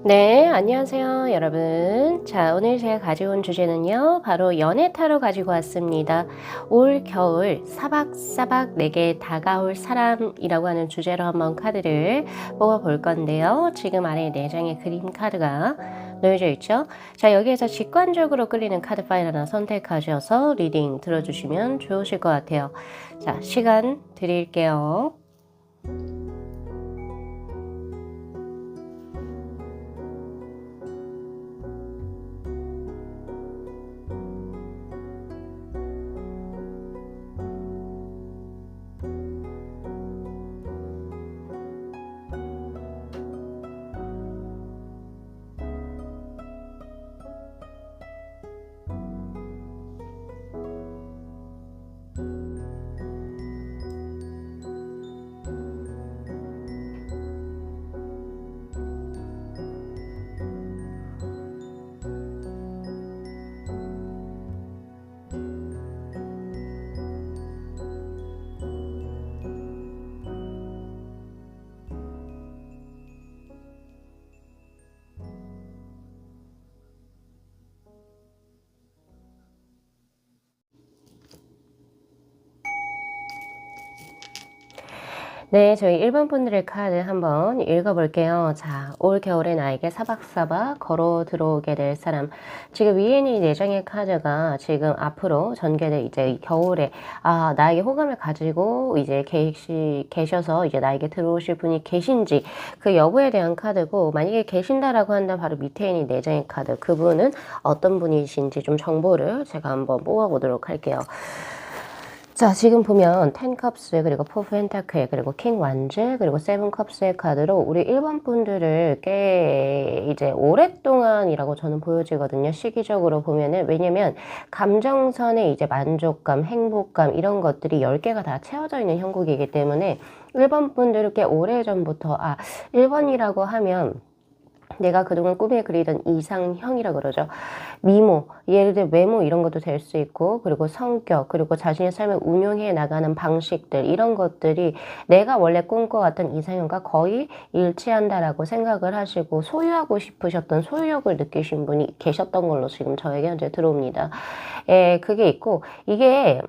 네, 안녕하세요, 여러분. 자, 오늘 제가 가져온 주제는요, 바로 연애타로 가지고 왔습니다. 올 겨울 사박사박 내게 다가올 사람이라고 하는 주제로 한번 카드를 뽑아볼 건데요. 지금 아래 4장의 그림 카드가 놓여져 있죠. 자, 여기에서 직관적으로 끌리는 카드 파일 하나 선택하셔서 리딩 들어주시면 좋으실 것 같아요. 자, 시간 드릴게요. 네, 저희 1번 분들의 카드 한번 읽어볼게요. 자, 올 겨울에 나에게 사박사박 걸어 들어오게 될 사람. 지금 위에 있는 4장의 카드가 지금 앞으로 전개될 이제 겨울에, 나에게 호감을 가지고 이제 계셔서 이제 나에게 들어오실 분이 계신지 그 여부에 대한 카드고, 만약에 계신다라고 한다면 바로 밑에 있는 4장의 카드. 그분은 어떤 분이신지 좀 정보를 제가 한번 뽑아보도록 할게요. 자, 지금 보면 10 컵스, 그리고 4 펜타클, 그리고 킹 완즈, 그리고 7 컵스의 카드로 우리 1번 분들을 꽤 이제 오랫동안이라고 저는 보여지거든요. 시기적으로 보면은. 왜냐면 감정선의 이제 만족감, 행복감 이런 것들이 10개가 다 채워져 있는 형국이기 때문에 1번 분들을 꽤 오래전부터 1번이라고 하면 내가 그동안 꿈에 그리던 이상형이라 그러죠. 미모, 예를 들어 외모 이런 것도 될 수 있고, 그리고 성격, 그리고 자신의 삶을 운용해 나가는 방식들, 이런 것들이 내가 원래 꿈꿔왔던 이상형과 거의 일치한다라고 생각을 하시고 소유하고 싶으셨던 소유욕을 느끼신 분이 계셨던 걸로 지금 저에게 현재 들어옵니다. 그게 있고, 이게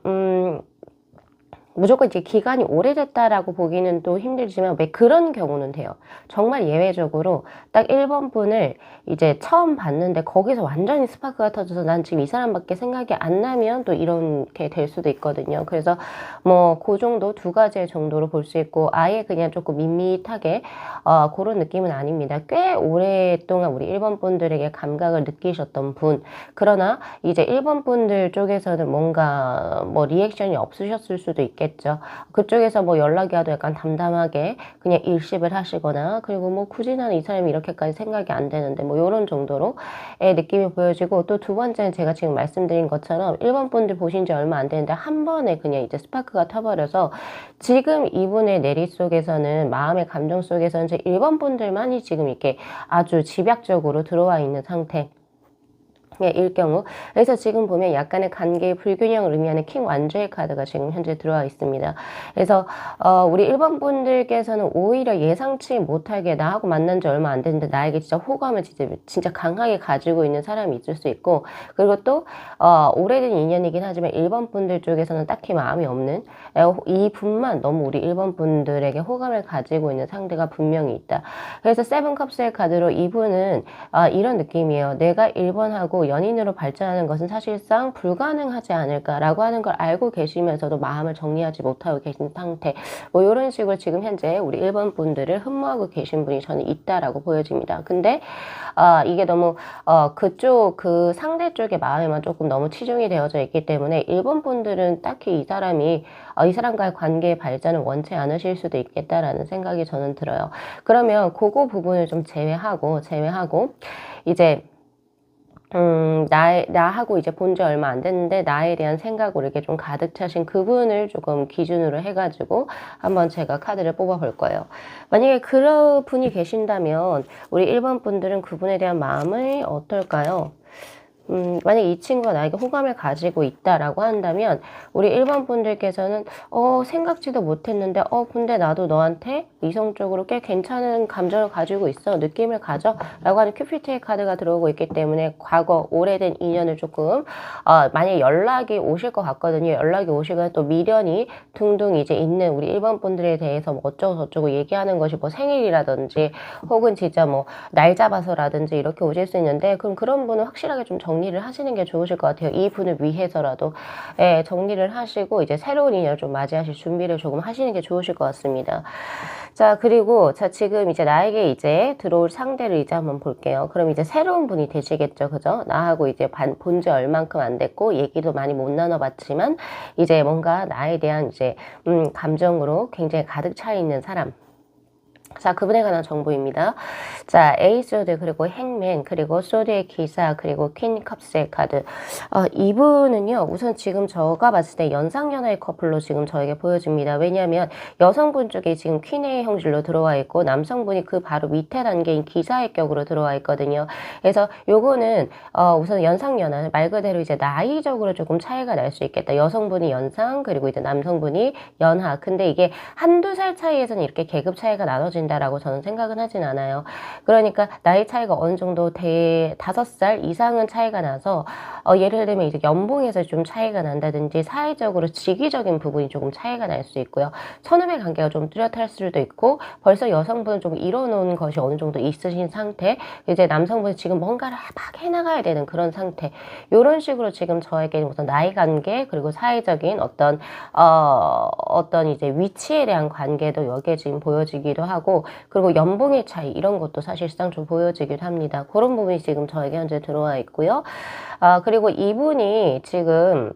무조건 이제 기간이 오래됐다라고 보기는 또 힘들지만 왜 그런 경우는 돼요. 정말 예외적으로 딱 1번 분을 이제 처음 봤는데 거기서 완전히 스파크가 터져서 난 지금 이 사람밖에 생각이 안 나면 또 이렇게 될 수도 있거든요. 그래서 뭐 그 정도 2가지 정도로 볼 수 있고, 아예 그냥 조금 밋밋하게 그런 느낌은 아닙니다. 꽤 오랫동안 우리 1번 분들에게 감각을 느끼셨던 분, 그러나 이제 1번 분들 쪽에서는 뭔가 뭐 리액션이 없으셨을 수도 있겠죠. 그쪽에서 뭐 연락이 와도 약간 담담하게 그냥 일십을 하시거나, 그리고 뭐 굳이 나는 이 사람이 이렇게까지 생각이 안 되는데 뭐 요런 정도로의 느낌이 보여지고, 또 2번째는 제가 지금 말씀드린 것처럼 1번 분들 보신 지 얼마 안 되는데 한 번에 그냥 이제 스파크가 터버려서 지금 이분의 내리 속에서는, 마음의 감정 속에서는 이제 1번 분들만이 지금 이렇게 아주 집약적으로 들어와 있는 상태. 일 경우. 그래서 지금 보면 약간의 관계의 불균형을 의미하는 킹 완주의 카드가 지금 현재 들어와 있습니다. 그래서 우리 1번 분들께서는 오히려 예상치 못하게 나하고 만난 지 얼마 안 됐는데 나에게 진짜 호감을 진짜 강하게 가지고 있는 사람이 있을 수 있고, 그리고 또 오래된 인연이긴 하지만 1번 분들 쪽에서는 딱히 마음이 없는 이 분만 너무 우리 1번 분들에게 호감을 가지고 있는 상대가 분명히 있다. 그래서 7 컵스의 카드로 이분은 이런 느낌이에요. 내가 1번하고 연인으로 발전하는 것은 사실상 불가능하지 않을까라고 하는 걸 알고 계시면서도 마음을 정리하지 못하고 계신 상태. 뭐 이런 식으로 지금 현재 우리 1번 분들을 흠모하고 계신 분이 저는 있다라고 보여집니다. 근데 이게 너무 그 상대 쪽의 마음에만 조금 너무 치중이 되어져 있기 때문에 1번 분들은 딱히 이 사람과의 관계의 발전을 원치 않으실 수도 있겠다라는 생각이 저는 들어요. 그러면 그거 부분을 좀 제외하고 이제 나하고 이제 본 지 얼마 안 됐는데 나에 대한 생각으로 이렇게 좀 가득 차신 그분을 조금 기준으로 해가지고 한번 제가 카드를 뽑아 볼 거예요. 만약에 그런 분이 계신다면 우리 1번 분들은 그분에 대한 마음이 어떨까요? 만약에 이 친구가 나에게 호감을 가지고 있다라고 한다면 우리 1번 분들께서는 생각지도 못했는데 근데 나도 너한테 이성적으로 꽤 괜찮은 감정을 가지고 있어. 느낌을 가져. 라고 하는 큐피트의 카드가 들어오고 있기 때문에 과거 오래된 인연을 조금 만약에 연락이 오실 것 같거든요. 연락이 오시거나 또 미련이 둥둥 이제 있는 우리 1번 분들에 대해서 뭐 어쩌고 저쩌고 얘기하는 것이 뭐 생일이라든지 혹은 진짜 뭐 날 잡아서라든지 이렇게 오실 수 있는데 그럼 그런 분은 확실하게 좀 정리를 하시는 게 좋으실 것 같아요. 이 분을 위해서라도 정리를 하시고 이제 새로운 인연을 좀 맞이하실 준비를 조금 하시는 게 좋으실 것 같습니다. 자, 그리고 지금 이제 나에게 이제 들어올 상대를 이제 한번 볼게요. 그럼 이제 새로운 분이 되시겠죠. 그죠? 나하고 이제 본 지 얼만큼 안 됐고 얘기도 많이 못 나눠봤지만 이제 뭔가 나에 대한 이제 감정으로 굉장히 가득 차 있는 사람. 자, 그분에 관한 정보입니다. 자, 에이스워드, 그리고 행맨, 그리고 소드의 기사, 그리고 퀸 컵스의 카드. 이분은요, 우선 지금 저가 봤을 때 연상연하의 커플로 지금 저에게 보여집니다. 왜냐하면 여성분 쪽에 지금 퀸의 형질로 들어와 있고, 남성분이 그 바로 밑에 단계인 기사의 격으로 들어와 있거든요. 그래서 요거는, 우선 연상연하, 말 그대로 이제 나이적으로 조금 차이가 날 수 있겠다. 여성분이 연상, 그리고 이제 남성분이 연하. 근데 이게 한두 살 차이에서는 이렇게 계급 차이가 나눠진 다라고 저는 생각은 하진 않아요. 그러니까 나이 차이가 어느 정도 5살 이상은 차이가 나서 예를 들면 이제 연봉에서 좀 차이가 난다든지 사회적으로 직위적인 부분이 조금 차이가 날 수 있고요. 선후배 관계가 좀 뚜렷할 수도 있고 벌써 여성분은 좀 이뤄놓은 것이 어느 정도 있으신 상태, 이제 남성분이 지금 뭔가를 막 해나가야 되는 그런 상태, 이런 식으로 지금 저에게 우선 나이 관계 그리고 사회적인 어떤 이제 위치에 대한 관계도 여기에 지금 보여지기도 하고, 그리고 연봉의 차이 이런 것도 사실상 좀 보여지기도 합니다. 그런 부분이 지금 저에게 현재 들어와 있고요. 그리고 이분이 지금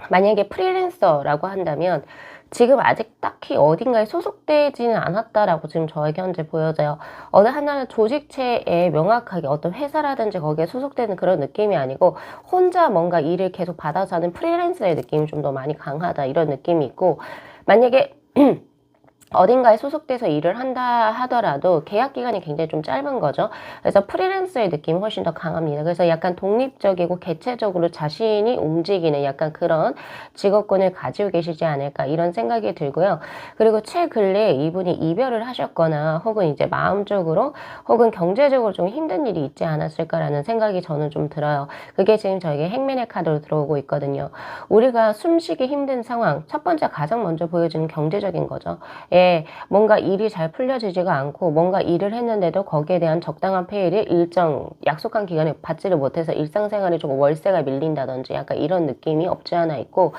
만약에 프리랜서라고 한다면 지금 아직 딱히 어딘가에 소속되지는 않았다라고 지금 저에게 현재 보여져요. 어느 하나의 조직체에 명확하게 어떤 회사라든지 거기에 소속되는 그런 느낌이 아니고 혼자 뭔가 일을 계속 받아서 하는 프리랜서의 느낌이 좀 더 많이 강하다, 이런 느낌이 있고, 만약에 어딘가에 소속돼서 일을 한다 하더라도 계약 기간이 굉장히 좀 짧은 거죠. 그래서 프리랜서의 느낌이 훨씬 더 강합니다. 그래서 약간 독립적이고 개체적으로 자신이 움직이는 약간 그런 직업군을 가지고 계시지 않을까, 이런 생각이 들고요. 그리고 최근래에 이분이 이별을 하셨거나 혹은 이제 마음적으로 혹은 경제적으로 좀 힘든 일이 있지 않았을까라는 생각이 저는 좀 들어요. 그게 지금 저에게 행맨의 카드로 들어오고 있거든요. 우리가 숨쉬기 힘든 상황, 첫 번째 가장 먼저 보여지는 경제적인 거죠. 뭔가 일이 잘 풀려지지가 않고 뭔가 일을 했는데도 거기에 대한 적당한 페이를 일정 약속한 기간에 받지를 못해서 일상생활에 좀 월세가 밀린다든지 약간 이런 느낌이 없지 않아 있고,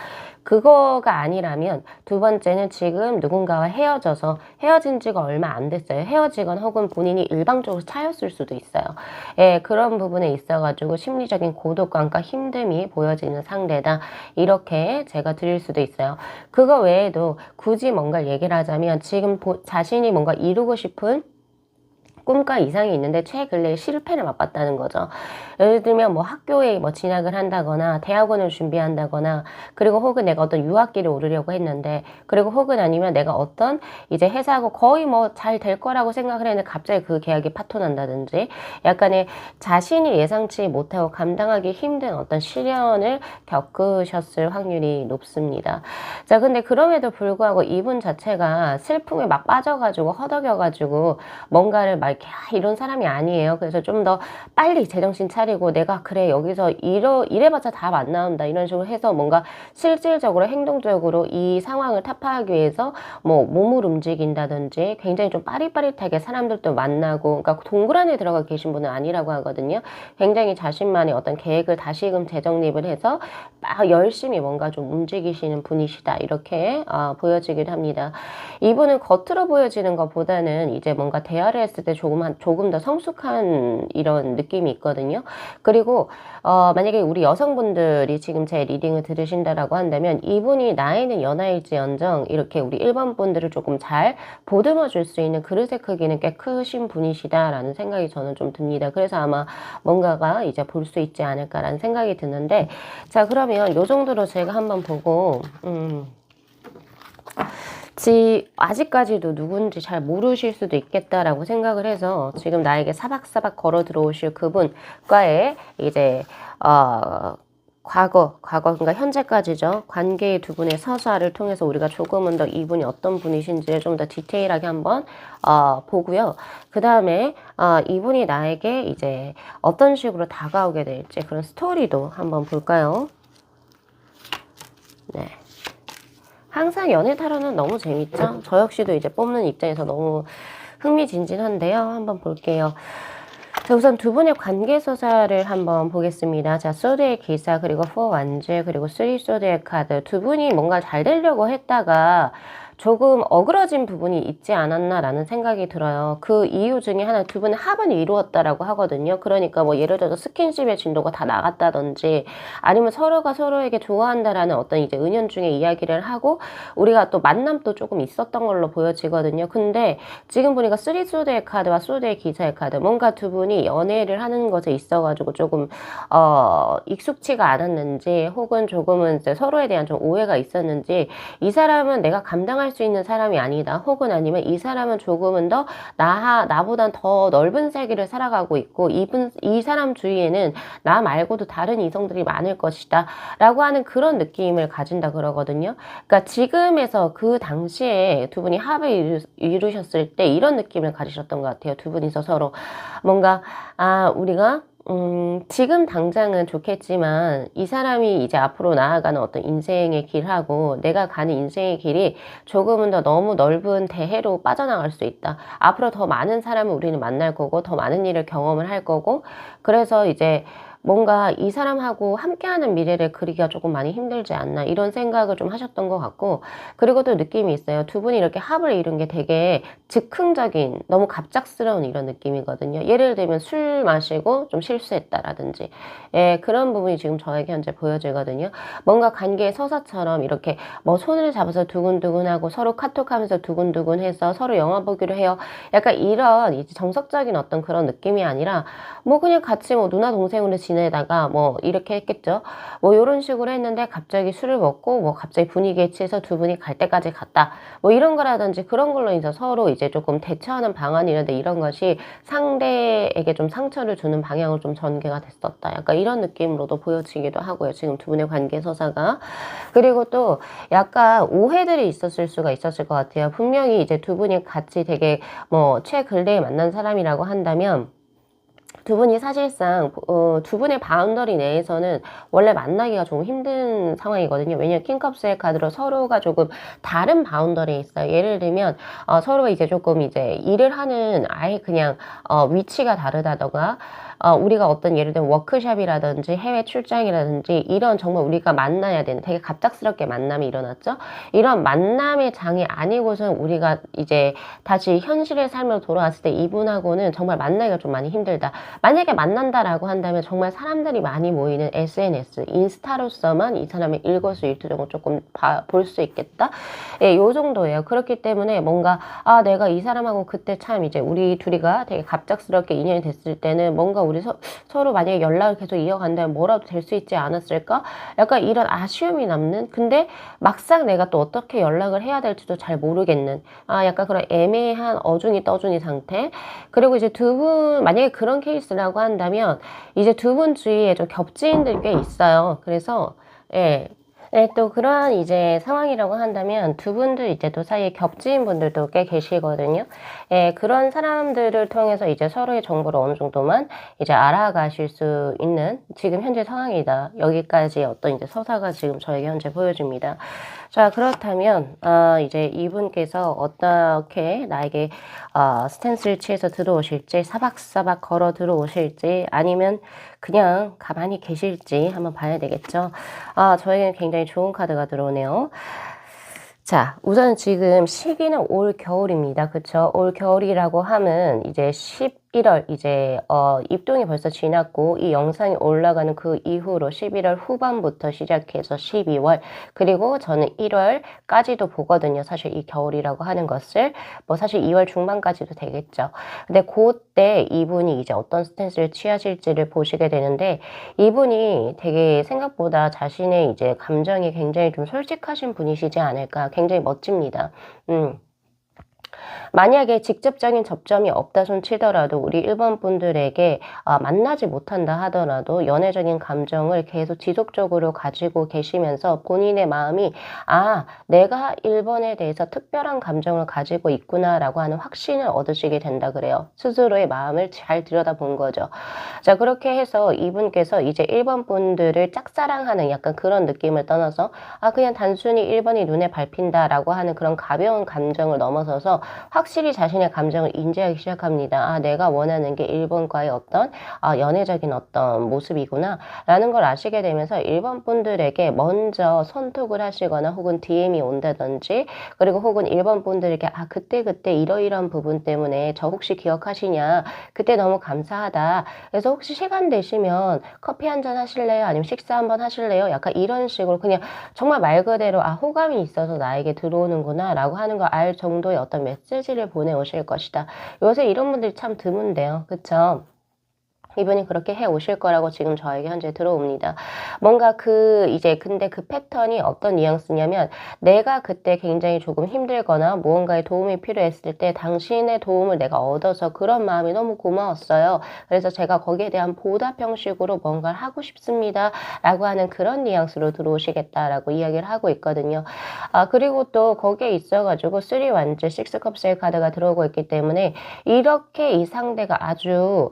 그거가 아니라면 두 번째는 지금 누군가와 헤어진 지가 얼마 안 됐어요. 헤어지거나 혹은 본인이 일방적으로 차였을 수도 있어요. 그런 부분에 있어가지고 심리적인 고독감과 힘듦이 보여지는 상대다, 이렇게 제가 드릴 수도 있어요. 그거 외에도 굳이 뭔가 얘기를 하자면 지금 자신이 뭔가 이루고 싶은 꿈과 이상이 있는데 최근래에 실패를 맛봤다는 거죠. 예를 들면 뭐 학교에 뭐 진학을 한다거나 대학원을 준비한다거나, 그리고 혹은 내가 어떤 유학길을 오르려고 했는데, 그리고 혹은 아니면 내가 어떤 이제 회사하고 거의 뭐 잘 될 거라고 생각을 했는데 갑자기 그 계약이 파토난다든지, 약간의 자신이 예상치 못하고 감당하기 힘든 어떤 시련을 겪으셨을 확률이 높습니다. 자, 근데 그럼에도 불구하고 이분 자체가 슬픔에 막 빠져가지고 허덕여가지고 뭔가를 막 이런 사람이 아니에요. 그래서 좀 더 빨리 제정신 차리고 내가 그래 여기서 이래봤자 답 안 나온다, 이런 식으로 해서 뭔가 실질적으로 행동적으로 이 상황을 타파하기 위해서 뭐 몸을 움직인다든지 굉장히 좀 빠릿빠릿하게 사람들도 만나고, 그러니까 동굴 안에 들어가 계신 분은 아니라고 하거든요. 굉장히 자신만의 어떤 계획을 다시금 재정립을 해서 막 열심히 뭔가 좀 움직이시는 분이시다, 이렇게 보여지기도 합니다. 이분은 겉으로 보여지는 것보다는 이제 뭔가 대화를 했을 때 조금 더 성숙한 이런 느낌이 있거든요. 그리고 만약에 우리 여성분들이 지금 제 리딩을 들으신다라고 한다면 이분이 나이는 연하일지언정 이렇게 우리 1번 분들을 조금 잘 보듬어 줄 수 있는 그릇의 크기는 꽤 크신 분이시다라는 생각이 저는 좀 듭니다. 그래서 아마 뭔가가 이제 볼 수 있지 않을까라는 생각이 드는데, 자, 그러면 요 정도로 제가 한번 보고 아직까지도 누군지 잘 모르실 수도 있겠다라고 생각을 해서 지금 나에게 사박사박 걸어 들어오실 그분과의 이제 과거 그러니까 현재까지죠. 관계의 두 분의 서사를 통해서 우리가 조금은 더 이분이 어떤 분이신지를 좀 더 디테일하게 한번 보고요. 그 다음에 이분이 나에게 이제 어떤 식으로 다가오게 될지 그런 스토리도 한번 볼까요? 네. 항상 연애 타로는 너무 재밌죠? 저 역시도 이제 뽑는 입장에서 너무 흥미진진한데요. 한번 볼게요. 자, 우선 두 분의 관계서사를 한번 보겠습니다. 자, 소드의 기사, 그리고 4 완즈, 그리고 3 소드의 카드. 두 분이 뭔가 잘 되려고 했다가 조금 어그러진 부분이 있지 않았나라는 생각이 들어요. 그 이유 중에 하나, 두 분의 합은 이루었다라고 하거든요. 그러니까 뭐 예를 들어서 스킨십의 진도가 다 나갔다든지 아니면 서로가 서로에게 좋아한다라는 어떤 이제 은연중에 이야기를 하고 우리가 또 만남도 조금 있었던 걸로 보여지거든요. 근데 지금 보니까 3 소드의 카드와 소드의 기사의 카드, 뭔가 두 분이 연애를 하는 것에 있어가지고 조금 익숙치가 않았는지 혹은 조금은 이제 서로에 대한 좀 오해가 있었는지 이 사람은 내가 감당할 수 있는 사람이 아니다. 혹은 아니면 이 사람은 조금은 더 나보단 더 넓은 세계를 살아가고 있고 이 사람 주위에는 나 말고도 다른 이성들이 많을 것이다. 라고 하는 그런 느낌을 가진다 그러거든요. 그러니까 지금에서 그 당시에 두 분이 합을 이루셨을 때 이런 느낌을 가지셨던 것 같아요. 두 분이서 서로 뭔가 우리가 지금 당장은 좋겠지만 이 사람이 이제 앞으로 나아가는 어떤 인생의 길하고 내가 가는 인생의 길이 조금은 더 너무 넓은 대해로 빠져나갈 수 있다. 앞으로 더 많은 사람을 우리는 만날 거고 더 많은 일을 경험을 할 거고 그래서 이제 뭔가 이 사람하고 함께하는 미래를 그리기가 조금 많이 힘들지 않나 이런 생각을 좀 하셨던 것 같고 그리고 또 느낌이 있어요. 두 분이 이렇게 합을 이룬 게 되게 즉흥적인 너무 갑작스러운 이런 느낌이거든요. 예를 들면 술 마시고 좀 실수했다라든지 그런 부분이 지금 저에게 현재 보여지거든요. 뭔가 관계의 서사처럼 이렇게 뭐 손을 잡아서 두근두근하고 서로 카톡하면서 두근두근해서 서로 영화 보기로 해요. 약간 이런 이제 정석적인 어떤 그런 느낌이 아니라 뭐 그냥 같이 뭐 누나 동생으로 지내다가 뭐 이렇게 했겠죠. 뭐 이런 식으로 했는데 갑자기 술을 먹고 뭐 갑자기 분위기에 취해서 두 분이 갈 때까지 갔다. 뭐 이런 거라든지 그런 걸로 인해서 서로 이제 조금 대처하는 방안이라든지 이런 것이 상대에게 좀 상처를 주는 방향으로 좀 전개가 됐었다. 약간 이런 느낌으로도 보여지기도 하고요. 지금 두 분의 관계 서사가. 그리고 또 약간 오해들이 있었을 수가 있었을 것 같아요. 분명히 이제 두 분이 같이 되게 뭐 최근래에 만난 사람이라고 한다면 두 분이 사실상 두 분의 바운더리 내에서는 원래 만나기가 좀 힘든 상황이거든요. 왜냐하면 킹컵스의 카드로 서로가 조금 다른 바운더리에 있어요. 예를 들면 서로가 이제 조금 이제 일을 하는 아예 그냥 위치가 다르다던가 우리가 어떤 예를 들면 워크숍이라든지 해외 출장이라든지 이런 정말 우리가 만나야 되는 되게 갑작스럽게 만남이 일어났죠. 이런 만남의 장이 아니고선 우리가 이제 다시 현실의 삶으로 돌아왔을 때 이분하고는 정말 만나기가 좀 많이 힘들다. 만약에 만난다라고 한다면 정말 사람들이 많이 모이는 SNS, 인스타로서만 이 사람의 일거수일투족을 조금 볼 수 있겠다. 예, 요 정도예요. 그렇기 때문에 뭔가 내가 이 사람하고 그때 참 이제 우리 둘이가 되게 갑작스럽게 인연이 됐을 때는 뭔가 우리 서로 만약에 연락을 계속 이어간다면 뭐라도 될 수 있지 않았을까? 약간 이런 아쉬움이 남는 근데 막상 내가 또 어떻게 연락을 해야 될지도 잘 모르겠는 약간 그런 애매한 어중이 떠중이 상태 그리고 이제 두 분 만약에 그런 케이스라고 한다면 이제 두 분 주위에 좀 겹지인들 꽤 있어요. 그래서 네, 또 그러한 이제 상황이라고 한다면 두 분들 이제 또 사이에 겹치인 분들도 꽤 계시거든요. 그런 사람들을 통해서 이제 서로의 정보를 어느 정도만 이제 알아가실 수 있는 지금 현재 상황이다. 여기까지 어떤 이제 서사가 지금 저에게 현재 보여집니다. 자, 그렇다면 이제 이분께서 어떻게 나에게 스탠스를 취해서 들어오실지 사박사박 걸어 들어오실지 아니면 그냥 가만히 계실지 한번 봐야 되겠죠. 저에게는 굉장히 좋은 카드가 들어오네요. 자, 우선 지금 시기는 올 겨울입니다. 그쵸? 올 겨울이라고 하면 이제 11월 이제 입동이 벌써 지났고 이 영상이 올라가는 그 이후로 11월 후반부터 시작해서 12월 그리고 저는 1월까지도 보거든요. 사실 이 겨울이라고 하는 것을 뭐 사실 2월 중반까지도 되겠죠. 근데 그때 이분이 이제 어떤 스탠스를 취하실지를 보시게 되는데 이분이 되게 생각보다 자신의 이제 감정이 굉장히 좀 솔직하신 분이시지 않을까. 굉장히 멋집니다. 만약에 직접적인 접점이 없다 손 치더라도 우리 1번 분들에게 만나지 못한다 하더라도 연애적인 감정을 계속 지속적으로 가지고 계시면서 본인의 마음이 내가 1번에 대해서 특별한 감정을 가지고 있구나라고 하는 확신을 얻으시게 된다 그래요. 스스로의 마음을 잘 들여다본 거죠. 자, 그렇게 해서 이분께서 이제 1번 분들을 짝사랑하는 약간 그런 느낌을 떠나서 그냥 단순히 1번이 눈에 밟힌다라고 하는 그런 가벼운 감정을 넘어서서 확실히 자신의 감정을 인지하기 시작합니다. 내가 원하는 게 1번과의 어떤 연애적인 어떤 모습이구나 라는 걸 아시게 되면서 1번 분들에게 먼저 손톡을 하시거나 혹은 DM이 온다든지 그리고 혹은 1번 분들에게 그때 이러이러한 부분 때문에 저 혹시 기억하시냐 그때 너무 감사하다 그래서 혹시 시간 되시면 커피 한잔 하실래요? 아니면 식사 한번 하실래요? 약간 이런 식으로 그냥 정말 말 그대로 호감이 있어서 나에게 들어오는구나 라고 하는 걸 알 정도의 어떤 메시지를 보내오실 것이다. 요새 이런 분들이 참 드문데요. 그쵸? 이분이 그렇게 해 오실 거라고 지금 저에게 현재 들어옵니다. 뭔가 근데 그 패턴이 어떤 뉘앙스냐면 내가 그때 굉장히 조금 힘들거나 무언가의 도움이 필요했을 때 당신의 도움을 내가 얻어서 그런 마음이 너무 고마웠어요. 그래서 제가 거기에 대한 보답 형식으로 뭔가를 하고 싶습니다. 라고 하는 그런 뉘앙스로 들어오시겠다라고 이야기를 하고 있거든요. 그리고 또 거기에 있어가지고 3 완즈, 6 컵스의 카드가 들어오고 있기 때문에 이렇게 이 상대가 아주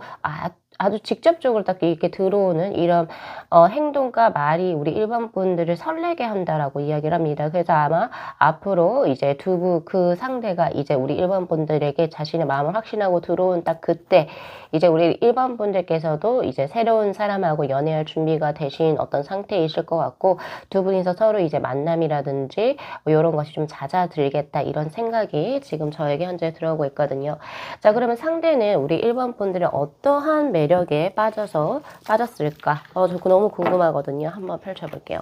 직접적으로 딱 이렇게 들어오는 이런 행동과 말이 우리 1번 분들을 설레게 한다라고 이야기를 합니다. 그래서 아마 앞으로 이제 그 상대가 이제 우리 1번 분들에게 자신의 마음을 확신하고 들어온 딱 그때 이제 우리 1번 분들께서도 이제 새로운 사람하고 연애할 준비가 되신 어떤 상태이실 것 같고 두 분이서 서로 이제 만남이라든지 뭐 이런 것이 좀 잦아들겠다 이런 생각이 지금 저에게 현재 들어오고 있거든요. 자, 그러면 상대는 우리 1번 분들의 어떠한 매력에 빠졌을까? 저 그거 너무 궁금하거든요. 한번 펼쳐볼게요.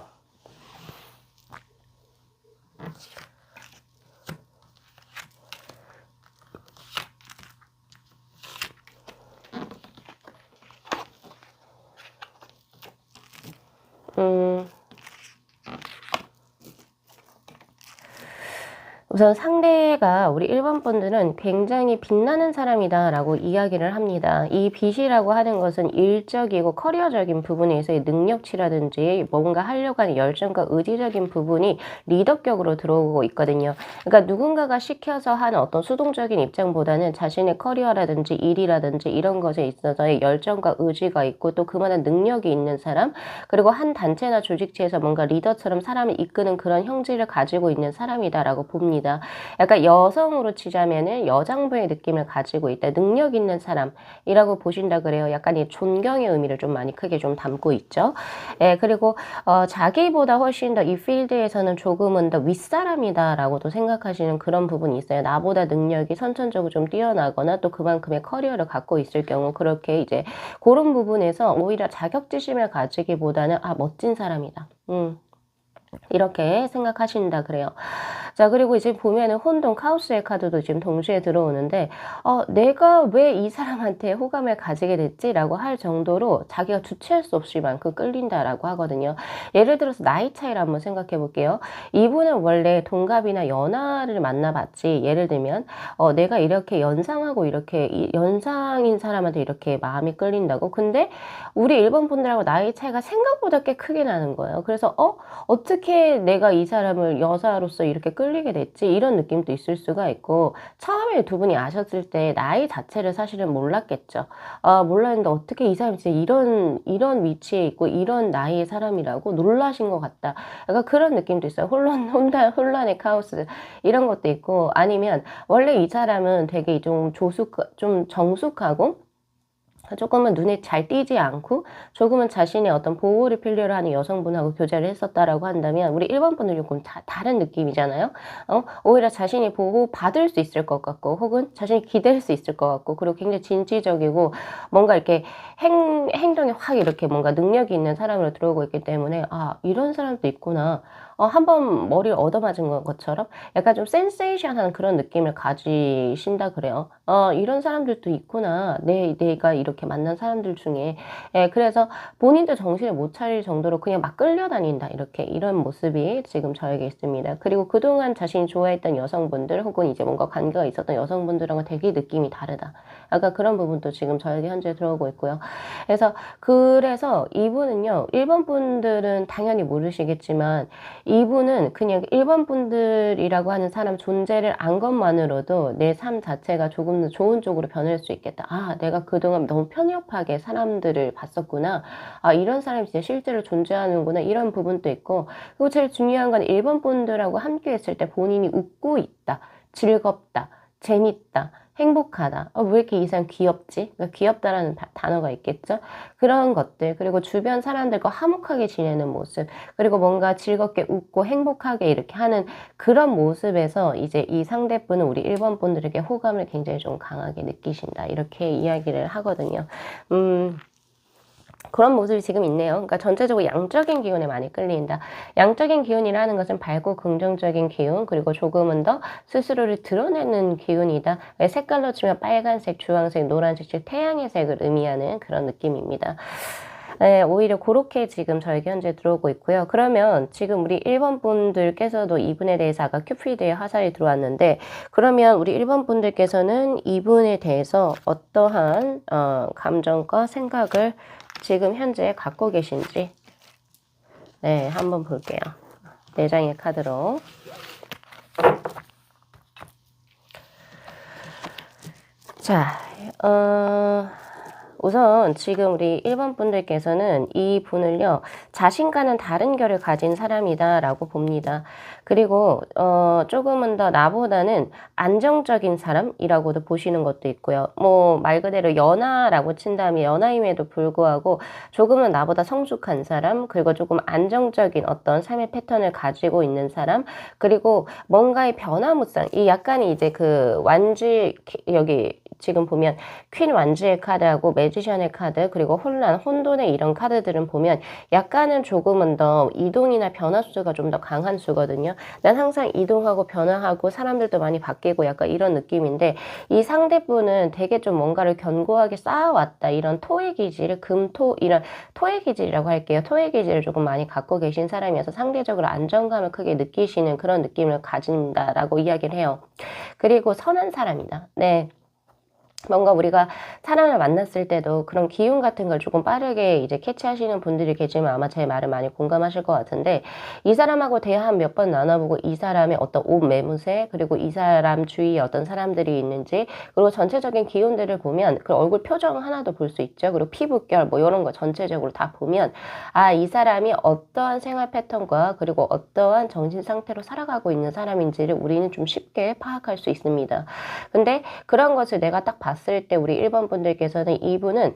우선 상대가 우리 1번 분들은 굉장히 빛나는 사람이다 라고 이야기를 합니다. 이 빛이라고 하는 것은 일적이고 커리어적인 부분에서의 능력치라든지 뭔가 하려고 하는 열정과 의지적인 부분이 리더격으로 들어오고 있거든요. 그러니까 누군가가 시켜서 하는 어떤 수동적인 입장보다는 자신의 커리어라든지 일이라든지 이런 것에 있어서의 열정과 의지가 있고 또 그만한 능력이 있는 사람 그리고 한 단체나 조직체에서 뭔가 리더처럼 사람을 이끄는 그런 형질을 가지고 있는 사람이다라고 봅니다. 약간 여성으로 치자면은 여장부의 느낌을 가지고 있다. 능력 있는 사람이라고 보신다 그래요. 약간 이 존경의 의미를 좀 많이 크게 좀 담고 있죠. 그리고 자기보다 훨씬 더 이 필드에서는 조금은 더 윗사람이다라고도 생각하시는 그런 부분이 있어요. 나보다 능력이 선천적으로 좀 뛰어나거나 또 그만큼의 커리어를 갖고 있을 경우 그렇게 이제 그런 부분에서 오히려 자격지심을 가지기보다는 멋진 사람이다. 이렇게 생각하신다 그래요. 자, 그리고 이제 보면은 혼돈 카오스의 카드도 지금 동시에 들어오는데 내가 왜 이 사람한테 호감을 가지게 됐지라고 할 정도로 자기가 주체할 수 없이 만큼 끌린다라고 하거든요. 예를 들어서 나이 차이를 한번 생각해 볼게요. 이분은 원래 동갑이나 연하를 만나봤지 예를 들면 내가 이렇게 연상하고 이렇게 연상인 사람한테 이렇게 마음이 끌린다고 근데 우리 일본 분들하고 나이 차이가 생각보다 꽤 크게 나는 거예요. 그래서 어떻게 내가 이 사람을 여자로서 이렇게 끌리게 됐지? 이런 느낌도 있을 수가 있고 처음에 두 분이 아셨을 때 나이 자체를 사실은 몰랐겠죠. 몰랐는데 어떻게 이 사람이 진짜 이런 위치에 있고 이런 나이의 사람이라고 놀라신 것 같다. 약간 그런 느낌도 있어요. 혼란의 카오스 이런 것도 있고 아니면 원래 이 사람은 되게 좀 정숙하고 조금은 눈에 잘 띄지 않고 조금은 자신의 어떤 보호를 필요로 하는 여성분하고 교제를 했었다라고 한다면 우리 1번 분은 조금 다른 느낌이잖아요. 오히려 자신이 보호받을 수 있을 것 같고 혹은 자신이 기댈 수 있을 것 같고 그리고 굉장히 진취적이고 뭔가 이렇게 행동이 확 이렇게 뭔가 능력이 있는 사람으로 들어오고 있기 때문에 아 이런 사람도 있구나. 한 번 머리를 얻어맞은 것처럼 약간 좀 센세이션한 그런 느낌을 가지신다 그래요. 이런 사람들도 있구나. 내가 이렇게 만난 사람들 중에. 예, 그래서 본인도 정신을 못 차릴 정도로 그냥 막 끌려다닌다. 이렇게 이런 모습이 지금 저에게 있습니다. 그리고 그동안 자신이 좋아했던 여성분들 혹은 이제 뭔가 관계가 있었던 여성분들하고 되게 느낌이 다르다. 약간 그런 부분도 지금 저에게 현재 들어오고 있고요. 그래서 이분은요. 1번 분들은 당연히 모르시겠지만 이분은 그냥 1번 분들이라고 하는 사람 존재를 안 것만으로도 내 삶 자체가 조금 더 좋은 쪽으로 변할 수 있겠다. 아, 내가 그동안 너무 편협하게 사람들을 봤었구나. 아, 이런 사람이 진짜 실제로 존재하는구나. 이런 부분도 있고. 그리고 제일 중요한 건 1번 분들하고 함께 했을 때 본인이 웃고 있다. 즐겁다. 재밌다. 행복하다. 왜 이렇게 이 사람 귀엽지? 그러니까 귀엽다라는 단어가 있겠죠? 그런 것들. 그리고 주변 사람들과 화목하게 지내는 모습. 그리고 뭔가 즐겁게 웃고 행복하게 이렇게 하는 그런 모습에서 이제 이 상대분은 우리 1번 분들에게 호감을 굉장히 좀 강하게 느끼신다. 이렇게 이야기를 하거든요. 그런 모습이 지금 있네요. 그러니까 전체적으로 양적인 기운에 많이 끌린다. 양적인 기운이라는 것은 밝고 긍정적인 기운, 그리고 조금은 더 스스로를 드러내는 기운이다. 색깔로 치면 빨간색, 주황색, 노란색, 즉 태양의 색을 의미하는 그런 느낌입니다. 네, 오히려 그렇게 지금 저에게 현재 들어오고 있고요. 그러면 지금 우리 1번 분들께서도 이분에 대해서 아까 큐피드의 화살이 들어왔는데 그러면 우리 1번 분들께서는 이분에 대해서 어떠한 감정과 생각을 지금 현재 갖고 계신지 네, 한번 볼게요. 4장의 카드로. 자, 우선 지금 우리 1번 분들께서는 이 분을요, 자신과는 다른 결을 가진 사람이다 라고 봅니다. 그리고 조금은 더 나보다는 안정적인 사람이라고도 보시는 것도 있고요. 뭐 말 그대로 연하라고 친다면 연하임에도 불구하고 조금은 나보다 성숙한 사람, 그리고 조금 안정적인 어떤 삶의 패턴을 가지고 있는 사람, 그리고 뭔가의 변화무쌍, 이 약간의 이제 그 완주, 여기 지금 보면 퀸 완주의 카드하고 매지션의 카드, 그리고 혼란, 혼돈의 이런 카드들은 보면 약간은 조금은 더 이동이나 변화 수가 좀 더 강한 수거든요. 난 항상 이동하고 변화하고 사람들도 많이 바뀌고 약간 이런 느낌인데 이 상대분은 되게 좀 뭔가를 견고하게 쌓아왔다. 이런 토의 기질, 금토, 이런 토의 기질이라고 할게요. 토의 기질을 조금 많이 갖고 계신 사람이어서 상대적으로 안정감을 크게 느끼시는 그런 느낌을 가진다라고 이야기를 해요. 그리고 선한 사람이다. 네. 뭔가 우리가 사람을 만났을 때도 그런 기운 같은 걸 조금 빠르게 이제 캐치하시는 분들이 계시면 아마 제 말을 많이 공감하실 것 같은데 이 사람하고 대화 한 몇 번 나눠보고 이 사람의 어떤 옷 매무새 그리고 이 사람 주위에 어떤 사람들이 있는지 그리고 전체적인 기운들을 보면 그 얼굴 표정 하나도 볼 수 있죠. 그리고 피부결 뭐 이런 거 전체적으로 다 보면 아, 이 사람이 어떠한 생활 패턴과 그리고 어떠한 정신 상태로 살아가고 있는 사람인지를 우리는 좀 쉽게 파악할 수 있습니다. 근데 그런 것을 내가 딱 봤을 때 우리 1번 분들께서는 이분을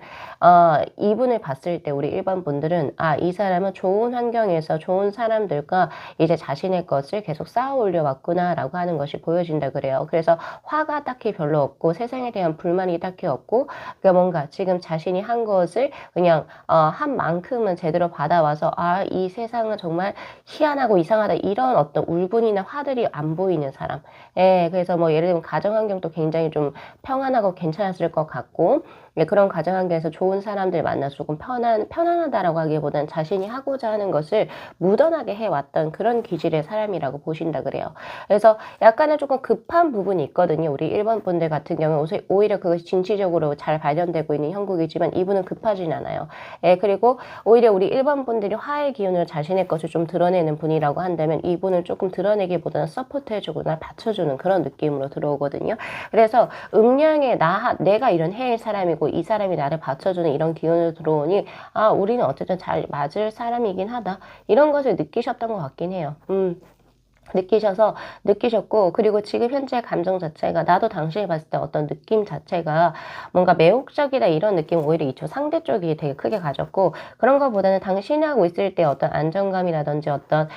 봤을 때 우리 1번 분들은 아, 이 사람은 좋은 환경에서 좋은 사람들과 이제 자신의 것을 계속 쌓아 올려 왔구나 라고 하는 것이 보여진다 그래요. 그래서 화가 딱히 별로 없고 세상에 대한 불만이 딱히 없고 그러니까 뭔가 지금 자신이 한 것을 그냥 한 만큼은 제대로 받아와서 아, 이 세상은 정말 희한하고 이상하다 이런 어떤 울분이나 화들이 안 보이는 사람. 예, 그래서 뭐 예를 들면 가정 환경도 굉장히 좀 평안하고 괜찮았을 것 같고 예, 그런 가정 환경에서 좋은 사람들 만나서 조금 편안하다라고 하기보다는 자신이 하고자 하는 것을 무던하게 해왔던 그런 기질의 사람이라고 보신다 그래요. 그래서 약간은 조금 급한 부분이 있거든요. 우리 1번 분들 같은 경우는 오히려 그것이 진취적으로 잘 발견되고 있는 형국이지만 이분은 급하진 않아요. 예, 그리고 오히려 우리 1번 분들이 화의 기운으로 자신의 것을 좀 드러내는 분이라고 한다면 이분을 조금 드러내기보다는 서포트해주거나 받쳐주는 그런 느낌으로 들어오거든요. 그래서 음량의 내가 이런 해일 사람이고 이 사람이 나를 받쳐주는 이런 기운으로 들어오니 아, 우리는 어쨌든 잘 맞을 사람이긴 하다. 이런 것을 느끼셨던 것 같긴 해요. 느끼셨고, 그리고 지금 현재 감정 자체가, 나도 당신이 봤을 때 어떤 느낌 자체가 뭔가 매혹적이다 이런 느낌 오히려 이쪽 상대 쪽이 되게 크게 가졌고, 그런 것보다는 당신하고 있을 때 어떤 안정감이라든지 어떤,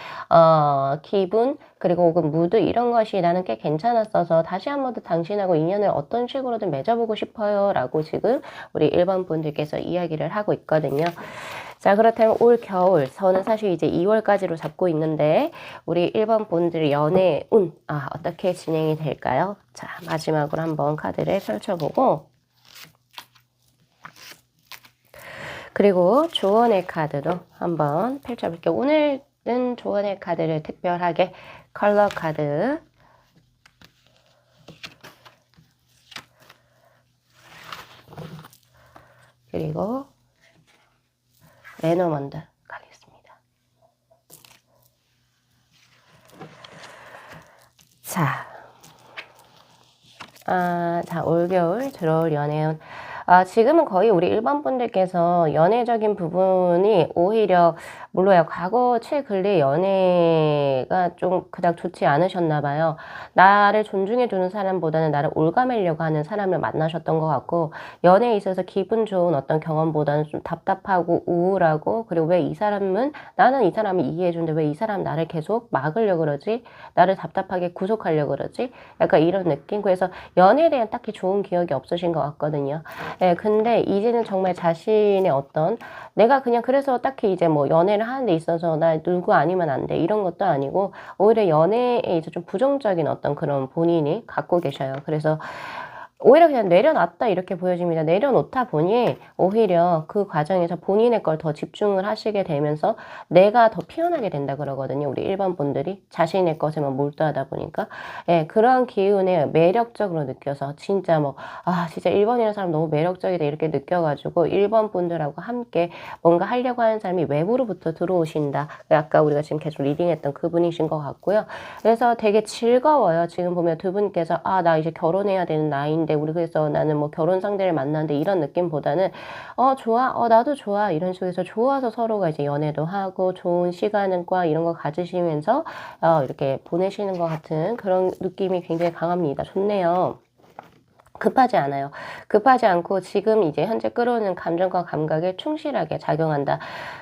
기분, 그리고 혹은 무드 이런 것이 나는 꽤 괜찮았어서 다시 한 번 더 당신하고 인연을 어떤 식으로든 맺어보고 싶어요 라고 지금 우리 1번 분들께서 이야기를 하고 있거든요. 자, 그렇다면 올 겨울, 저는 사실 이제 2월까지로 잡고 있는데, 우리 1번 분들 연애 운, 어떻게 진행이 될까요? 자, 마지막으로 한번 카드를 펼쳐보고, 그리고 조언의 카드도 한번 펼쳐볼게요. 오늘은 조언의 카드를 특별하게 컬러 카드, 그리고 레노먼드 가겠습니다. 자, 올겨울 들어올 연애운. 지금은 거의 우리 일반 분들께서 연애적인 부분이 오히려, 물론 과거 최근래 연애가 좀 그닥 좋지 않으셨나 봐요. 나를 존중해주는 사람보다는 나를 올가매려고 하는 사람을 만나셨던 것 같고, 연애에 있어서 기분 좋은 어떤 경험보다는 좀 답답하고 우울하고, 그리고 왜 이 사람은, 나는 이 사람을 이해해주는데 왜 이 사람 나를 계속 막으려고 그러지? 나를 답답하게 구속하려고 그러지? 약간 이런 느낌. 그래서 연애에 대한 딱히 좋은 기억이 없으신 것 같거든요. 예, 근데 이제는 정말 자신의 어떤, 내가 그냥 그래서 딱히 이제 뭐 연애를 하는 데 있어서 나 누구 아니면 안 돼 이런 것도 아니고, 오히려 연애에 이제 좀 부정적인 어떤 그런 본인이 갖고 계셔요. 그래서 오히려 그냥 내려놨다 이렇게 보여집니다. 내려놓다 보니 오히려 그 과정에서 본인의 걸 더 집중을 하시게 되면서 내가 더 피어나게 된다 그러거든요. 우리 일반 분들이 자신의 것에만 몰두하다 보니까. 예, 그런 기운을 매력적으로 느껴서 진짜 뭐, 진짜 1번이라는 사람 너무 매력적이다 이렇게 느껴가지고 1번 분들하고 함께 뭔가 하려고 하는 사람이 외부로부터 들어오신다. 아까 우리가 지금 계속 리딩했던 그분이신 것 같고요. 그래서 되게 즐거워요. 지금 보면 두 분께서 나 이제 결혼해야 되는 나이인데 우리 그래서 나는 뭐 결혼 상대를 만나는데 이런 느낌보다는 좋아, 나도 좋아 이런 식으로 좋아서 서로가 이제 연애도 하고 좋은 시간과 이런 거 가지시면서 이렇게 보내시는 것 같은 그런 느낌이 굉장히 강합니다. 좋네요. 급하지 않아요. 급하지 않고 지금 이제 현재 끌어오는 감정과 감각에 충실하게 작용한다.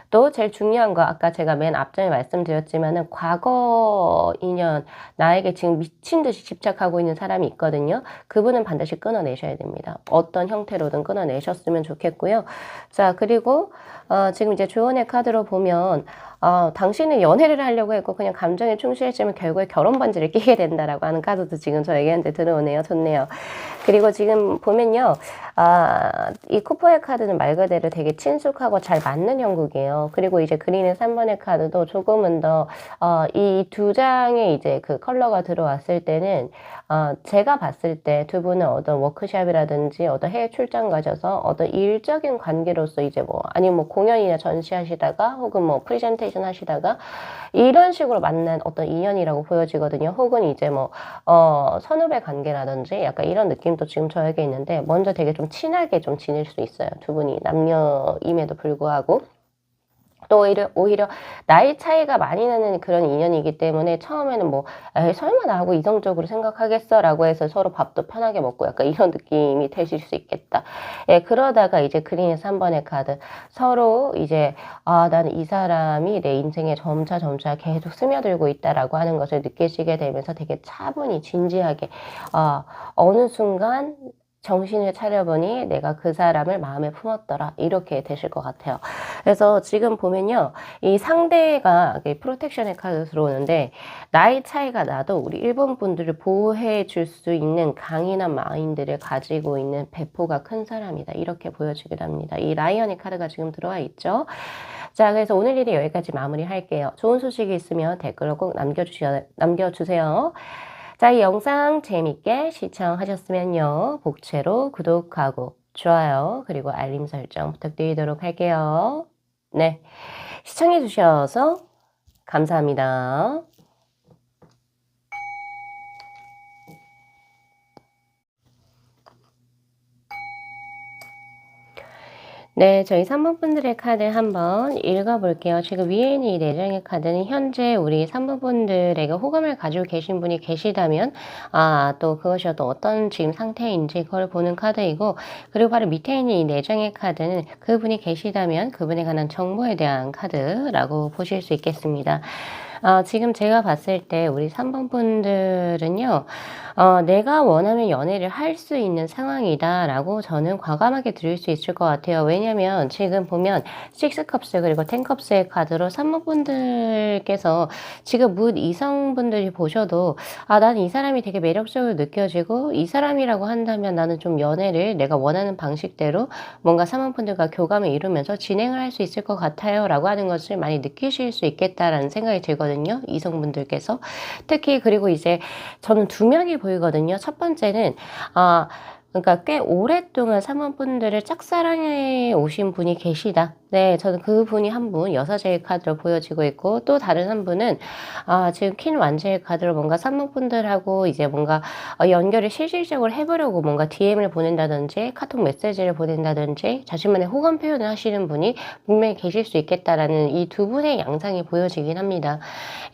또 제일 중요한 거 아까 제가 맨 앞전에 말씀드렸지만은 과거 인연 나에게 지금 미친 듯이 집착하고 있는 사람이 있거든요. 그분은 반드시 끊어내셔야 됩니다. 어떤 형태로든 끊어내셨으면 좋겠고요. 자, 그리고 지금 이제 조언의 카드로 보면 당신은 연애를 하려고 했고 그냥 감정에 충실했지만 결국에 결혼 반지를 끼게 된다라고 하는 카드도 지금 저에게한테 들어오네요. 좋네요. 그리고 지금 보면요. 이 쿠퍼의 카드는 말 그대로 되게 친숙하고 잘 맞는 형국이에요. 그리고 이제 그린의 3번의 카드도 조금은 더, 이 두 장의 이제 그 컬러가 들어왔을 때는, 제가 봤을 때 두 분은 어떤 워크샵이라든지 어떤 해외 출장 가셔서 어떤 일적인 관계로서 이제 뭐, 아니면 뭐 공연이나 전시하시다가 혹은 뭐 프레젠테이션 하시다가 이런 식으로 만난 어떤 인연이라고 보여지거든요. 혹은 이제 뭐, 선후배 관계라든지 약간 이런 느낌도 지금 저에게 있는데, 먼저 되게 좀 친하게 좀 지낼 수 있어요. 두 분이 남녀임에도 불구하고. 또 오히려 나이 차이가 많이 나는 그런 인연이기 때문에 처음에는 뭐 에이, 설마 나하고 이성적으로 생각하겠어 라고 해서 서로 밥도 편하게 먹고 약간 이런 느낌이 되실 수 있겠다. 예, 그러다가 이제 그린의 3번의 카드 서로 이제 나는 이 사람이 내 인생에 점차 계속 스며들고 있다라고 하는 것을 느끼시게 되면서 되게 차분히 진지하게 어느 순간 정신을 차려보니 내가 그 사람을 마음에 품었더라. 이렇게 되실 것 같아요. 그래서 지금 보면요. 이 상대가 프로텍션의 카드 들어오는데 나이 차이가 나도 우리 일본 분들을 보호해 줄 수 있는 강인한 마인드를 가지고 있는 배포가 큰 사람이다. 이렇게 보여지기도 합니다. 이 라이언의 카드가 지금 들어와 있죠. 자, 그래서 오늘 일이 여기까지 마무리할게요. 좋은 소식이 있으면 댓글로 꼭 남겨주세요. 자, 이 영상 재밌게 시청하셨으면요. 복채로 구독하고 좋아요, 그리고 알림 설정 부탁드리도록 할게요. 네. 시청해주셔서 감사합니다. 네, 저희 3번 분들의 카드 한번 읽어볼게요. 지금 위에 있는 이 4장의 카드는 현재 우리 3번 분들에게 호감을 가지고 계신 분이 계시다면, 또 그것이 어떤 지금 상태인지 그걸 보는 카드이고, 그리고 바로 밑에 있는 이 4장의 카드는 그분이 계시다면 그분에 관한 정보에 대한 카드라고 보실 수 있겠습니다. 지금 제가 봤을 때 우리 3번 분들은요, 내가 원하면 연애를 할 수 있는 상황이다라고 저는 과감하게 드릴 수 있을 것 같아요. 왜냐면 지금 보면 식스컵스 그리고 텐컵스의 카드로 3번 분들께서 지금 문 이성분들이 보셔도 난 이 사람이 되게 매력적으로 느껴지고 이 사람이라고 한다면 나는 좀 연애를 내가 원하는 방식대로 뭔가 3번 분들과 교감을 이루면서 진행을 할 수 있을 것 같아요 라고 하는 것을 많이 느끼실 수 있겠다라는 생각이 들거든요. 이성분들께서. 특히 그리고 이제 저는 두 명이 보이거든요. 첫 번째는 그러니까 꽤 오랫동안 3번 분들을 짝사랑해 오신 분이 계시다. 네, 저는 그분이 한 분 여사제의 카드로 보여지고 있고, 또 다른 한 분은 지금 퀸 완제의 카드로 뭔가 3번 분들하고 이제 뭔가 연결을 실질적으로 해보려고 뭔가 DM을 보낸다든지 카톡 메시지를 보낸다든지 자신만의 호감 표현을 하시는 분이 분명히 계실 수 있겠다라는 이 두 분의 양상이 보여지긴 합니다.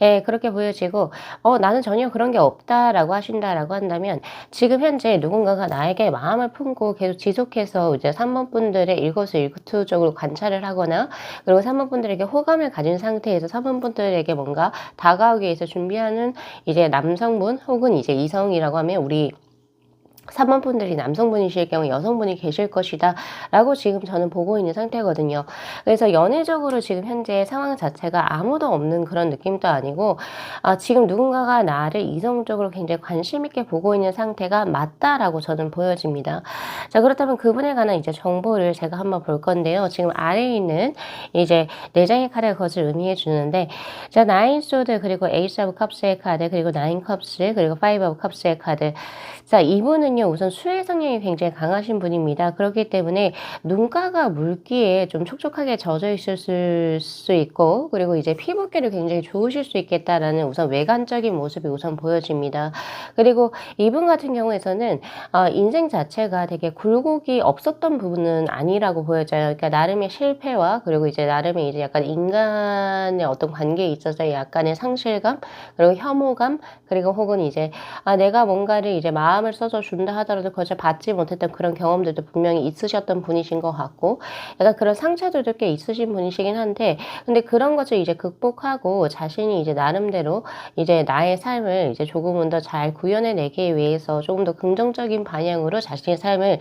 예, 그렇게 보여지고 나는 전혀 그런 게 없다라고 하신다라고 한다면 지금 현재 누군가가 나에게 마음을 품고 계속 지속해서 이제 3번 분들의 일거수일투족으로 관찰을 하거나, 그리고 3번 분들에게 호감을 가진 상태에서 3번 분들에게 뭔가 다가오기 위해서 준비하는 이제 남성분 혹은 이제 이성이라고 하면 우리 3번 분들이 남성분이실 경우 여성분이 계실 것이다 라고 지금 저는 보고 있는 상태거든요. 그래서 연애적으로 지금 현재 상황 자체가 아무도 없는 그런 느낌도 아니고, 지금 누군가가 나를 이성적으로 굉장히 관심 있게 보고 있는 상태가 맞다라고 저는 보여집니다. 자, 그렇다면 그분에 관한 이제 정보를 제가 한번 볼 건데요. 지금 아래에 있는 이제 4장의 카드가 그것을 의미해 주는데, 자, 나인 소드 그리고 에이스 오브 컵스의 카드 그리고 나인 컵스 그리고 파이브 오브 컵스의 카드. 자, 이분은요, 우선 수혜 성향이 굉장히 강하신 분입니다. 그렇기 때문에 눈가가 물기에 좀 촉촉하게 젖어 있을 수 있고, 그리고 이제 피부결이 굉장히 좋으실 수 있겠다라는 우선 외관적인 모습이 우선 보여집니다. 그리고 이분 같은 경우에서는 인생 자체가 되게 굴곡이 없었던 부분은 아니라고 보여져요. 그러니까 나름의 실패와 그리고 이제 나름의 이제 약간 인간의 어떤 관계에 있어서 약간의 상실감, 그리고 혐오감, 그리고 혹은 이제 내가 뭔가를 이제 마음을 써서 준다 하더라도 그것을 받지 못했던 그런 경험들도 분명히 있으셨던 분이신 것 같고, 약간 그런 상처들도 꽤 있으신 분이시긴 한데, 근데 그런 것을 이제 극복하고 자신이 이제 나름대로 이제 나의 삶을 이제 조금은 더 잘 구현해내기 위해서 조금 더 긍정적인 방향으로 자신의 삶을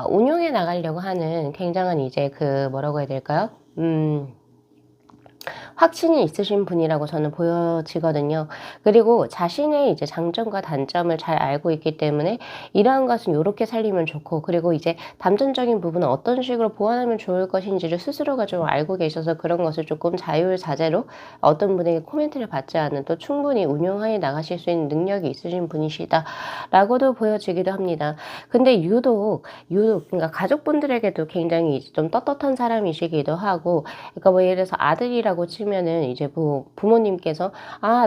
운용해 나가려고 하는 굉장한 이제 그 뭐라고 해야 될까요? 확신이 있으신 분이라고 저는 보여지거든요. 그리고 자신의 이제 장점과 단점을 잘 알고 있기 때문에 이러한 것은 요렇게 살리면 좋고, 그리고 이제 담점적인 부분은 어떤 식으로 보완하면 좋을 것인지를 스스로가 좀 알고 계셔서 그런 것을 조금 자율자재로 어떤 분에게 코멘트를 받지 않은 또 충분히 운용해 나가실 수 있는 능력이 있으신 분이시다라고도 보여지기도 합니다. 근데 유독 그러니까 가족분들에게도 굉장히 좀 떳떳한 사람이시기도 하고, 그러니까 뭐 예를 들어서 아들이라고 치면은 이제 뭐 부모님께서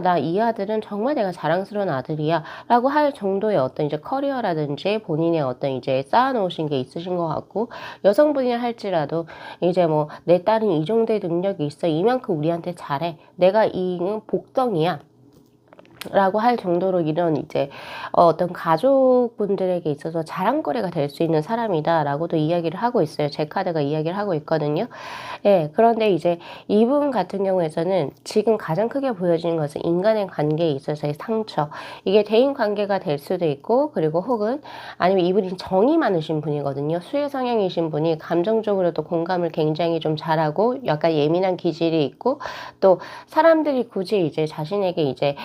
나 이 아들은 정말 내가 자랑스러운 아들이야 라고 할 정도의 어떤 이제 커리어라든지 본인의 어떤 이제 쌓아놓으신 게 있으신 것 같고, 여성분이 할지라도 이제 뭐 내 딸은 이 정도의 능력이 있어, 이만큼 우리한테 잘해, 내가 이 복덩이야 라고 할 정도로 이런 이제 어떤 가족분들에게 있어서 자랑거리가 될 수 있는 사람이다라고도 이야기를 하고 있어요. 제 카드가 이야기를 하고 있거든요. 예, 그런데 이제 이분 같은 경우에서는 지금 가장 크게 보여지는 것은 인간의 관계에 있어서의 상처. 이게 대인 관계가 될 수도 있고, 그리고 혹은 아니면 이분이 정이 많으신 분이거든요. 수혜 성향이신 분이 감정적으로도 공감을 굉장히 좀 잘하고 약간 예민한 기질이 있고, 또 사람들이 굳이 이제 자신에게 이제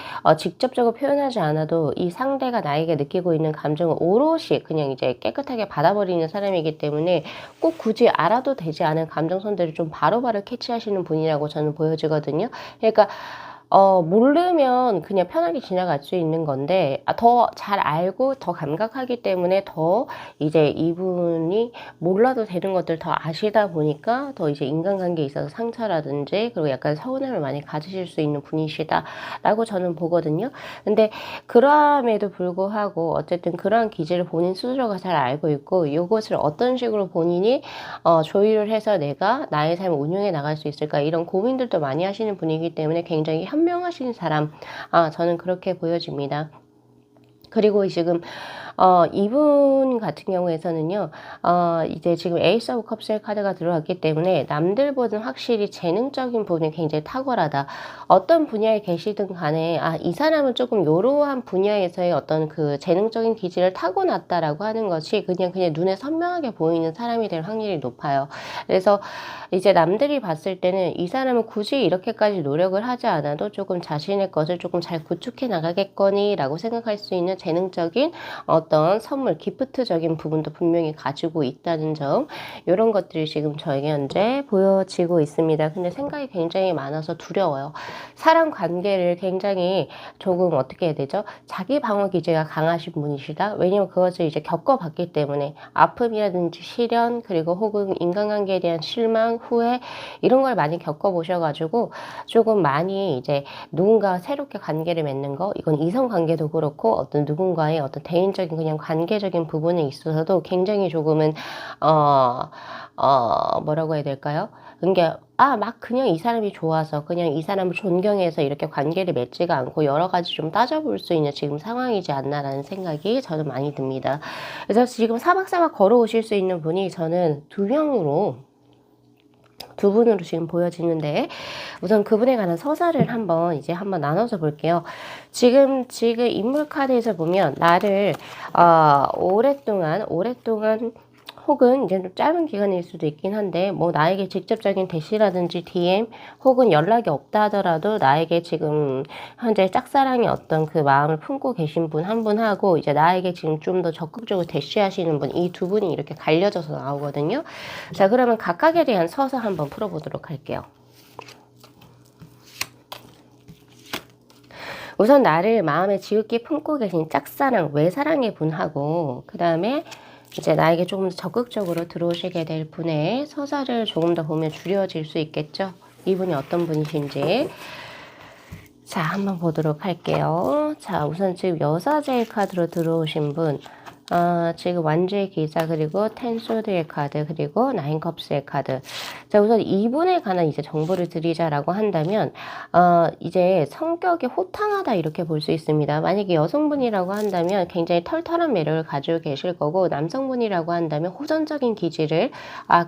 직접적으로 표현하지 않아도 이 상대가 나에게 느끼고 있는 감정을 오롯이 그냥 이제 깨끗하게 받아버리는 사람이기 때문에 꼭 굳이 알아도 되지 않은 감정선들을 좀 바로바로 캐치하시는 분이라고 저는 보여지거든요. 그러니까 모르면 그냥 편하게 지나갈 수 있는 건데 더 잘 알고 더 감각하기 때문에 더 이제 이분이 몰라도 되는 것들 더 아시다 보니까 더 이제 인간관계에 있어서 상처라든지 그리고 약간 서운함을 많이 가지실 수 있는 분이시다라고 저는 보거든요. 근데 그럼에도 불구하고 어쨌든 그러한 기질을 본인 스스로가 잘 알고 있고 요것을 어떤 식으로 본인이 조율을 해서 내가 나의 삶을 운영해 나갈 수 있을까 이런 고민들도 많이 하시는 분이기 때문에 굉장히 현명하신 사람, 저는 그렇게 보여집니다. 그리고 지금 이분 같은 경우에서는요. 이제 지금 에이스 오브 컵스의 카드가 들어왔기 때문에 남들보다는 확실히 재능적인 부분이 굉장히 탁월하다. 어떤 분야에 계시든 간에 이 사람은 조금 요러한 분야에서의 어떤 그 재능적인 기질을 타고났다라고 하는 것이 그냥 눈에 선명하게 보이는 사람이 될 확률이 높아요. 그래서 이제 남들이 봤을 때는 이 사람은 굳이 이렇게까지 노력을 하지 않아도 조금 자신의 것을 조금 잘 구축해 나가겠거니라고 생각할 수 있는 재능적인 어떤 선물, 기프트적인 부분도 분명히 가지고 있다는 점, 이런 것들이 지금 저에게 현재 보여지고 있습니다. 근데 생각이 굉장히 많아서 두려워요. 사람 관계를 굉장히 조금 어떻게 해야 되죠? 자기 방어 기제가 강하신 분이시다. 왜냐면 그것을 이제 겪어봤기 때문에 아픔이라든지 시련 그리고 혹은 인간관계에 대한 실망, 후회 이런 걸 많이 겪어보셔가지고 조금 많이 이제 누군가와 새롭게 관계를 맺는 거, 이건 이성 관계도 그렇고 어떤 누군가의 어떤 개인적인 그냥 관계적인 부분에 있어서도 굉장히 조금은 뭐라고 해야 될까요? 그러니까 막 그냥 이 사람이 좋아서 그냥 이 사람을 존경해서 이렇게 관계를 맺지가 않고 여러 가지 좀 따져볼 수 있는 지금 상황이지 않나라는 생각이 저는 많이 듭니다. 그래서 지금 사박사박 걸어오실 수 있는 분이 저는 두 분으로 지금 보여지는데 우선 그분에 관한 서사를 한번 나눠서 볼게요. 지금 인물 카드에서 보면 나를 오랫동안 혹은 이제 좀 짧은 기간일 수도 있긴 한데 뭐 나에게 직접적인 대시라든지 DM 혹은 연락이 없다 하더라도 나에게 지금 현재 짝사랑의 어떤 그 마음을 품고 계신 분 한 분하고 이제 나에게 지금 좀 더 적극적으로 대시하시는 분, 이 두 분이 이렇게 갈려져서 나오거든요. 자, 그러면 각각에 대한 서사 한번 풀어보도록 할게요. 우선 나를 마음에 지극히 품고 계신 짝사랑, 외사랑의 분하고 그 다음에 이제 나에게 조금 더 적극적으로 들어오시게 될 분의 서사를 조금 더 보면 줄여질 수 있겠죠. 이분이 어떤 분이신지. 자, 한번 보도록 할게요. 자, 우선 지금 여사제의 카드로 들어오신 분. 지금 완주의 기사 그리고 텐소드의 카드 그리고 나인컵스의 카드. 자, 우선 이분에 관한 이제 정보를 드리자라고 한다면 이제 성격이 호탕하다 이렇게 볼 수 있습니다. 만약에 여성분이라고 한다면 굉장히 털털한 매력을 가지고 계실 거고 남성분이라고 한다면 호전적인 기질을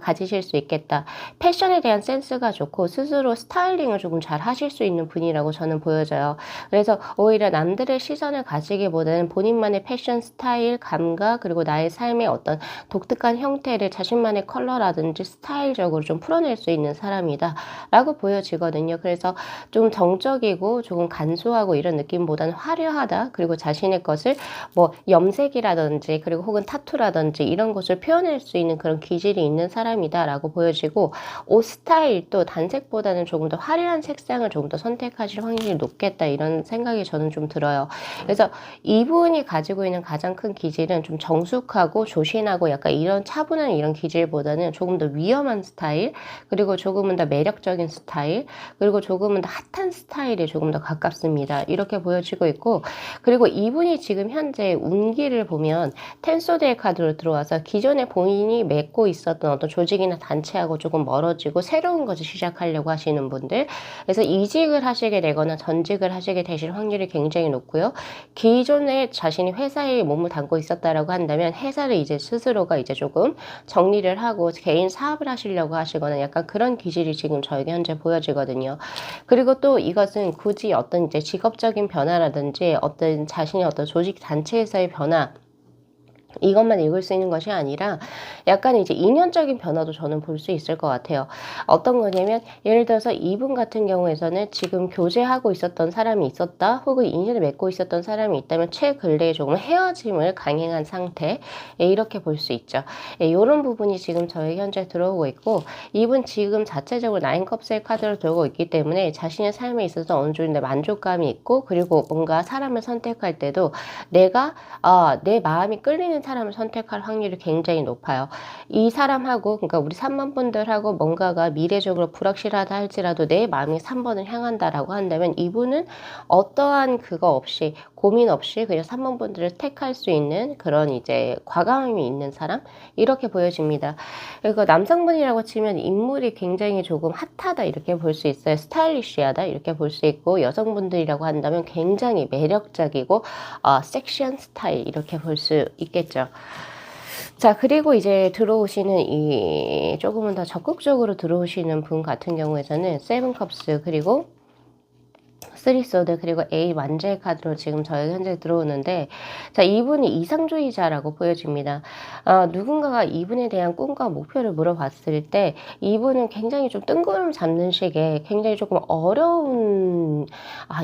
가지실 수 있겠다. 패션에 대한 센스가 좋고 스스로 스타일링을 조금 잘 하실 수 있는 분이라고 저는 보여져요. 그래서 오히려 남들의 시선을 가지기보다는 본인만의 패션 스타일, 감각 그리고 나의 삶의 어떤 독특한 형태를 자신만의 컬러라든지 스타일적으로 좀 풀어낼 수 있는 사람이다 라고 보여지거든요. 그래서 좀 정적이고 조금 간소하고 이런 느낌보다는 화려하다, 그리고 자신의 것을 뭐 염색이라든지 그리고 혹은 타투라든지 이런 것을 표현할 수 있는 그런 기질이 있는 사람이다 라고 보여지고, 옷 스타일도 단색보다는 조금 더 화려한 색상을 조금 더 선택하실 확률이 높겠다 이런 생각이 저는 좀 들어요. 그래서 이분이 가지고 있는 가장 큰 기질은 좀 정숙하고 조신하고 약간 이런 차분한 이런 기질보다는 조금 더 위험한 스타일, 그리고 조금은 더 매력적인 스타일, 그리고 조금은 더 핫한 스타일에 조금 더 가깝습니다. 이렇게 보여지고 있고, 그리고 이분이 지금 현재 운기를 보면 텐소드의 카드로 들어와서 기존에 본인이 맺고 있었던 어떤 조직이나 단체하고 조금 멀어지고 새로운 것을 시작하려고 하시는 분들, 그래서 이직을 하시게 되거나 전직을 하시게 되실 확률이 굉장히 높고요. 기존에 자신이 회사에 몸을 담고 있었다라고 한다면 회사를 이제 스스로가 이제 조금 정리를 하고 개인 사업을 하시려고 하시거나 약간 그런 기질이 지금 저에게 현재 보여지거든요. 그리고 또 이것은 굳이 어떤 이제 직업적인 변화라든지 어떤 자신의 어떤 조직 단체에서의 변화, 이것만 읽을 수 있는 것이 아니라 약간 이제 인연적인 변화도 저는 볼 수 있을 것 같아요. 어떤 거냐면 예를 들어서 이분 같은 경우에서는 지금 교제하고 있었던 사람이 있었다 혹은 인연을 맺고 있었던 사람이 있다면 최근래에 조금 헤어짐을 강행한 상태, 예, 이렇게 볼 수 있죠. 예, 이런 부분이 지금 저에게 현재 들어오고 있고, 이분 지금 자체적으로 나인컵스의 카드를 들고 있기 때문에 자신의 삶에 있어서 어느 정도 만족감이 있고, 그리고 뭔가 사람을 선택할 때도 내가 내 마음이 끌리는 사람을 선택할 확률이 굉장히 높아요. 이 사람하고, 그러니까 우리 3번 분들하고 뭔가가 미래적으로 불확실하다 할지라도 내 마음이 3번을 향한다라고 한다면 이분은 어떠한 그거 없이, 고민 없이 그냥 3번 분들을 택할 수 있는 그런 이제 과감함이 있는 사람, 이렇게 보여집니다. 그리고 남성분이라고 치면 인물이 굉장히 조금 핫하다 이렇게 볼 수 있어요. 스타일리시하다 이렇게 볼 수 있고, 여성분들이라고 한다면 굉장히 매력적이고 섹시한 스타일 이렇게 볼 수 있겠죠. 자, 그리고 이제 들어오시는 이 조금은 더 적극적으로 들어오시는 분 같은 경우에는 세븐 컵스, 그리고 3소드, 그리고 A 완제의 카드로 지금 저희가 현재 들어오는데, 자, 이분이 이상주의자라고 보여집니다. 누군가가 이분에 대한 꿈과 목표를 물어봤을 때 이분은 굉장히 좀 뜬구름 잡는 식의 굉장히 조금 어려운,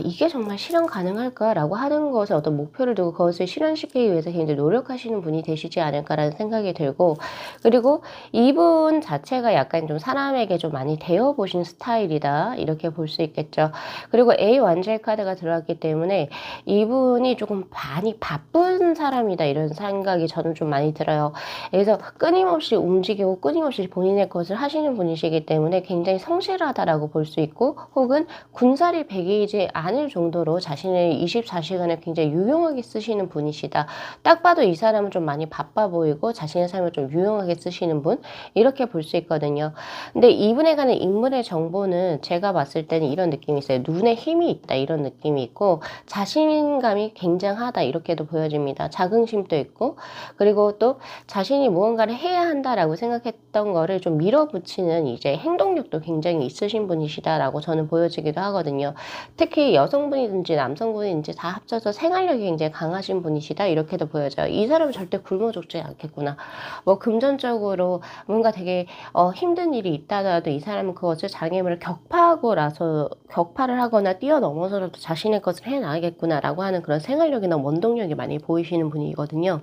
이게 정말 실현 가능할까라고 하는 것에 어떤 목표를 두고 그것을 실현시키기 위해서 굉장히 노력하시는 분이 되시지 않을까라는 생각이 들고, 그리고 이분 자체가 약간 좀 사람에게 좀 많이 대어보신 스타일이다 이렇게 볼 수 있겠죠. 그리고 A 완제의 카드가 들어왔기 때문에 이분이 조금 많이 바쁜 사람이다 이런 생각이 저는 좀 많이 들어요. 그래서 끊임없이 움직이고 끊임없이 본인의 것을 하시는 분이시기 때문에 굉장히 성실하다라고 볼 수 있고, 혹은 군살이 백이지 않을 정도로 자신의 24시간을 굉장히 유용하게 쓰시는 분이시다. 딱 봐도 이 사람은 좀 많이 바빠 보이고 자신의 삶을 좀 유용하게 쓰시는 분, 이렇게 볼 수 있거든요. 근데 이분에 관한 인물의 정보는 제가 봤을 때는 이런 느낌이 있어요. 눈에 힘이 있다 이런 느낌이 있고, 자신감이 굉장하다 이렇게도 보여집니다. 자긍심도 있고, 그리고 또 자신이 무언가를 해야 한다라고 생각했던 거를 좀 밀어붙이는 이제 행동력도 굉장히 있으신 분이시다라고 저는 보여지기도 하거든요. 특히 여성분이든지 남성분이든지 다 합쳐서 생활력이 굉장히 강하신 분이시다 이렇게도 보여져요. 이 사람은 절대 굶어 죽지 않겠구나. 뭐 금전적으로 뭔가 되게 힘든 일이 있다더라도 이 사람은 그것을 장애물을 격파를 하거나 뛰어넘어서라도 자신의 것을 해나가겠구나라고 하는 그런 생활력이나 원동력이 많이 보이시는 분이거든요.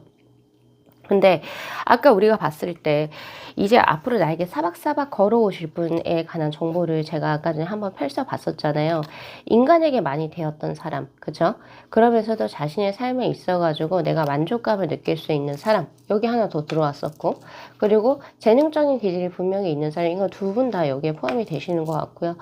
근데 아까 우리가 봤을 때 이제 앞으로 나에게 사박사박 걸어오실 분에 관한 정보를 제가 아까 전에 한번 펼쳐봤었잖아요. 인간에게 많이 되었던 사람, 그죠? 그러면서도 자신의 삶에 있어가지고 내가 만족감을 느낄 수 있는 사람, 여기 하나 더 들어왔었고, 그리고 재능적인 기질이 분명히 있는 사람, 이거 두 분 다 여기에 포함이 되시는 것 같고요.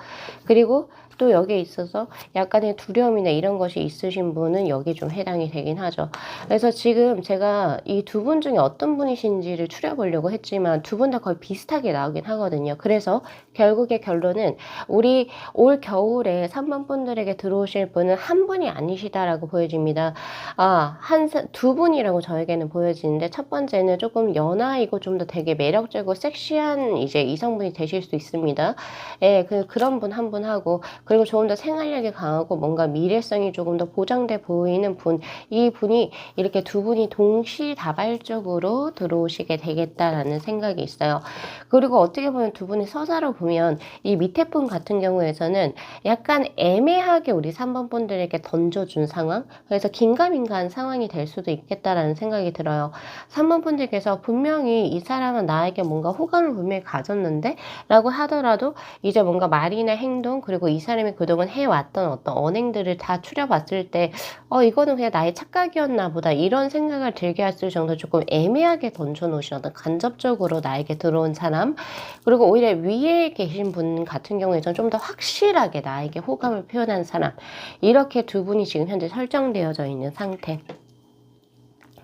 그리고 또 여기에 있어서 약간의 두려움이나 이런 것이 있으신 분은 여기 좀 해당이 되긴 하죠. 그래서 지금 제가 이 두 분 중에 어떤 분이신지를 추려보려고 했지만 두 분 다 거의 비슷하게 나오긴 하거든요. 그래서 결국의 결론은 우리 올 겨울에 3번 분들에게 들어오실 분은 한 분이 아니시다라고 보여집니다. 두 분이라고 저에게는 보여지는데, 첫 번째는 조금 연하이고 좀 더 되게 매력적이고 섹시한 이제 이성분이 되실 수 있습니다. 예, 그런 분 한 분 하고, 그리고 조금 더 생활력이 강하고 뭔가 미래성이 조금 더 보장돼 보이는 분, 이 분이 이렇게 두 분이 동시다발적으로 들어오시게 되겠다라는 생각이 있어요. 그리고 어떻게 보면 두 분의 서사로 보면 이 밑에 분 같은 경우에서는 약간 애매하게 우리 3번 분들에게 던져준 상황, 그래서 긴가민가한 상황이 될 수도 있겠다라는 생각이 들어요. 3번 분들께서 분명히 이 사람은 나에게 뭔가 호감을 분명히 가졌는데 라고 하더라도 이제 뭔가 말이나 행동, 그리고 이 사람이 그동안 해왔던 어떤 언행들을 다 추려봤을 때 이거는 그냥 나의 착각이었나 보다 이런 생각을 들게 했을 정도 조금 애매하게 던져놓으신 어떤 간접적으로 나에게 들어온 사람, 그리고 오히려 위에 계신 분 같은 경우에는 좀 더 확실하게 나에게 호감을 표현한 사람, 이렇게 두 분이 지금 현재 설정되어져 있는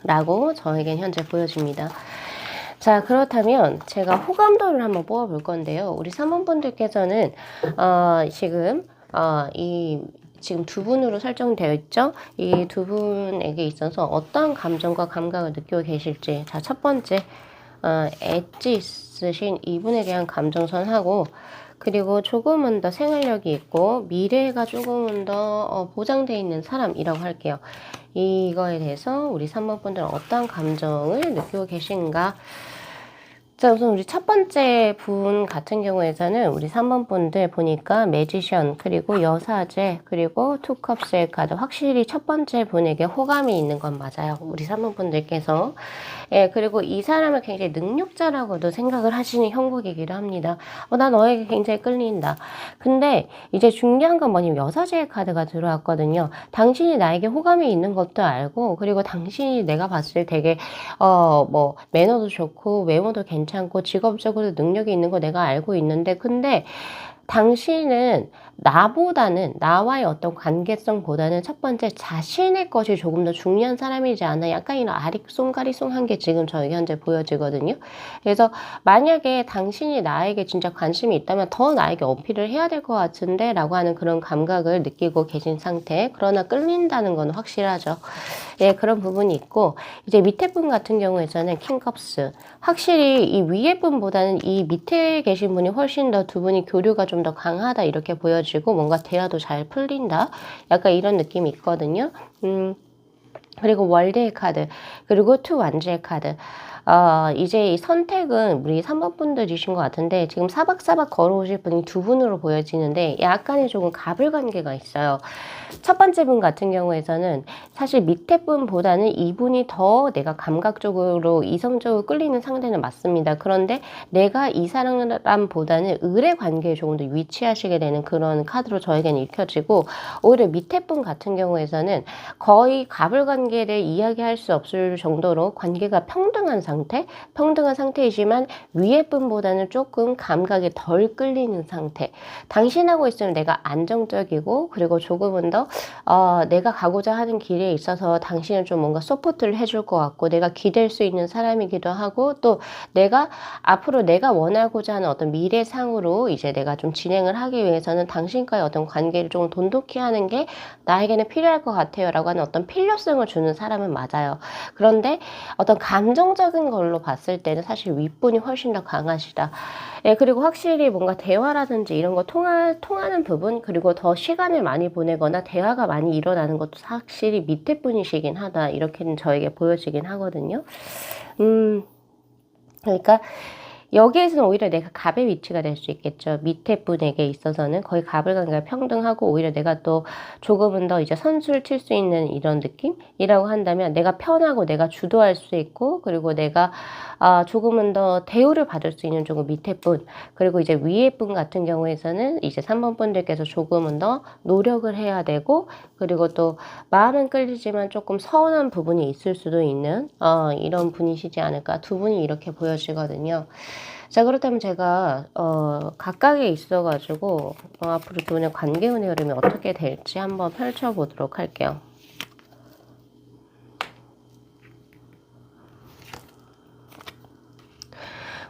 상태라고 저에겐 현재 보여집니다. 자, 그렇다면 제가 호감도를 한번 뽑아볼 건데요. 우리 3번 분들께서는 지금 두 분으로 설정되어 있죠? 이 두 분에게 있어서 어떤 감정과 감각을 느끼고 계실지. 자, 첫 번째, 엣지 있으신 이분에 대한 감정선하고, 그리고 조금은 더 생활력이 있고 미래가 조금은 더 보장되어 있는 사람이라고 할게요. 이거에 대해서 우리 3번 분들은 어떤 감정을 느끼고 계신가? 자, 우선 우리 첫 번째 분 같은 경우에서는 우리 3번 분들 보니까 매지션, 그리고 여사제, 그리고 투컵스의 카드. 확실히 첫 번째 분에게 호감이 있는 건 맞아요. 우리 3번 분들께서. 예, 그리고 이 사람을 굉장히 능력자라고도 생각을 하시는 형국이기도 합니다. 나 너에게 굉장히 끌린다. 근데 이제 중요한 건 뭐냐면 여사제의 카드가 들어왔거든요. 당신이 나에게 호감이 있는 것도 알고, 그리고 당신이 내가 봤을 때 되게 뭐 매너도 좋고 외모도 괜찮고 직업적으로 능력이 있는 거 내가 알고 있는데, 근데 당신은 나보다는, 나와의 어떤 관계성보다는 첫 번째 자신의 것이 조금 더 중요한 사람이지 않나, 약간 이런 아리송가리송한 게 지금 저에게 현재 보여지거든요. 그래서 만약에 당신이 나에게 진짜 관심이 있다면 더 나에게 어필을 해야 될 것 같은데 라고 하는 그런 감각을 느끼고 계신 상태. 그러나 끌린다는 건 확실하죠. 예, 그런 부분이 있고, 이제 밑에 분 같은 경우에는 킹컵스. 확실히 이 위에 분보다는 이 밑에 계신 분이 훨씬 더 두 분이 교류가 좀 더 강하다 이렇게 보여지고, 뭔가 대화도 잘 풀린다, 약간 이런 느낌이 있거든요. 그리고 월드의 카드, 그리고 투 완주의 카드. 이제 이 선택은 우리 3번 분들이신 것 같은데, 지금 사박사박 걸어오실 분이 두 분으로 보여지는데 약간의 조금 가불관계가 있어요. 첫 번째 분 같은 경우에는 사실 밑에 분보다는 이분이 더 내가 감각적으로 이성적으로 끌리는 상대는 맞습니다. 그런데 내가 이 사람보다는 의뢰 관계에 조금 더 위치하시게 되는 그런 카드로 저에게는 읽혀지고, 오히려 밑에 분 같은 경우에는 거의 가불관계를 이야기할 수 없을 정도로 관계가 평등한 상태이지만 위에 분보다는 조금 감각이 덜 끌리는 상태. 당신하고 있으면 내가 안정적이고, 그리고 조금은 더 내가 가고자 하는 길에 있어서 당신을 좀 뭔가 서포트를 해줄 것 같고, 내가 기댈 수 있는 사람이기도 하고, 또 내가 앞으로 내가 원하고자 하는 어떤 미래상으로 이제 내가 좀 진행을 하기 위해서는 당신과의 어떤 관계를 좀 돈독히 하는 게 나에게는 필요할 것 같아요 라고 하는 어떤 필요성을 주는 사람은 맞아요. 그런데 어떤 감정적인 걸로 봤을 때는 사실 윗분이 훨씬 더 강하시다. 예, 그리고 확실히 뭔가 대화라든지 이런 거 통하는 부분, 그리고 더 시간을 많이 보내거나 대화가 많이 일어나는 것도 확실히 밑에 분이시긴 하다, 이렇게는 저에게 보여지긴 하거든요. 그러니까 여기에서는 오히려 내가 갑의 위치가 될 수 있겠죠. 밑에 분에게 있어서는 거의 가불관계가 평등하고, 오히려 내가 또 조금은 더 이제 선수를 칠 수 있는 이런 느낌이라고 한다면 내가 편하고 내가 주도할 수 있고, 그리고 내가 조금은 더 대우를 받을 수 있는 조금 밑에 분, 그리고 이제 위에 분 같은 경우에서는 이제 3번 분들께서 조금은 더 노력을 해야 되고, 그리고 또 마음은 끌리지만 조금 서운한 부분이 있을 수도 있는 이런 분이시지 않을까, 두 분이 이렇게 보여지거든요. 자, 그렇다면 제가 각각에 있어가지고 앞으로 두 분의 관계 운의 흐름이 어떻게 될지 한번 펼쳐보도록 할게요.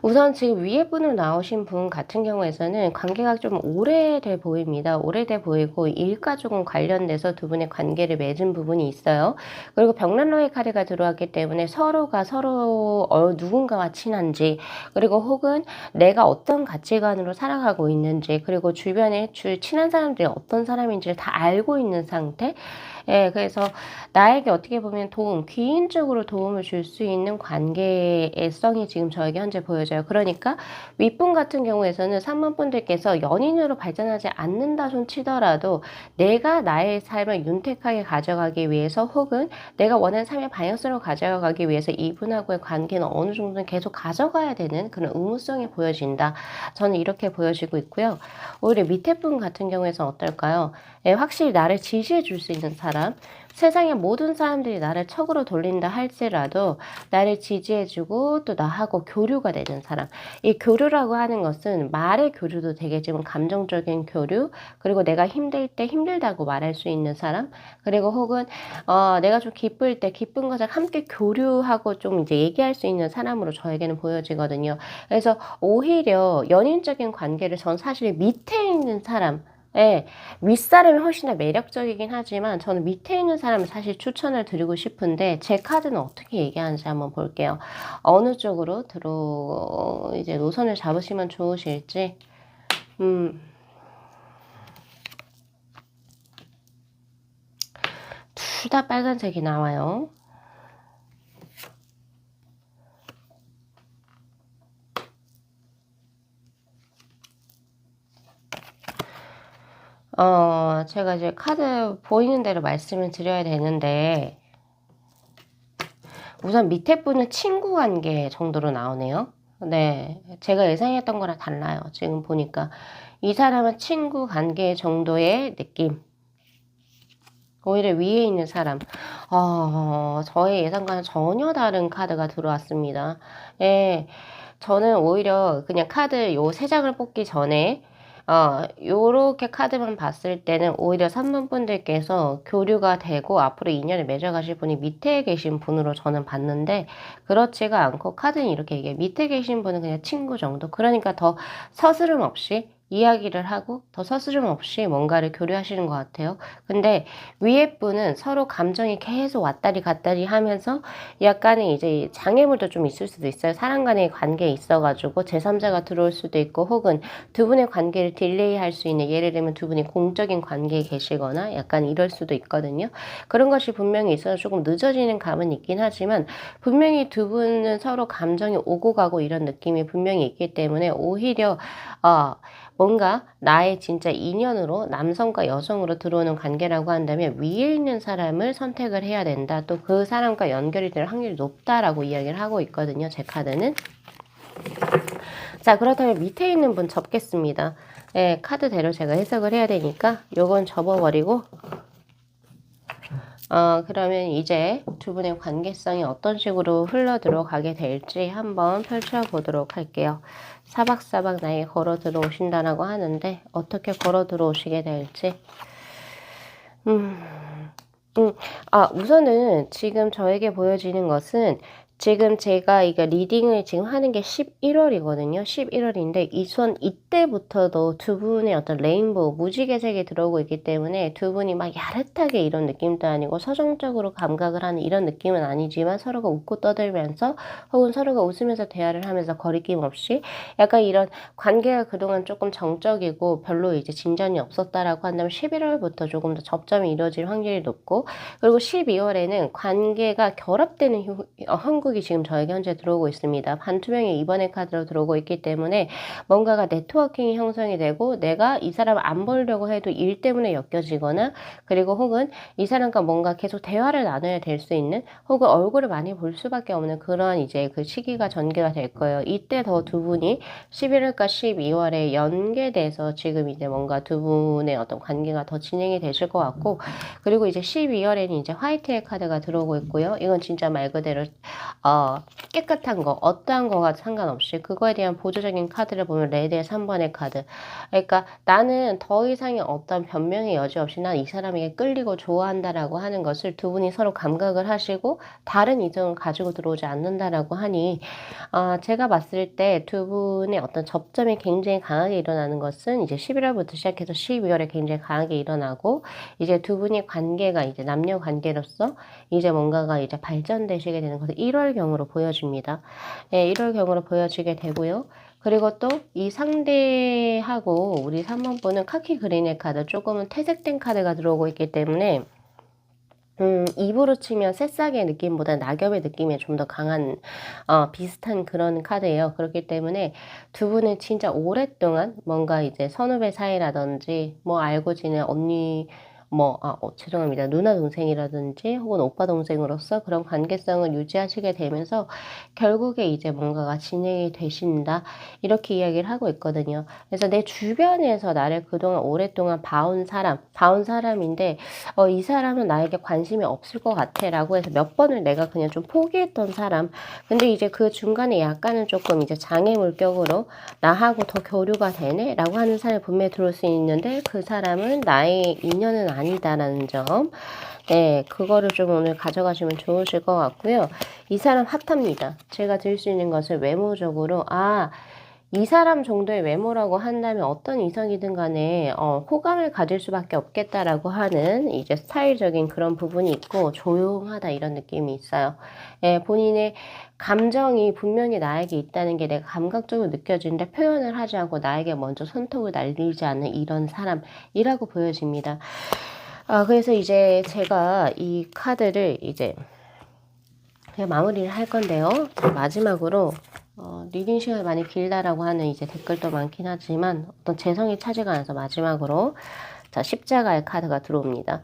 우선 지금 위에 분으로 나오신 분 같은 경우에는 관계가 좀 오래돼 보입니다. 오래돼 보이고 일과 조금 관련돼서 두 분의 관계를 맺은 부분이 있어요. 그리고 병란로의 카드가 들어왔기 때문에 서로가 서로 누군가와 친한지, 그리고 혹은 내가 어떤 가치관으로 살아가고 있는지, 그리고 주변에 친한 사람들이 어떤 사람인지를 다 알고 있는 상태. 예, 그래서 나에게 어떻게 보면 귀인적으로 도움을 줄 수 있는 관계성이 지금 저에게 현재 보여져요. 그러니까 윗분 같은 경우에는 3번 분들께서 연인으로 발전하지 않는다 손 치더라도 내가 나의 삶을 윤택하게 가져가기 위해서, 혹은 내가 원하는 삶의 방향성으로 가져가기 위해서 이분하고의 관계는 어느 정도는 계속 가져가야 되는 그런 의무성이 보여진다. 저는 이렇게 보여지고 있고요. 오히려 밑에 분 같은 경우에는 어떨까요? 예, 확실히 나를 지지해 줄 수 있는 사람, 세상의 모든 사람들이 나를 척으로 돌린다 할지라도 나를 지지해주고 또 나하고 교류가 되는 사람. 이 교류라고 하는 것은 말의 교류도 되겠지만 감정적인 교류, 그리고 내가 힘들 때 힘들다고 말할 수 있는 사람, 그리고 혹은 내가 좀 기쁠 때 기쁜 것을 함께 교류하고 좀 이제 얘기할 수 있는 사람으로 저에게는 보여지거든요. 그래서 오히려 연인적인 관계를 전 사실 밑에 있는 사람, 예, 윗사람이 훨씬 더 매력적이긴 하지만 저는 밑에 있는 사람을 사실 추천을 드리고 싶은데, 제 카드는 어떻게 얘기하는지 한번 볼게요. 어느 쪽으로 이제 노선을 잡으시면 좋으실지. 둘 다 빨간색이 나와요. 제가 이제 카드 보이는 대로 말씀을 드려야 되는데, 우선 밑에 분은 친구 관계 정도로 나오네요. 네. 제가 예상했던 거랑 달라요. 지금 보니까. 이 사람은 친구 관계 정도의 느낌. 오히려 위에 있는 사람. 저의 예상과는 전혀 다른 카드가 들어왔습니다. 예. 저는 오히려 그냥 카드 요 3장을 뽑기 전에 요렇게 카드만 봤을 때는 오히려 3번 분들께서 교류가 되고 앞으로 인연을 맺어가실 분이 밑에 계신 분으로 저는 봤는데, 그렇지가 않고 카드는 이렇게 이게 밑에 계신 분은 그냥 친구 정도. 그러니까 더 서스름 없이 이야기를 하고 더 서스름 없이 뭔가를 교류하시는 것 같아요. 근데 위에 분은 서로 감정이 계속 왔다리 갔다리 하면서 약간의 이제 장애물도 좀 있을 수도 있어요. 사람 간의 관계에 있어가지고 제3자가 들어올 수도 있고, 혹은 두 분의 관계를 딜레이 할 수 있는, 예를 들면 두 분이 공적인 관계에 계시거나 약간 이럴 수도 있거든요. 그런 것이 분명히 있어서 조금 늦어지는 감은 있긴 하지만, 분명히 두 분은 서로 감정이 오고 가고 이런 느낌이 분명히 있기 때문에 오히려 뭔가 나의 진짜 인연으로 남성과 여성으로 들어오는 관계라고 한다면 위에 있는 사람을 선택을 해야 된다. 또 그 사람과 연결이 될 확률이 높다라고 이야기를 하고 있거든요. 제 카드는. 자, 그렇다면 밑에 있는 분 접겠습니다. 예, 카드대로 제가 해석을 해야 되니까 요건 접어버리고, 그러면 이제 두 분의 관계성이 어떤 식으로 흘러 들어가게 될지 한번 펼쳐보도록 할게요. 사박사박 나에게 걸어 들어오신다라고 하는데, 어떻게 걸어 들어오시게 될지. 우선은 지금 저에게 보여지는 것은, 지금 제가 이거 리딩을 지금 하는 게 11월이거든요. 11월인데 이때부터도 두 분의 어떤 레인보우, 무지개색이 들어오고 있기 때문에 두 분이 막 야릇하게 이런 느낌도 아니고 서정적으로 감각을 하는 이런 느낌은 아니지만, 서로가 웃고 떠들면서 혹은 서로가 웃으면서 대화를 하면서 거리낌 없이 약간 이런 관계가 그동안 조금 정적이고 별로 이제 진전이 없었다라고 한다면 11월부터 조금 더 접점이 이루어질 확률이 높고, 그리고 12월에는 관계가 결합되는 한국이 지금 저에게 현재 들어오고 있습니다. 반투명의 이번의 카드로 들어오고 있기 때문에 뭔가가 네트워킹이 형성이 되고, 내가 이 사람을 안 보려고 해도 일 때문에 엮여지거나, 그리고 혹은 이 사람과 뭔가 계속 대화를 나눠야 될 수 있는, 혹은 얼굴을 많이 볼 수밖에 없는 그런 이제 그 시기가 전개가 될 거예요. 이때 더 두 분이 11월과 12월에 연계돼서 지금 이제 뭔가 두 분의 어떤 관계가 더 진행이 되실 것 같고, 그리고 이제 12월에는 이제 화이트의 카드가 들어오고 있고요. 이건 진짜 말 그대로 깨끗한 거, 어떠한 거가 상관없이 그거에 대한 보조적인 카드를 보면 레드의 3번의 카드. 그러니까 나는 더 이상의 어떤 변명의 여지 없이 난 이 사람에게 끌리고 좋아한다라고 하는 것을 두 분이 서로 감각을 하시고 다른 이성을 가지고 들어오지 않는다라고 하니, 제가 봤을 때 두 분의 어떤 접점이 굉장히 강하게 일어나는 것은 이제 11월부터 시작해서 12월에 굉장히 강하게 일어나고, 이제 두 분의 관계가 이제 남녀 관계로서 이제 뭔가가 이제 발전되시게 되는 것을 1월경으로 보여집니다. 예, 1월경으로 보여지게 되고요. 그리고 또 이 상대하고 우리 3번 분은 카키 그린의 카드, 조금은 퇴색된 카드가 들어오고 있기 때문에 입으로 치면 새싹의 느낌보다 낙엽의 느낌이 좀 더 강한, 비슷한 그런 카드예요. 그렇기 때문에 두 분은 진짜 오랫동안 뭔가 이제 선후배 사이라든지, 뭐 알고 지낸 언니, 죄송합니다. 누나 동생이라든지 혹은 오빠 동생으로서 그런 관계성을 유지하시게 되면서 결국에 이제 뭔가가 진행이 되신다. 이렇게 이야기를 하고 있거든요. 그래서 내 주변에서 나를 그동안 오랫동안 봐온 사람인데, 이 사람은 나에게 관심이 없을 것 같아 라고 해서 몇 번을 내가 그냥 좀 포기했던 사람. 근데 이제 그 중간에 약간은 조금 이제 장애물격으로 나하고 더 교류가 되네 라고 하는 사람이 분명히 들어올 수 있는데, 그 사람은 나의 인연은 아니다라는 점. 네, 그거를 좀 오늘 가져가시면 좋으실 것 같고요. 이 사람 핫합니다. 제가 드릴 수 있는 것을 외모적으로, 이 사람 정도의 외모라고 한다면 어떤 이성이든 간에 호감을 가질 수밖에 없겠다라고 하는 이제 스타일적인 그런 부분이 있고 조용하다 이런 느낌이 있어요. 예, 본인의 감정이 분명히 나에게 있다는 게 내가 감각적으로 느껴지는데 표현을 하지 않고 나에게 먼저 손톱을 날리지 않는 이런 사람이라고 보여집니다. 그래서 이제 제가 이 카드를 이제 그냥 마무리를 할 건데요. 마지막으로 리딩 시간이 많이 길다라고 하는 이제 댓글도 많긴 하지만 어떤 재성이 차지가 않아서 마지막으로 자, 십자가의 카드가 들어옵니다.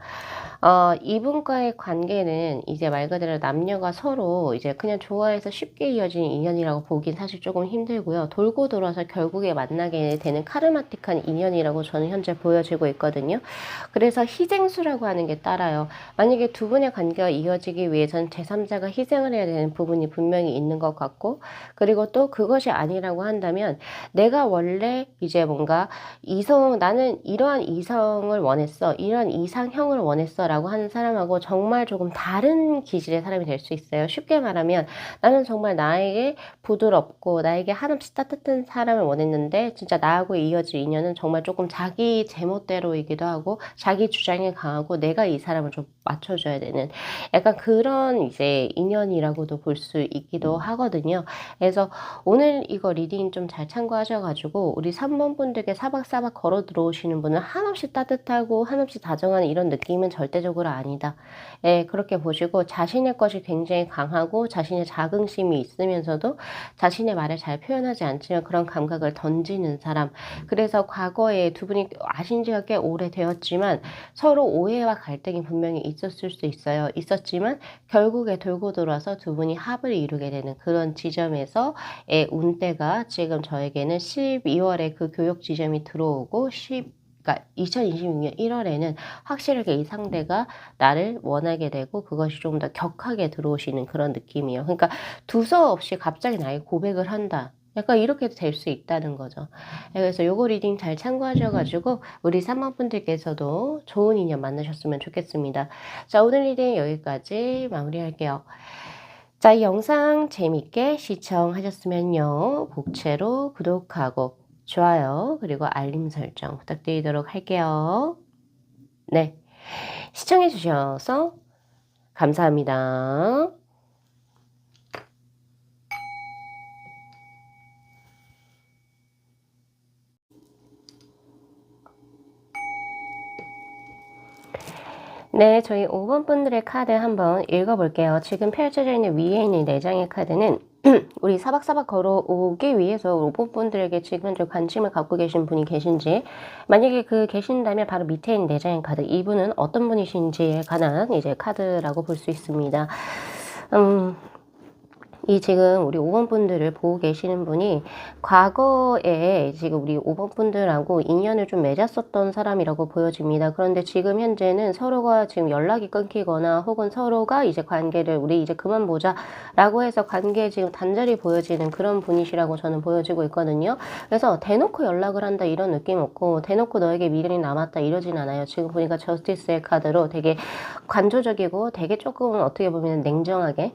이분과의 관계는 이제 말 그대로 남녀가 서로 이제 그냥 좋아해서 쉽게 이어지는 인연이라고 보긴 사실 조금 힘들고요. 돌고 돌아서 결국에 만나게 되는 카르마틱한 인연이라고 저는 현재 보여지고 있거든요. 그래서 희생수라고 하는 게 따라요. 만약에 두 분의 관계가 이어지기 위해서는 제3자가 희생을 해야 되는 부분이 분명히 있는 것 같고, 그리고 또 그것이 아니라고 한다면 내가 원래 이제 뭔가 나는 이러한 이성을 원했어, 이러한 이상형을 원했어 라고 하는 사람하고 정말 조금 다른 기질의 사람이 될 수 있어요. 쉽게 말하면 나는 정말 나에게 부드럽고 나에게 한없이 따뜻한 사람을 원했는데 진짜 나하고 이어질 인연은 정말 조금 자기 제멋대로이기도 하고 자기 주장이 강하고 내가 이 사람을 좀 맞춰줘야 되는 약간 그런 이제 인연이라고도 볼 수 있기도 하거든요. 그래서 오늘 이거 리딩 좀 잘 참고하셔가지고 우리 3번 분들께 사박사박 걸어 들어오시는 분은 한없이 따뜻하고 한없이 다정한 이런 느낌은 절대적으로 아니다. 예, 그렇게 보시고 자신의 것이 굉장히 강하고 자신의 자긍심이 있으면서도 자신의 말을 잘 표현하지 않지만 그런 감각을 던지는 사람. 그래서 과거에 두 분이 아신 지가 꽤 오래되었지만 서로 오해와 갈등이 분명히 있었을 수 있어요. 있었지만 결국에 돌고 돌아서 두 분이 합을 이루게 되는 그런 지점에서의 운대가 지금 저에게는 12월에 그 교역 지점이 들어오고 그러니까 2026년 1월에는 확실하게 이 상대가 나를 원하게 되고 그것이 좀 더 격하게 들어오시는 그런 느낌이에요. 그러니까 두서없이 갑자기 나에게 고백을 한다. 약간 이렇게도 될 수 있다는 거죠. 그래서 요거 리딩 잘 참고하셔가지고 우리 3번 분들께서도 좋은 인연 만나셨으면 좋겠습니다. 자, 오늘 리딩 여기까지 마무리할게요. 자, 이 영상 재밌게 시청하셨으면요. 복채로 구독하고 좋아요 그리고 알림 설정 부탁드리도록 할게요. 네, 시청해 주셔서 감사합니다. 네, 저희 5번 분들의 카드 한번 읽어볼게요. 지금 펼쳐져 있는 위에 있는 4장의 카드는 우리 사박사박 걸어오기 위해서 5번 분들에게 지금 현재 관심을 갖고 계신 분이 계신지, 만약에 계신다면 바로 밑에 있는 4장의 카드, 이분은 어떤 분이신지에 관한 이제 카드라고 볼 수 있습니다. 이 지금 우리 5번 분들을 보고 계시는 분이 과거에 지금 우리 5번 분들하고 인연을 좀 맺었었던 사람이라고 보여집니다. 그런데 지금 현재는 서로가 지금 연락이 끊기거나 혹은 서로가 이제 관계를 우리 이제 그만 보자 라고 해서 관계에 지금 단절이 보여지는 그런 분이시라고 저는 보여지고 있거든요. 그래서 대놓고 연락을 한다 이런 느낌 없고 대놓고 너에게 미련이 남았다 이러진 않아요. 지금 보니까 저스티스의 카드로 되게 관조적이고 되게 조금 어떻게 보면 냉정하게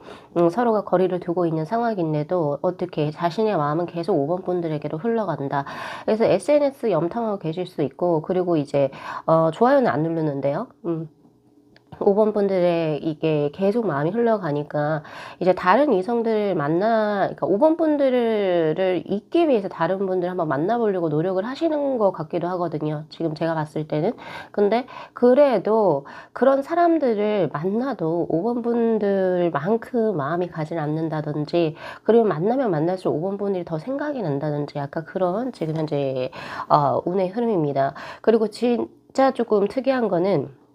서로가 거리를 두고 있는 상황인데도 어떻게 자신의 마음은 계속 5번 분들에게로 흘러간다. 그래서 SNS 염탐하고 계실 수 있고, 그리고 이제 좋아요는 안 누르는데요. 5번 분들의 이게 계속 마음이 흘러가니까 이제 다른 이성들을 그러니까 5번 분들을 잊기 위해서 다른 분들 한번 만나보려고 노력을 하시는 것 같기도 하거든요. 지금 제가 봤을 때는. 근데 그래도 그런 사람들을 만나도 5번 분들만큼 마음이 가진 않는다든지, 그리고 만나면 만날수록 5번 분들이 더 생각이 난다든지 약간 그런 지금 현재 운의 흐름입니다. 그리고 진짜 조금 특이한 거는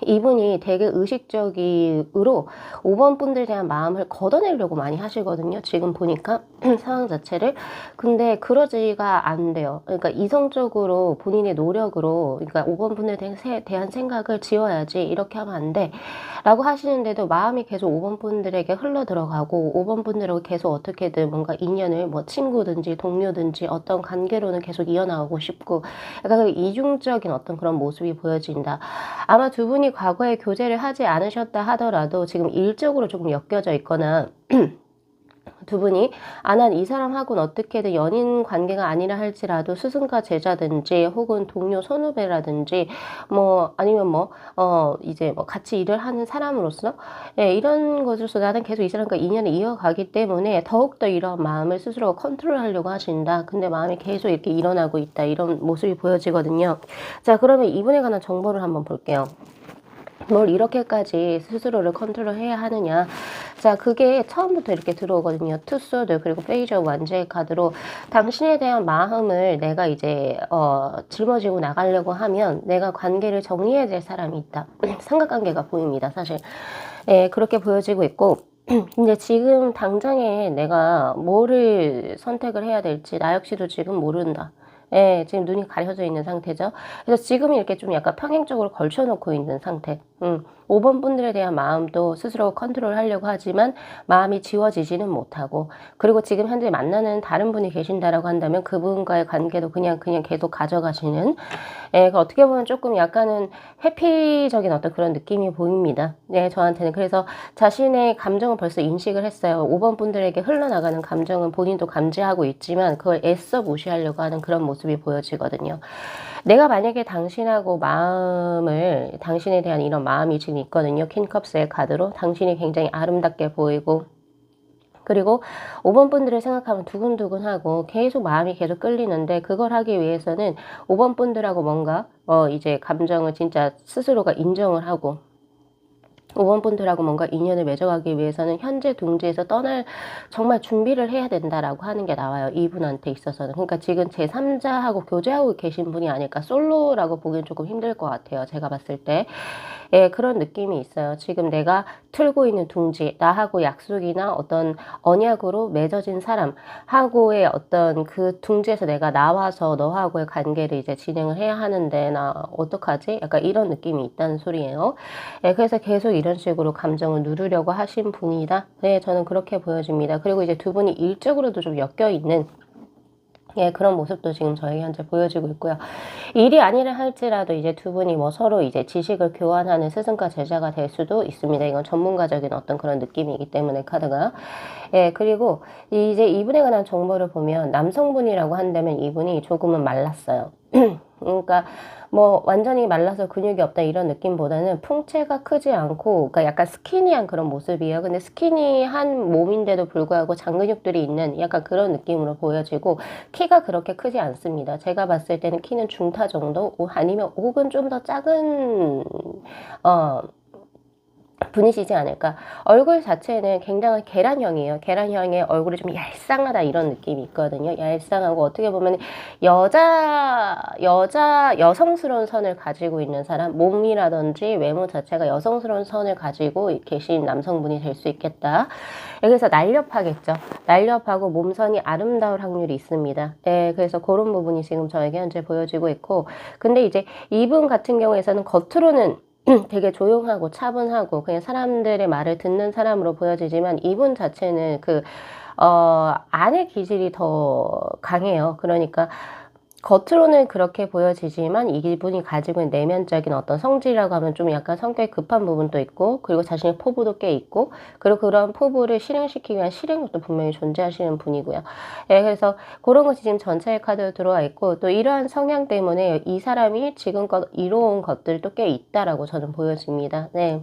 이분이 되게 의식적으로 5번 분들에 대한 마음을 걷어내려고 많이 하시거든요. 지금 보니까 상황 자체를. 근데 그러지가 안 돼요. 그러니까 이성적으로 본인의 노력으로 그러니까 5번 분들에 대한 생각을 지워야지 이렇게 하면 안 돼 라고 하시는데도 마음이 계속 5번 분들에게 흘러 들어가고 5번 분들하고 계속 어떻게든 뭔가 인연을 뭐 친구든지 동료든지 어떤 관계로는 계속 이어나가고 싶고 약간 그 이중적인 어떤 그런 모습이 보여진다. 아마 두 분이 과거에 교제를 하지 않으셨다 하더라도 지금 일적으로 조금 엮여져 있거나 두 분이 난 이 사람하고는 어떻게든 연인 관계가 아니라 할지라도 스승과 제자든지 혹은 동료 선후배라든지 뭐 아니면 뭐 이제 뭐 같이 일을 하는 사람으로서 예 이런 것으로서 나는 계속 이 사람과 인연을 이어가기 때문에 더욱더 이런 마음을 스스로가 컨트롤하려고 하신다. 근데 마음이 계속 이렇게 일어나고 있다. 이런 모습이 보여지거든요. 자 그러면 이분에 관한 정보를 한번 볼게요. 뭘 이렇게까지 스스로를 컨트롤해야 하느냐. 자 그게 처음부터 이렇게 들어오거든요. 투소드 그리고 페이지 오브 완제의 카드로 당신에 대한 마음을 내가 이제 짊어지고 나가려고 하면 내가 관계를 정리해야 될 사람이 있다. 삼각관계가 보입니다. 사실 예, 그렇게 보여지고 있고 근데 지금 당장에 내가 뭐를 선택을 해야 될지 나 역시도 지금 모른다. 예, 지금 눈이 가려져 있는 상태죠. 그래서 지금 이렇게 좀 약간 평행적으로 걸쳐놓고 있는 상태. 5번 분들에 대한 마음도 스스로 컨트롤하려고 하지만 마음이 지워지지는 못하고 그리고 지금 현재 만나는 다른 분이 계신다라고 한다면 그분과의 관계도 그냥 계속 가져가시는 예, 어떻게 보면 조금 약간은 회피적인 어떤 그런 느낌이 보입니다. 네, 저한테는. 그래서 자신의 감정을 벌써 인식을 했어요. 5번 분들에게 흘러나가는 감정은 본인도 감지하고 있지만 그걸 애써 무시하려고 하는 그런 모습이 보여지거든요. 내가 만약에 당신하고 당신에 대한 이런 마음이 지금 있거든요. 퀸컵스의 카드로. 당신이 굉장히 아름답게 보이고 그리고 5번 분들을 생각하면 두근두근하고 계속 마음이 계속 끌리는데 그걸 하기 위해서는 5번 분들하고 뭔가 이제 감정을 진짜 스스로가 인정을 하고 5번 분들하고 뭔가 인연을 맺어가기 위해서는 현재 둥지에서 떠날 정말 준비를 해야 된다라고 하는 게 나와요. 이분한테 있어서는. 그러니까 지금 제3자하고 교제하고 계신 분이 아닐까. 솔로라고 보기엔 조금 힘들 것 같아요. 제가 봤을 때. 예, 그런 느낌이 있어요. 지금 내가 틀고 있는 둥지, 나하고 약속이나 어떤 언약으로 맺어진 사람하고의 어떤 그 둥지에서 내가 나와서 너하고의 관계를 이제 진행을 해야 하는데 나 어떡하지? 약간 이런 느낌이 있다는 소리예요. 예, 그래서 계속 이런 식으로 감정을 누르려고 하신 분이다. 네, 저는 그렇게 보여집니다. 그리고 이제 두 분이 일적으로도 좀 엮여 있는 예, 그런 모습도 지금 저에게 현재 보여지고 있고요. 일이 아니라 할지라도 이제 두 분이 뭐 서로 이제 지식을 교환하는 스승과 제자가 될 수도 있습니다. 이건 전문가적인 어떤 그런 느낌이기 때문에 카드가. 예, 그리고 이제 이분에 관한 정보를 보면 남성분이라고 한다면 이분이 조금은 말랐어요. 그러니까 뭐 완전히 말라서 근육이 없다 이런 느낌보다는 풍채가 크지 않고 그러니까 약간 스키니한 그런 모습이에요. 근데 스키니한 몸인데도 불구하고 장근육들이 있는 약간 그런 느낌으로 보여지고 키가 그렇게 크지 않습니다. 제가 봤을 때는 키는 중타 정도 아니면 혹은 좀 더 작은 분이시지 않을까. 얼굴 자체는 굉장한 계란형이에요. 계란형의 얼굴이 좀 얄쌍하다 이런 느낌이 있거든요. 얄쌍하고 어떻게 보면 여성스러운 선을 가지고 있는 사람, 몸이라든지 외모 자체가 여성스러운 선을 가지고 계신 남성분이 될 수 있겠다. 여기서 날렵하겠죠. 날렵하고 몸선이 아름다울 확률이 있습니다. 네, 그래서 그런 부분이 지금 저에게 현재 보여지고 있고 근데 이제 이분 같은 경우에서는 겉으로는 되게 조용하고 차분하고 그냥 사람들의 말을 듣는 사람으로 보여지지만 이분 자체는 안의 기질이 더 강해요. 그러니까 겉으로는 그렇게 보여지지만 이분이 가지고 있는 내면적인 어떤 성질이라고 하면 좀 약간 성격이 급한 부분도 있고 그리고 자신의 포부도 꽤 있고 그리고 그런 포부를 실행시키기 위한 실행력도 분명히 존재하시는 분이고요. 예, 그래서 그런 것이 지금 전체의 카드로 들어와 있고 또 이러한 성향 때문에 이 사람이 지금껏 이뤄온 것들도 꽤 있다라고 저는 보여집니다. 네.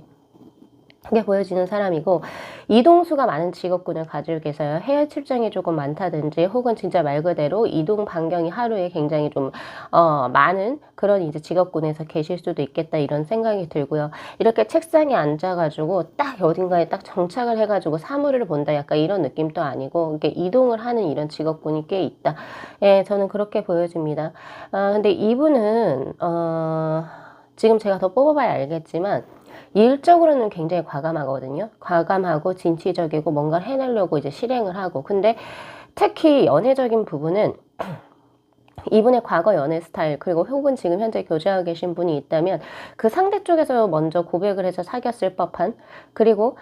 게 보여지는 사람이고 이동수가 많은 직업군을 가지고 계세요. 해외 출장이 조금 많다든지 혹은 진짜 말 그대로 이동 반경이 하루에 굉장히 좀 많은 그런 이제 직업군에서 계실 수도 있겠다 이런 생각이 들고요. 이렇게 책상에 앉아가지고 딱 어딘가에 딱 정착을 해가지고 사물을 본다 약간 이런 느낌도 아니고 이렇게 이동을 하는 이런 직업군이 꽤 있다. 예, 저는 그렇게 보여집니다. 근데 이분은 지금 제가 더 뽑아봐야 알겠지만 일적으로는 굉장히 과감하거든요. 과감하고 진취적이고 뭔가를 해내려고 이제 실행을 하고 근데 특히 연애적인 부분은 이분의 과거 연애 스타일 그리고 혹은 지금 현재 교제하고 계신 분이 있다면 그 상대 쪽에서 먼저 고백을 해서 사귀었을 법한 그리고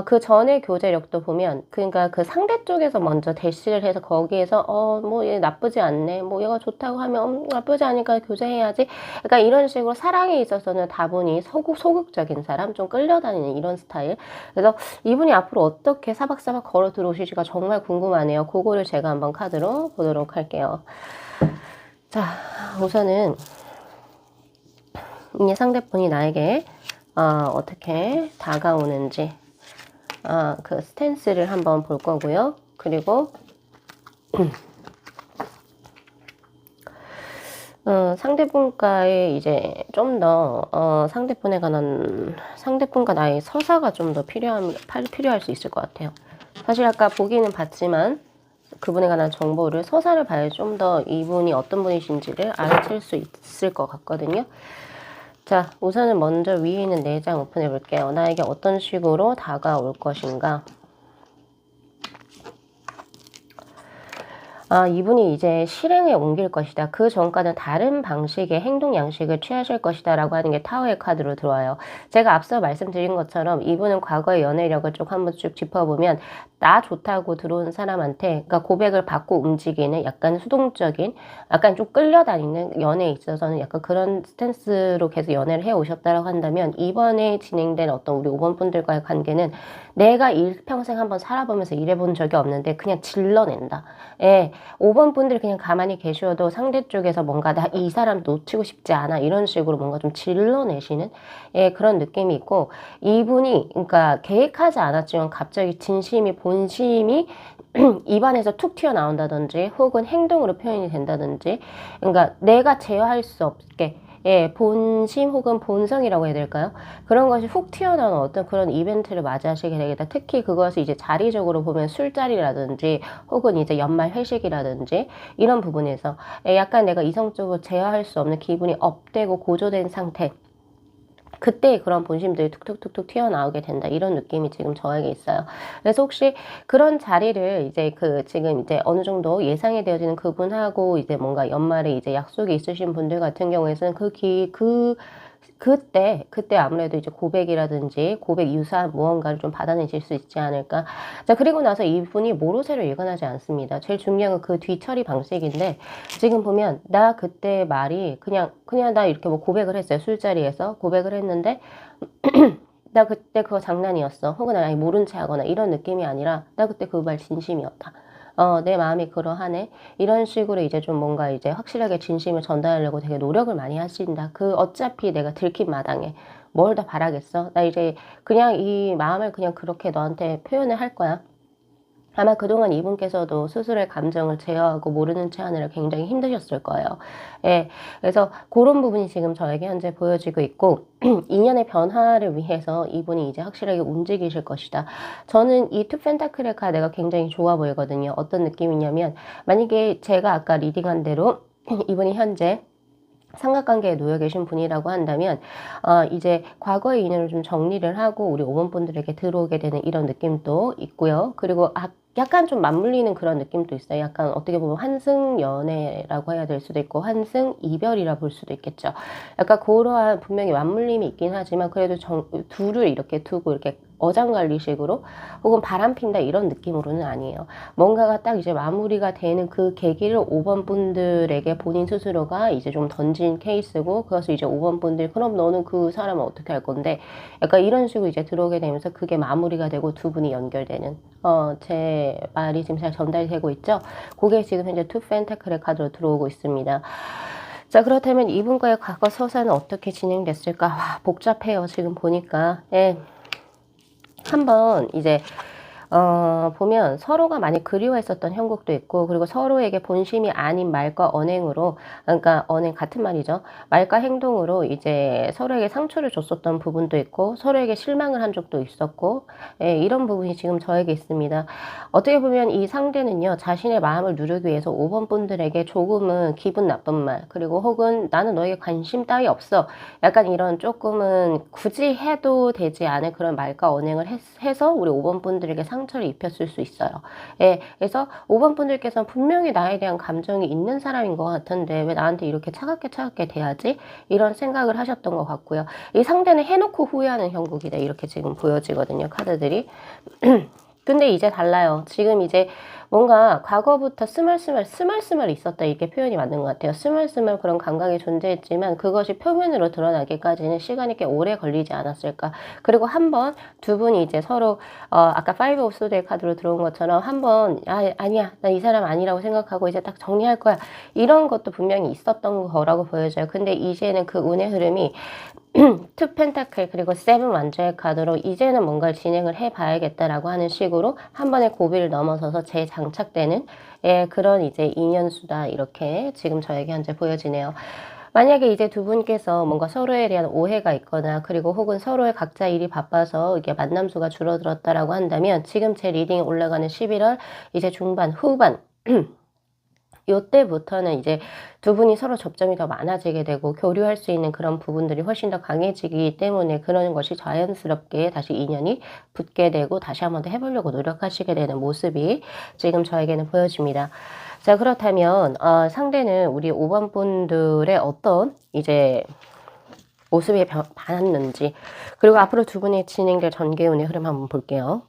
그 전의 교제력도 보면 그러니까 그 상대 쪽에서 먼저 대시를 해서 거기에서 뭐 얘 나쁘지 않네 뭐 얘가 좋다고 하면 나쁘지 않으니까 교제해야지 그러니까 이런 식으로 사랑에 있어서는 다분히 소극적인 사람 좀 끌려다니는 이런 스타일 그래서 이분이 앞으로 어떻게 사박사박 걸어 들어오실지가 정말 궁금하네요. 그거를 제가 한번 카드로 보도록 할게요. 자, 우선은 이 상대분이 나에게 어떻게 다가오는지 그 스탠스를 한번 볼 거고요. 그리고 상대분과의 이제 좀 더 상대분에 관한 상대분과 나의 서사가 좀 더 필요할 수 있을 것 같아요. 사실 아까 보기는 봤지만 그분에 관한 정보를 서사를 봐야 좀 더 이분이 어떤 분이신지를 알아챌 수 있을 것 같거든요. 자, 우선은 먼저 위에 있는 4장 오픈해 볼게요. 나에게 어떤 식으로 다가올 것인가. 이분이 이제 실행에 옮길 것이다. 그 전과는 다른 방식의 행동 양식을 취하실 것이다 라고 하는 게 타워의 카드로 들어와요. 제가 앞서 말씀드린 것처럼 이분은 과거의 연애력을 쭉 한번 쭉 짚어보면 나 좋다고 들어온 사람한테 그러니까 고백을 받고 움직이는 약간 수동적인 약간 좀 끌려다니는 연애에 있어서는 약간 그런 스탠스로 계속 연애를 해오셨다고 한다면 이번에 진행된 어떤 우리 5번 분들과의 관계는 내가 일평생 한번 살아보면서 일해본 적이 없는데 그냥 질러낸다. 예, 5번 분들 그냥 가만히 계셔도 상대 쪽에서 뭔가 나 이 사람 놓치고 싶지 않아 이런 식으로 뭔가 좀 질러내시는 예, 그런 느낌이 있고 이분이 그러니까 계획하지 않았지만 갑자기 진심이 본심이 입안에서 툭 튀어나온다든지 혹은 행동으로 표현이 된다든지 그러니까 내가 제어할 수 없게 예, 본심 혹은 본성이라고 해야 될까요? 그런 것이 훅 튀어나오는 어떤 그런 이벤트를 맞이하시게 되겠다. 특히 그것을 이제 자리적으로 보면 술자리라든지 혹은 이제 연말 회식이라든지 이런 부분에서 예, 약간 내가 이성적으로 제어할 수 없는 기분이 업되고 고조된 상태 그때 그런 본심들이 툭툭툭툭 튀어나오게 된다. 이런 느낌이 지금 저에게 있어요. 그래서 혹시 그런 자리를 이제 지금 이제 어느 정도 예상이 되어지는 그분하고 이제 뭔가 연말에 이제 약속이 있으신 분들 같은 경우에는 그때 아무래도 이제 고백이라든지 고백 유사한 무언가를 좀 받아내실 수 있지 않을까. 자, 그리고 나서 이분이 모로세를 일관하지 않습니다. 제일 중요한 건 그 뒤처리 방식인데, 지금 보면, 나 그때 말이 그냥 나 이렇게 뭐 고백을 했어요. 술자리에서 고백을 했는데, 나 그때 그거 장난이었어. 혹은 아니 모른 체 하거나 이런 느낌이 아니라, 나 그때 그 말 진심이었다. 내 마음이 그러하네. 이런 식으로 이제 좀 뭔가 이제 확실하게 진심을 전달하려고 되게 노력을 많이 하신다. 어차피 내가 들킨 마당에 뭘 더 바라겠어. 나 이제 그냥 이 마음을 그냥 그렇게 너한테 표현을 할 거야. 아마 그동안 이분께서도 스스로의 감정을 제어하고 모르는 체 하느라 굉장히 힘드셨을 거예요. 예. 그래서 그런 부분이 지금 저에게 현재 보여지고 있고, 인연의 변화를 위해서 이분이 이제 확실하게 움직이실 것이다. 저는 이 투 펜타클의 카드가 굉장히 좋아 보이거든요. 어떤 느낌이냐면, 만약에 제가 아까 리딩한 대로 이분이 현재 삼각관계에 놓여 계신 분이라고 한다면 이제 과거의 인연을 좀 정리를 하고 우리 5번 분들에게 들어오게 되는 이런 느낌도 있고요. 그리고 약간 좀 맞물리는 그런 느낌도 있어요. 약간 어떻게 보면 환승 연애라고 해야 될 수도 있고 환승 이별이라 볼 수도 있겠죠. 약간 그러한 분명히 맞물림이 있긴 하지만 그래도 둘을 이렇게 두고 이렇게 어장관리식으로 혹은 바람핀다 이런 느낌으로는 아니에요. 뭔가가 딱 이제 마무리가 되는 그 계기를 5번 분들에게 본인 스스로가 이제 좀 던진 케이스고 그것을 이제 5번 분들 그럼 너는 그 사람을 어떻게 할 건데 약간 이런 식으로 이제 들어오게 되면서 그게 마무리가 되고 두 분이 연결되는 제 말이 지금 잘 전달이 되고 있죠. 그게 지금 현재 투 펜타클의 카드로 들어오고 있습니다. 자, 그렇다면 이분과의 과거 서사는 어떻게 진행됐을까? 와, 복잡해요. 지금 보니까. 예. 한번 이제 보면 서로가 많이 그리워했었던 형국도 있고 그리고 서로에게 본심이 아닌 말과 언행으로 그러니까 언행 같은 말이죠. 말과 행동으로 이제 서로에게 상처를 줬었던 부분도 있고 서로에게 실망을 한 적도 있었고 예, 이런 부분이 지금 저에게 있습니다. 어떻게 보면 이 상대는요. 자신의 마음을 누르기 위해서 5번 분들에게 조금은 기분 나쁜 말 그리고 혹은 나는 너에게 관심 따위 없어. 약간 이런 조금은 굳이 해도 되지 않을 그런 말과 언행을 해서 우리 5번 분들에게 상처를 입혔을 수 있어요. 예, 그래서 5번 분들께서는 분명히 나에 대한 감정이 있는 사람인 것 같은데 왜 나한테 이렇게 차갑게 대하지? 이런 생각을 하셨던 것 같고요. 이 상대는 해놓고 후회하는 형국이다. 이렇게 지금 보여지거든요. 카드들이. 근데 이제 달라요. 지금 이제 뭔가 과거부터 스멀스멀 있었다. 이렇게 표현이 맞는 것 같아요. 스멀스멀 그런 감각이 존재했지만 그것이 표면으로 드러나기까지는 시간이 꽤 오래 걸리지 않았을까. 그리고 한번 두 분이 이제 서로 아까 파이브 오브 소드의 카드로 들어온 것처럼 한번 아니야 나 이 사람 아니라고 생각하고 이제 딱 정리할 거야. 이런 것도 분명히 있었던 거라고 보여져요. 근데 이제는 그 운의 흐름이 투 펜타클 그리고 세븐 완전의 카드로 이제는 뭔가를 진행을 해봐야겠다라고 하는 식으로 한 번의 고비를 넘어서서 재장착되는 그런 이제 인연수다 이렇게 지금 저에게 현재 보여지네요. 만약에 이제 두 분께서 뭔가 서로에 대한 오해가 있거나 그리고 혹은 서로의 각자 일이 바빠서 이게 만남 수가 줄어들었다라고 한다면 지금 제 리딩이 올라가는 11월 이제 중반 후반 요때부터는 이제 두 분이 서로 접점이 더 많아지게 되고 교류할 수 있는 그런 부분들이 훨씬 더 강해지기 때문에 그러는 것이 자연스럽게 다시 인연이 붙게 되고 다시 한 번 더 해보려고 노력하시게 되는 모습이 지금 저에게는 보여집니다. 자, 그렇다면 상대는 우리 5번 분들의 어떤 이제 모습이 변했는지 그리고 앞으로 두 분이 진행될 전개운의 흐름 한번 볼게요.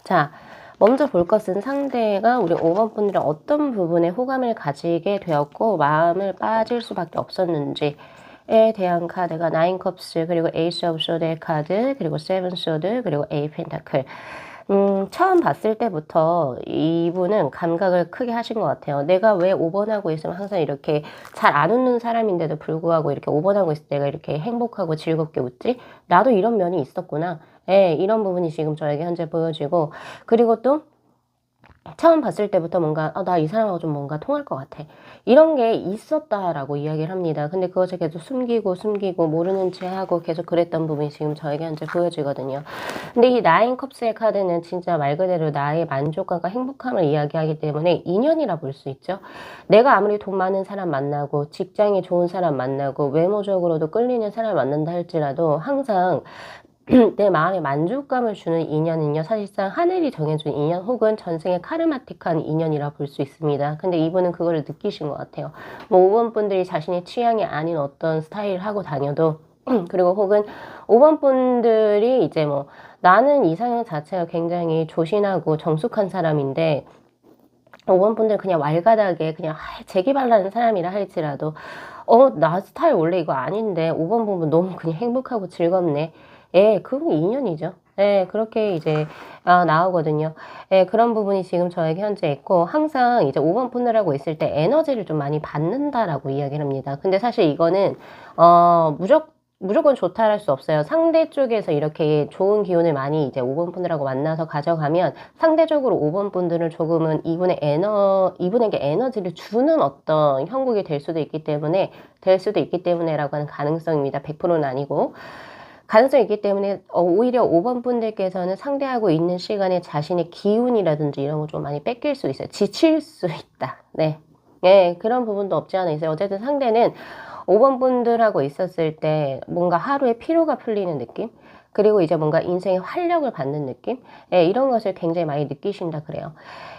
자, 먼저 볼 것은 상대가 우리 5번 분들의 어떤 부분에 호감을 가지게 되었고 마음을 빠질 수밖에 없었는지에 대한 카드가 9 컵스 그리고 에이스 오브 소드의 카드 그리고 세븐 소드 그리고 에이 펜타클. 처음 봤을 때부터 이분은 감각을 크게 하신 것 같아요. 내가 왜 5번하고 있으면 항상 이렇게 잘 안 웃는 사람인데도 불구하고 이렇게 5번하고 있을 때가 이렇게 행복하고 즐겁게 웃지? 나도 이런 면이 있었구나. 예, 이런 부분이 지금 저에게 현재 보여지고 그리고 또 처음 봤을 때부터 뭔가 나 이 사람하고 좀 뭔가 통할 것 같아. 이런 게 있었다라고 이야기를 합니다. 근데 그것을 계속 숨기고 모르는 채 하고 계속 그랬던 부분이 지금 저에게 현재 보여지거든요. 근데 이 나인 컵스의 카드는 진짜 말 그대로 나의 만족감과 행복함을 이야기하기 때문에 인연이라 볼 수 있죠. 내가 아무리 돈 많은 사람 만나고 직장이 좋은 사람 만나고 외모적으로도 끌리는 사람 만난다 할지라도 항상 내 마음에 만족감을 주는 인연은요, 사실상 하늘이 정해준 인연 혹은 전생의 카르마틱한 인연이라 볼 수 있습니다. 근데 이분은 그거를 느끼신 것 같아요. 뭐 5번 분들이 자신의 취향이 아닌 어떤 스타일을 하고 다녀도 그리고 혹은 5번 분들이 이제 뭐 나는 이상형 자체가 굉장히 조신하고 정숙한 사람인데 5번 분들 그냥 왈가닥에 그냥 재기발랄한 사람이라 할지라도 나 스타일 원래 이거 아닌데 5번 보면 너무 그냥 행복하고 즐겁네. 예, 그건 인연이죠. 예, 그렇게 이제 나오거든요. 예, 그런 부분이 지금 저에게 현재 있고 항상 이제 5번 분들하고 있을 때 에너지를 좀 많이 받는다라고 이야기를 합니다. 근데 사실 이거는 무조건 좋다 할 수 없어요. 상대 쪽에서 이렇게 좋은 기운을 많이 이제 5번 분들하고 만나서 가져가면 상대적으로 5번 분들은 조금은 이분에게 에너지를 주는 어떤 형국이 될 수도 있기 때문에라고 하는 가능성입니다. 100%는 아니고. 가능성이 있기 때문에 오히려 5번 분들께서는 상대하고 있는 시간에 자신의 기운이라든지 이런 거 좀 많이 뺏길 수 있어요. 지칠 수 있다. 네. 네, 그런 부분도 없지 않아 있어요. 어쨌든 상대는 5번 분들하고 있었을 때 뭔가 하루에 피로가 풀리는 느낌? 그리고 이제 뭔가 인생의 활력을 받는 느낌? 네, 이런 것을 굉장히 많이 느끼신다 그래요.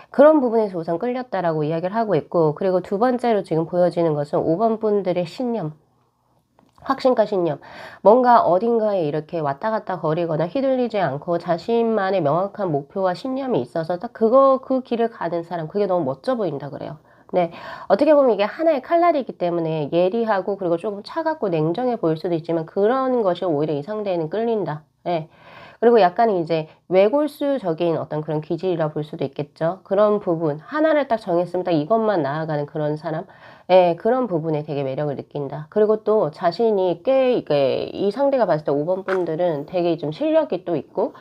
그런 부분에서 우선 끌렸다라고 이야기를 하고 있고 그리고 두 번째로 지금 보여지는 것은 5번 분들의 신념. 확신과 신념. 뭔가 어딘가에 이렇게 왔다 갔다 거리거나 휘둘리지 않고 자신만의 명확한 목표와 신념이 있어서 딱 그 길을 가는 사람, 그게 너무 멋져 보인다 그래요. 네. 어떻게 보면 이게 하나의 칼날이기 때문에 예리하고 그리고 조금 차갑고 냉정해 보일 수도 있지만 그런 것이 오히려 이 상대에는 끌린다. 네. 그리고 약간 이제 외골수적인 어떤 그런 기질이라 볼 수도 있겠죠. 그런 부분. 하나를 딱 정했으면 딱 이것만 나아가는 그런 사람. 예, 그런 부분에 되게 매력을 느낀다. 그리고 또 자신이 꽤 이게 이 상대가 봤을 때 5번 분들은 되게 좀 실력이 또 있고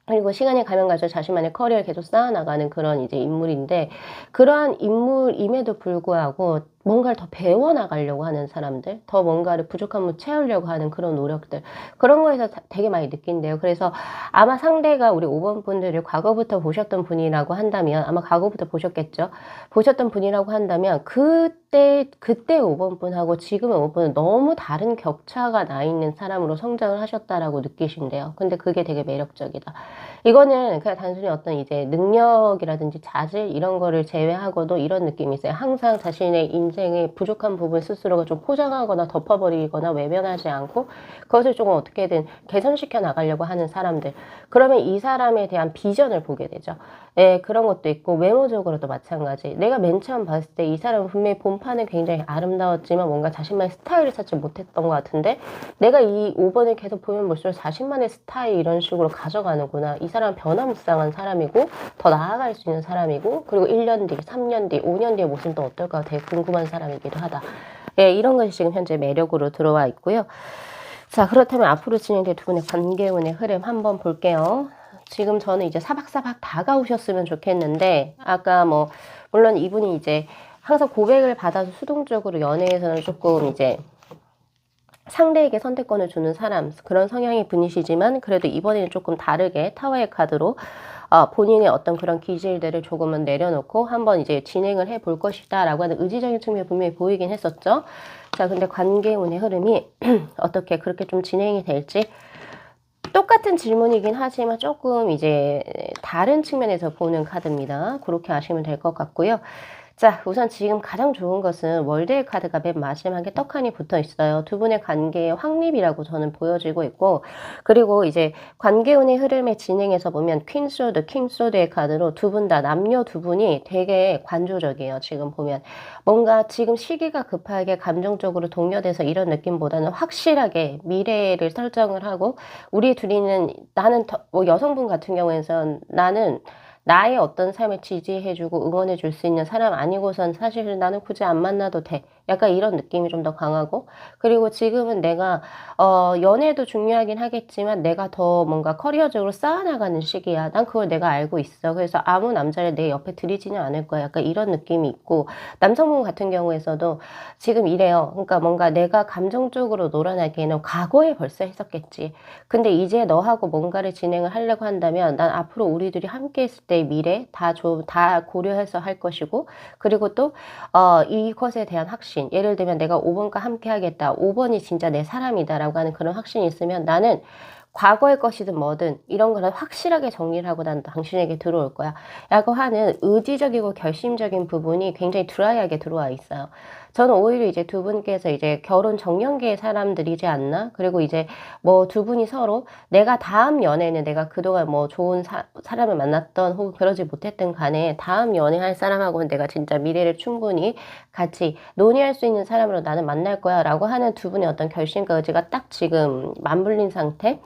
그리고 시간이 가면 갈수록 자신만의 커리어를 계속 쌓아나가는 그런 이제 인물인데 그러한 인물임에도 불구하고 뭔가를 더 배워나가려고 하는 사람들, 더 뭔가를 부족함을 채우려고 하는 그런 노력들, 그런 거에서 되게 많이 느낀대요. 그래서 아마 상대가 우리 5번 분들을 과거부터 보셨던 분이라고 한다면, 아마 과거부터 보셨겠죠. 보셨던 분이라고 한다면 그때 5번 분하고 지금의 5번 분은 너무 다른 격차가 나 있는 사람으로 성장을 하셨다라고 느끼신대요. 근데 그게 되게 매력적이다. 이거는 그냥 단순히 어떤 이제 능력이라든지 자질 이런 거를 제외하고도 이런 느낌이 있어요. 항상 자신의 인생의 부족한 부분 스스로가 좀 포장하거나 덮어버리거나 외면하지 않고 그것을 조금 어떻게든 개선시켜 나가려고 하는 사람들. 그러면 이 사람에 대한 비전을 보게 되죠. 예, 그런 것도 있고 외모적으로도 마찬가지. 내가 맨 처음 봤을 때 이 사람은 분명히 본판은 굉장히 아름다웠지만 뭔가 자신만의 스타일을 찾지 못했던 것 같은데 내가 이 5번을 계속 보면 볼수록 자신만의 스타일 이런 식으로 가져가는구나. 이 사람은 변화무쌍한 사람이고 더 나아갈 수 있는 사람이고 그리고 1년 뒤, 3년 뒤, 5년 뒤의 모습은 또 어떨까 되게 궁금한 사람이기도 하다. 예, 이런 것이 지금 현재 매력으로 들어와 있고요. 자, 그렇다면 앞으로 진행될 두 분의 관계운의 흐름 한번 볼게요. 지금 저는 이제 사박사박 다가오셨으면 좋겠는데 아까 뭐 물론 이분이 이제 항상 고백을 받아서 수동적으로 연애에서는 조금 이제 상대에게 선택권을 주는 사람 그런 성향의 분이시지만 그래도 이번에는 조금 다르게 타워의 카드로 본인의 어떤 그런 기질들을 조금은 내려놓고 한번 이제 진행을 해 볼 것이다 라고 하는 의지적인 측면이 분명히 보이긴 했었죠. 자, 근데 관계운의 흐름이 어떻게 그렇게 좀 진행이 될지 똑같은 질문이긴 하지만 조금 이제 다른 측면에서 보는 카드입니다. 그렇게 아시면 될 것 같고요. 자, 우선 지금 가장 좋은 것은 월드의 카드가 맨 마지막에 떡하니 붙어 있어요. 두 분의 관계의 확립이라고 저는 보여지고 있고, 그리고 이제 관계운의 흐름의 진행에서 보면 퀸소드, 킹소드의 카드로 두 분 다 남녀 두 분이 되게 관조적이에요. 지금 보면 뭔가 지금 시기가 급하게 감정적으로 동요돼서 이런 느낌보다는 확실하게 미래를 설정을 하고 우리 둘이는 나는 뭐 여성분 같은 경우에는 나는 나의 어떤 삶을 지지해주고 응원해줄 수 있는 사람 아니고선 사실 나는 굳이 안 만나도 돼. 약간 이런 느낌이 좀 더 강하고 그리고 지금은 내가 연애도 중요하긴 하겠지만 내가 더 뭔가 커리어적으로 쌓아나가는 시기야. 난 그걸 내가 알고 있어. 그래서 아무 남자를 내 옆에 들이지는 않을 거야. 약간 이런 느낌이 있고 남성분 같은 경우에서도 지금 이래요. 그러니까 뭔가 내가 감정적으로 놀아나기에는 과거에 벌써 했었겠지. 근데 이제 너하고 뭔가를 진행을 하려고 한다면 난 앞으로 우리들이 함께 했을 때의 미래 다 고려해서 할 것이고 그리고 또 이것에 대한 확신 예를 들면 내가 5번과 함께 하겠다 5번이 진짜 내 사람이다 라고 하는 그런 확신이 있으면 나는 과거의 것이든 뭐든 이런 거는 확실하게 정리를 하고 난 당신에게 들어올 거야 라고 하는 의지적이고 결심적인 부분이 굉장히 드라이하게 들어와 있어요. 저는 오히려 이제 두 분께서 이제 결혼 정년기의 사람들이지 않나? 그리고 이제 뭐 두 분이 서로 내가 다음 연애는 내가 그동안 뭐 좋은 사람을 만났던 혹은 그러지 못했던 간에 다음 연애할 사람하고는 내가 진짜 미래를 충분히 같이 논의할 수 있는 사람으로 나는 만날 거야 라고 하는 두 분의 어떤 결심과 의지가 딱 지금 맞물린 상태.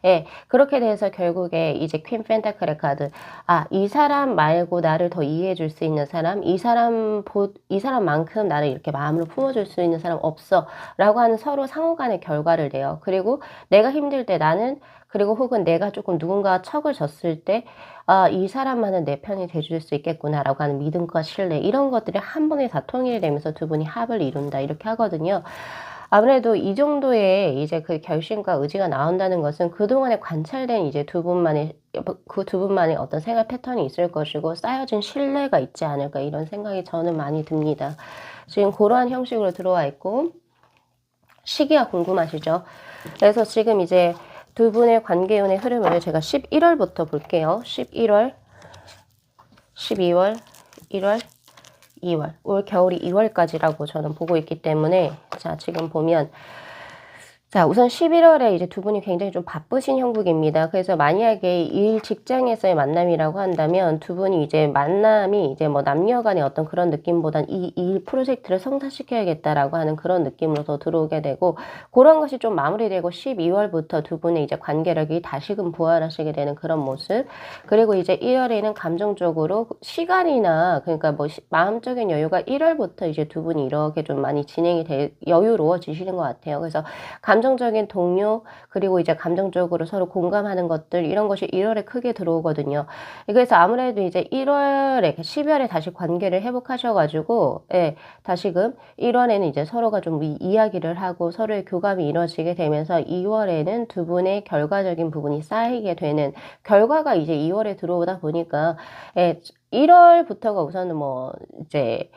예, 그렇게 돼서 결국에 이제 퀸 펜타클의 카드. 이 사람 말고 나를 더 이해해 줄 수 있는 사람, 이 사람만큼 나를 이렇게 마음으로 품어줄 수 있는 사람 없어. 라고 하는 서로 상호 간의 결과를 내요. 그리고 내가 힘들 때 나는, 그리고 혹은 내가 조금 누군가 척을 졌을 때, 이 사람만은 내 편이 돼줄 수 있겠구나라고 하는 믿음과 신뢰, 이런 것들이 한 번에 다 통일되면서 두 분이 합을 이룬다. 이렇게 하거든요. 아무래도 이 정도의 이제 그 결심과 의지가 나온다는 것은 그동안에 관찰된 이제 그 두 분만의 어떤 생활 패턴이 있을 것이고 쌓여진 신뢰가 있지 않을까 이런 생각이 저는 많이 듭니다. 지금 그러한 형식으로 들어와 있고 시기가 궁금하시죠? 그래서 지금 이제 두 분의 관계운의 흐름을 제가 11월부터 볼게요. 11월, 12월, 1월, 2월. 올 겨울이 2월까지라고 저는 보고 있기 때문에 자, 지금 보면 자, 우선 11월에 이제 두 분이 굉장히 좀 바쁘신 형국입니다. 그래서 만약에 직장에서의 만남이라고 한다면 두 분이 이제 만남이 이제 뭐 남녀 간의 어떤 그런 느낌보단 이 일 프로젝트를 성사시켜야겠다라고 하는 그런 느낌으로 더 들어오게 되고 그런 것이 좀 마무리되고 12월부터 두 분의 이제 관계력이 다시금 부활하시게 되는 그런 모습. 그리고 이제 1월에는 감정적으로 시간이나 그러니까 뭐 마음적인 여유가 1월부터 이제 두 분이 이렇게 좀 많이 진행이 여유로워지시는 것 같아요. 그래서 감정적인 동료, 그리고 이제 감정적으로 서로 공감하는 것들, 이런 것이 1월에 크게 들어오거든요. 그래서 아무래도 이제 1월에, 12월에 다시 관계를 회복하셔가지고, 예, 다시금 1월에는 이제 서로가 좀 이야기를 하고 서로의 교감이 이루어지게 되면서 2월에는 두 분의 결과적인 부분이 쌓이게 되는 결과가 이제 2월에 들어오다 보니까, 예, 1월부터가 우선은 뭐, 이제,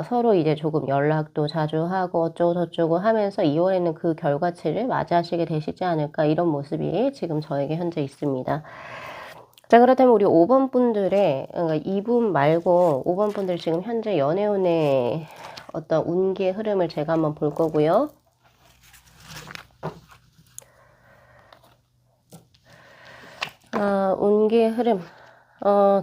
서로 이제 조금 연락도 자주 하고 어쩌고저쩌고 하면서 2월에는 그 결과치를 맞이하시게 되시지 않을까, 이런 모습이 지금 저에게 현재 있습니다. 자, 그렇다면 우리 5번 분들의, 그러니까 2분 말고 5번 분들 지금 현재 연애운의 어떤 운기의 흐름을 제가 한번 볼 거고요. 운기의 흐름.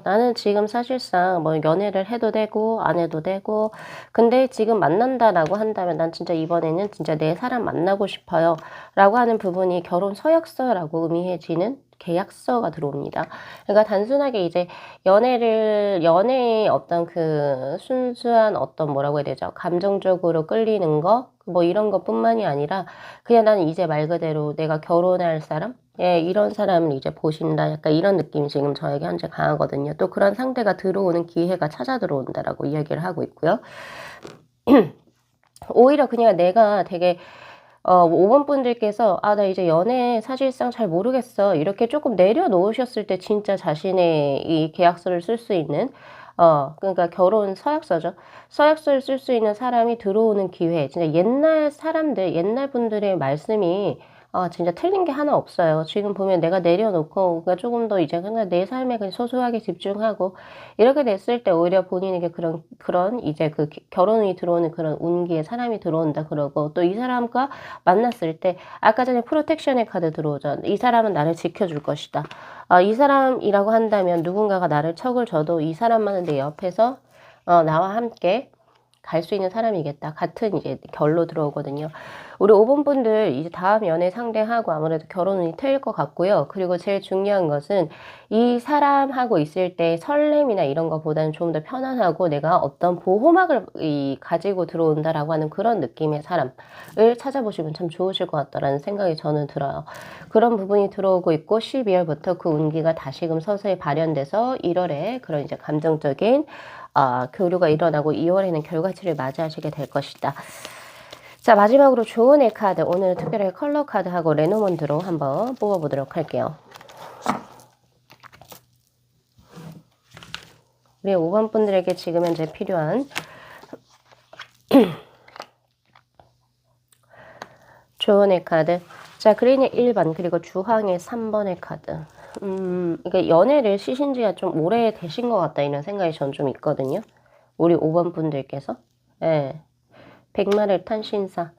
나는 지금 사실상 뭐 연애를 해도 되고 안 해도 되고, 근데 지금 만난다라고 한다면 난 진짜 이번에는 진짜 내 사람 만나고 싶어요 라고 하는 부분이 결혼 서약서라고 의미해지는 계약서가 들어옵니다. 그러니까 단순하게 이제 연애의 어떤 그 순수한 어떤 뭐라고 해야 되죠? 감정적으로 끌리는 거, 뭐 이런 것 뿐만이 아니라 그냥 나는 이제 말 그대로 내가 결혼할 사람? 예, 이런 사람을 이제 보신다. 약간 이런 느낌이 지금 저에게 현재 강하거든요. 또 그런 상대가 들어오는 기회가 찾아 들어온다라고 이야기를 하고 있고요. 오히려 그냥 내가 되게 5번 분들께서 나 이제 연애 사실상 잘 모르겠어, 이렇게 조금 내려놓으셨을 때 진짜 자신의 이 계약서를 쓸 수 있는, 그러니까 결혼 서약서죠. 서약서를 쓸 수 있는 사람이 들어오는 기회. 진짜 옛날 사람들, 옛날 분들의 말씀이 진짜 틀린 게 하나 없어요. 지금 보면 내가 내려놓고, 그러니까 조금 더 이제 그냥 내 삶에 그냥 소소하게 집중하고, 이렇게 됐을 때 오히려 본인에게 그런 이제 그 결혼이 들어오는 그런 운기에 사람이 들어온다 그러고, 또 이 사람과 만났을 때, 아까 전에 프로텍션의 카드 들어오죠. 이 사람은 나를 지켜줄 것이다. 이 사람이라고 한다면 누군가가 나를 척을 줘도 이 사람만은 내 옆에서, 나와 함께 갈 수 있는 사람이겠다. 같은 이제 결로 들어오거든요. 우리 5번 분들 이제 다음 연애 상대하고 아무래도 결혼이 트일 것 같고요. 그리고 제일 중요한 것은 이 사람하고 있을 때 설렘이나 이런 것보다는 좀 더 편안하고 내가 어떤 보호막을 가지고 들어온다라고 하는 그런 느낌의 사람을 찾아보시면 참 좋으실 것 같다라는 생각이 저는 들어요. 그런 부분이 들어오고 있고 12월부터 그 운기가 다시금 서서히 발현돼서 1월에 그런 이제 감정적인 교류가 일어나고 2월에는 결과치를 맞이하시게 될 것이다. 자, 마지막으로 조은의 카드, 오늘 특별하게 컬러 카드하고 레노먼드로 한번 뽑아보도록 할게요. 우리 5번 분들에게 지금 현재 필요한 조은의 카드. 자, 그린의 1번, 그리고 주황의 3번의 카드. 이게 연애를 시신 지가 좀 오래 되신 것 같다, 이런 생각이 전 좀 있거든요. 우리 5번 분들께서. 예. 백마를 탄 신사.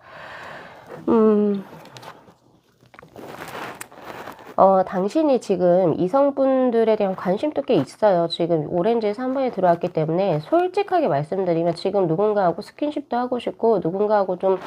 당신이 지금 이성분들에 대한 관심도 꽤 있어요. 지금 오렌지 3번에 들어왔기 때문에 솔직하게 말씀드리면 지금 누군가하고 스킨십도 하고 싶고 누군가하고 좀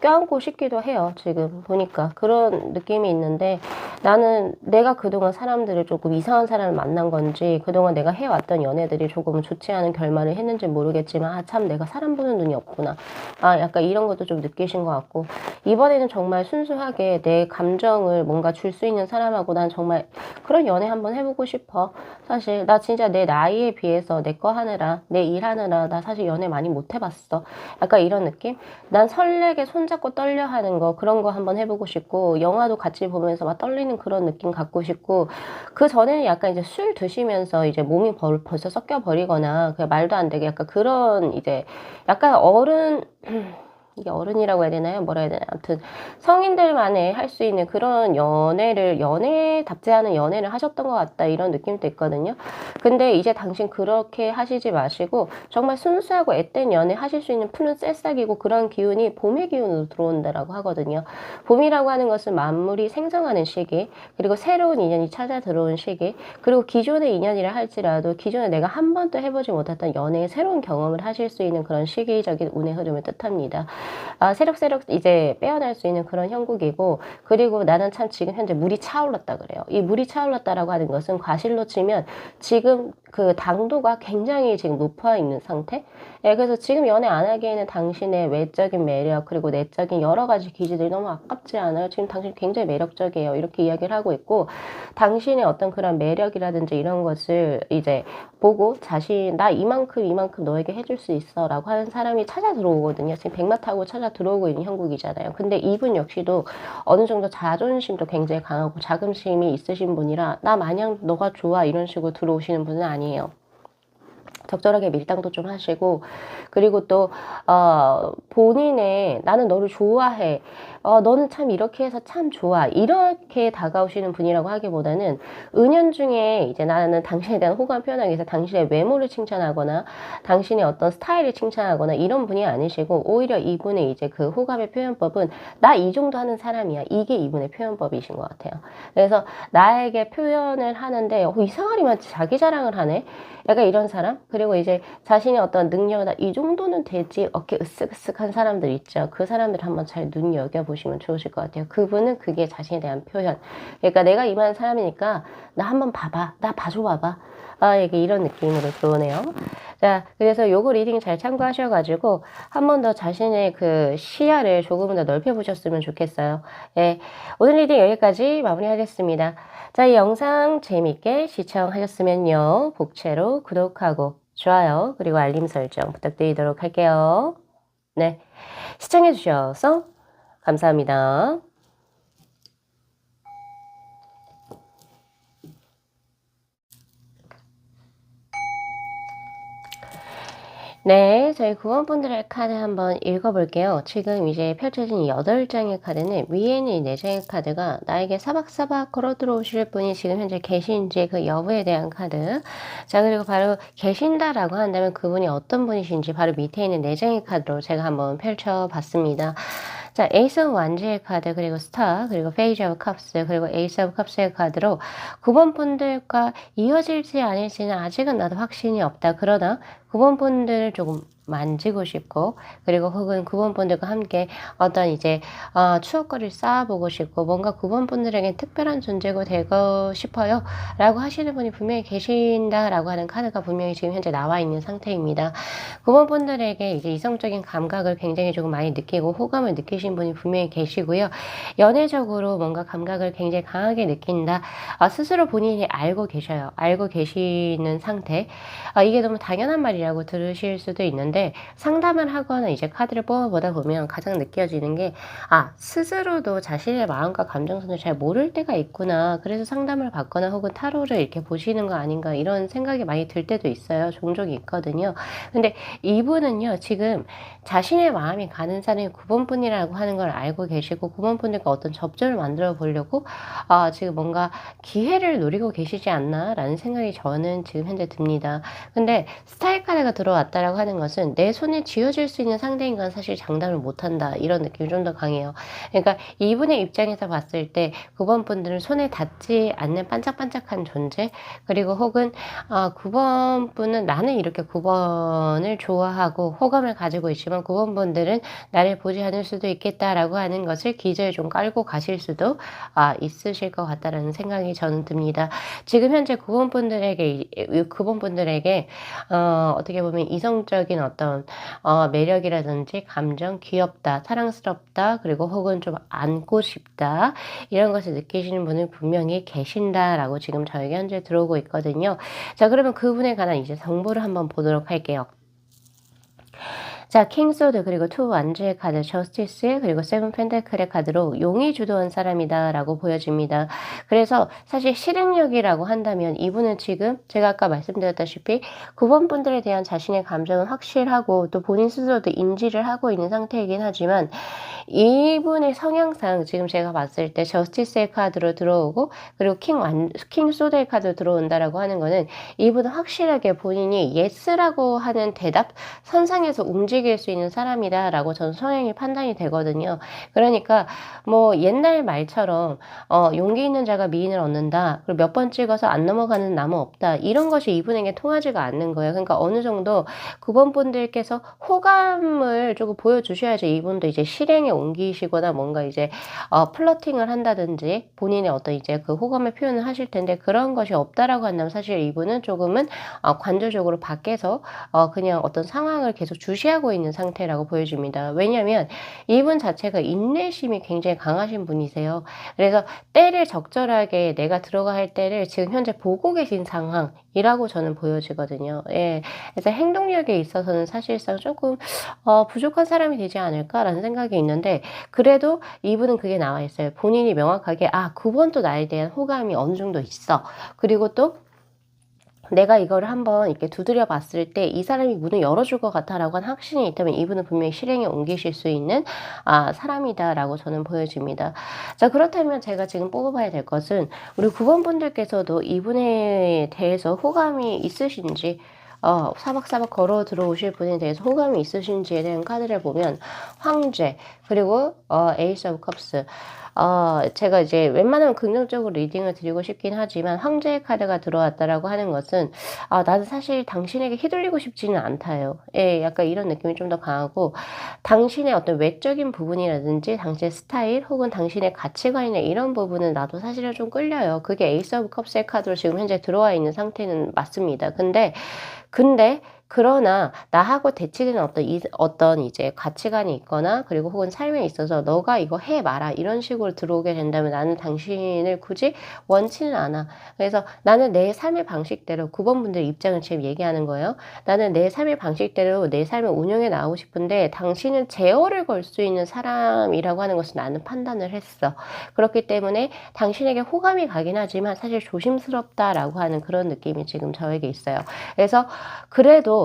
껴안고 싶기도 해요. 지금 보니까 그런 느낌이 있는데, 나는 내가 그동안 사람들을 조금 이상한 사람을 만난 건지, 그동안 내가 해왔던 연애들이 조금 좋지 않은 결말을 했는지 모르겠지만 참 내가 사람 보는 눈이 없구나, 약간 이런 것도 좀 느끼신 것 같고, 이번에는 정말 순수하게 내 감정을 뭔가 줄 수 있는 사람하고 난 정말 그런 연애 한번 해보고 싶어. 사실 나 진짜 내 나이에 비해서 내 거 하느라, 내 일 하느라 나 사실 연애 많이 못 해봤어. 약간 이런 느낌? 난 설레게 손잡고 떨려 하는 거, 그런 거 한번 해보고 싶고, 영화도 같이 보면서 막 떨리는 그런 느낌 갖고 싶고, 그 전에는 약간 이제 술 드시면서 이제 몸이 벌써 섞여 버리거나 그냥 말도 안 되게 약간 그런 이제 약간 이게 어른이라고 해야 되나요? 뭐라 해야 되나요? 아무튼 성인들만의 할 수 있는 그런 연애답지 않은 연애를 하셨던 것 같다, 이런 느낌도 있거든요. 근데 이제 당신 그렇게 하시지 마시고 정말 순수하고 앳된 연애 하실 수 있는 푸른 새싹이고, 그런 기운이 봄의 기운으로 들어온다라고 하거든요. 봄이라고 하는 것은 만물이 생성하는 시기, 그리고 새로운 인연이 찾아 들어온 시기, 그리고 기존의 인연이라 할지라도 기존에 내가 한 번도 해보지 못했던 연애의 새로운 경험을 하실 수 있는 그런 시기적인 운의 흐름을 뜻합니다. 새록새록 이제 빼어날 수 있는 그런 형국이고, 그리고 나는 참 지금 현재 물이 차올랐다 그래요. 이 물이 차올랐다라고 하는 것은 과실로 치면 지금 그 당도가 굉장히 지금 높아 있는 상태? 예, 그래서 지금 연애 안 하기에는 당신의 외적인 매력, 그리고 내적인 여러 가지 기질들이 너무 아깝지 않아요? 지금 당신 굉장히 매력적이에요. 이렇게 이야기를 하고 있고, 당신의 어떤 그런 매력이라든지 이런 것을 이제 보고 나 이만큼 너에게 해줄 수 있어 라고 하는 사람이 찾아 들어오거든요. 지금 백마 타고 찾아 들어오고 있는 형국이잖아요. 근데 이분 역시도 어느 정도 자존심도 굉장히 강하고 자긍심이 있으신 분이라 나 마냥 너가 좋아 이런 식으로 들어오시는 분은 아니에요. 적절하게 밀당도 좀 하시고, 그리고 또 본인의 나는 너를 좋아해, 너는 참 이렇게 해서 참 좋아, 이렇게 다가오시는 분이라고 하기보다는 은연중에 이제 나는 당신에 대한 호감 표현하기 위해서 당신의 외모를 칭찬하거나 당신의 어떤 스타일을 칭찬하거나 이런 분이 아니시고, 오히려 이분의 이제 그 호감의 표현법은 나 이 정도 하는 사람이야, 이게 이분의 표현법이신 것 같아요. 그래서 나에게 표현을 하는데 이상하리만 자기 자랑을 하네, 약간 이런 사람. 그리고 이제 자신의 어떤 능력이나 이 정도는 되지, 어깨 으쓱으쓱한 사람들 있죠. 그 사람들 한번 잘 눈여겨보시면 좋으실 것 같아요. 그분은 그게 자신에 대한 표현. 그러니까 내가 이만한 사람이니까 나 한번 봐봐, 나 봐줘봐봐, 이게 이런 느낌으로 들어오네요. 자, 그래서 요거 리딩 잘 참고하셔가지고 한 번 더 자신의 그 시야를 조금은 더 넓혀보셨으면 좋겠어요. 예, 오늘 리딩 여기까지 마무리하겠습니다. 자, 이 영상 재밌게 시청하셨으면요, 복채로 구독하고 좋아요, 그리고 알림 설정 부탁드리도록 할게요. 네, 시청해주셔서 감사합니다. 네, 저희 구원분들의 카드 한번 읽어볼게요. 지금 이제 펼쳐진 8장의 카드는 위에 있는 이 4장의 카드가 나에게 사박사박 걸어 들어오실 분이 지금 현재 계신지 그 여부에 대한 카드. 자, 그리고 바로 계신다라고 한다면 그분이 어떤 분이신지 바로 밑에 있는 4장의 카드로 제가 한번 펼쳐봤습니다. 자, 에이스 오브 완즈의 카드, 그리고 스타, 그리고 페이지 오브 컵스, 그리고 에이스 오브 컵스의 카드로 9번 분들과 이어질지 아닐지는 아직은 나도 확신이 없다. 그러나 9번 분들을 조금 만지고 싶고, 그리고 혹은 9번 분들과 함께 어떤 이제 추억거리를 쌓아보고 싶고, 뭔가 9번 분들에게 특별한 존재가 되고 싶어요 라고 하시는 분이 분명히 계신다 라고 하는 카드가 분명히 지금 현재 나와 있는 상태입니다. 9번 분들에게 이제 이성적인 감각을 굉장히 조금 많이 느끼고 호감을 느끼신 분이 분명히 계시고요. 연애적으로 뭔가 감각을 굉장히 강하게 느낀다, 스스로 본인이 알고 계셔요. 알고 계시는 상태. 이게 너무 당연한 말이라고 들으실 수도 있는데, 상담을 하거나 이제 카드를 뽑아보다 보면 가장 느껴지는 게 스스로도 자신의 마음과 감정선을 잘 모를 때가 있구나, 그래서 상담을 받거나 혹은 타로를 이렇게 보시는 거 아닌가, 이런 생각이 많이 들 때도 있어요. 종종 있거든요. 근데 이분은요, 지금 자신의 마음이 가는 사람이 9번 분이라고 하는 걸 알고 계시고 9번 분들과 어떤 접점을 만들어 보려고 지금 뭔가 기회를 노리고 계시지 않나 라는 생각이 저는 지금 현재 듭니다. 근데 스타일 카드가 들어왔다라고 하는 것은 내 손에 쥐어질 수 있는 상대인 건 사실 장담을 못한다, 이런 느낌이 좀 더 강해요. 그러니까 이분의 입장에서 봤을 때 9번 분들은 손에 닿지 않는 반짝반짝한 존재, 그리고 혹은 9번 분은 나는 이렇게 9번을 좋아하고 호감을 가지고 있지만 9번 분들은 나를 보지 않을 수도 있겠다라고 하는 것을 기저에 좀 깔고 가실 수도 있으실 것 같다라는 생각이 저는 듭니다. 지금 현재 9번 분들에게 어떻게 보면 이성적인 어떤 매력이라든지 감정, 귀엽다, 사랑스럽다, 그리고 혹은 좀 안고 싶다, 이런 것을 느끼시는 분은 분명히 계신다라고 지금 저에게 현재 들어오고 있거든요. 자, 그러면 그분에 관한 이제 정보를 한번 보도록 할게요. 자, 킹소드, 그리고 투 완즈의 카드, 저스티스, 그리고 세븐 펜타클의 카드로 용이 주도한 사람이다 라고 보여집니다. 그래서 사실 실행력이라고 한다면 이분은 지금 제가 아까 말씀드렸다시피 9번 분들에 대한 자신의 감정은 확실하고 또 본인 스스로도 인지를 하고 있는 상태이긴 하지만, 이분의 성향상 지금 제가 봤을 때 저스티스의 카드로 들어오고 그리고 킹소드의 카드로 들어온다라고 하는 거는 이분은 확실하게 본인이 예스라고 하는 대답 선상에서 움직일 움직일 수 있는 사람이다라고 저는 성향이 판단이 되거든요. 그러니까 뭐 옛날 말처럼 용기 있는 자가 미인을 얻는다. 그리고 몇 번 찍어서 안 넘어가는 나무 없다. 이런 것이 이분에게 통하지가 않는 거예요. 그러니까 어느 정도 9번 분들께서 호감을 조금 보여주셔야죠. 이분도 이제 실행에 옮기시거나 뭔가 이제 플러팅을 한다든지 본인의 어떤 이제 그 호감의 표현을 하실 텐데 그런 것이 없다라고 한다면 사실 이분은 조금은 관조적으로 밖에서 그냥 어떤 상황을 계속 주시하고 있는 상태라고 보여집니다. 왜냐하면 이분 자체가 인내심이 굉장히 강하신 분이세요. 그래서 때를 적절하게 내가 들어가 할 때를 지금 현재 보고 계신 상황이라고 저는 보여지거든요. 예. 그래서 행동력에 있어서는 사실상 조금 부족한 사람이 되지 않을까라는 생각이 있는데 그래도 이분은 그게 나와 있어요. 본인이 명확하게 9번도 나에 대한 호감이 어느 정도 있어. 그리고 또 내가 이거를 한번 이렇게 두드려 봤을 때 이 사람이 문을 열어줄 것 같다라고 한 확신이 있다면 이분은 분명히 실행에 옮기실 수 있는 사람이다라고 저는 보여집니다. 자, 그렇다면 제가 지금 뽑아봐야 될 것은 우리 9번 분들께서도 이분에 대해서 호감이 있으신지 사박사박 걸어 들어오실 분에 대해서 호감이 있으신지에 대한 카드를 보면 황제 그리고 에이스 오브 컵스 제가 이제 웬만하면 긍정적으로 리딩을 드리고 싶긴 하지만 황제의 카드가 들어왔다라고 하는 것은 나는 사실 당신에게 휘둘리고 싶지는 않다요. 예, 약간 이런 느낌이 좀 더 강하고 당신의 어떤 외적인 부분이라든지 당신의 스타일 혹은 당신의 가치관이나 이런 부분은 나도 사실은 좀 끌려요. 그게 에이스 오브 컵스의 카드로 지금 현재 들어와 있는 상태는 맞습니다. 근데 그러나 나하고 대치되는 어떤 이제 가치관이 있거나 그리고 혹은 삶에 있어서 너가 이거 해 마라 이런 식으로 들어오게 된다면 나는 당신을 굳이 원치는 않아. 그래서 나는 내 삶의 방식대로 9번 분들 입장을 지금 얘기하는 거예요. 나는 내 삶의 방식대로 내 삶을 운영해 나가고 싶은데 당신은 제어를 걸 수 있는 사람이라고 하는 것을 나는 판단을 했어. 그렇기 때문에 당신에게 호감이 가긴 하지만 사실 조심스럽다라고 하는 그런 느낌이 지금 저에게 있어요. 그래서 그래도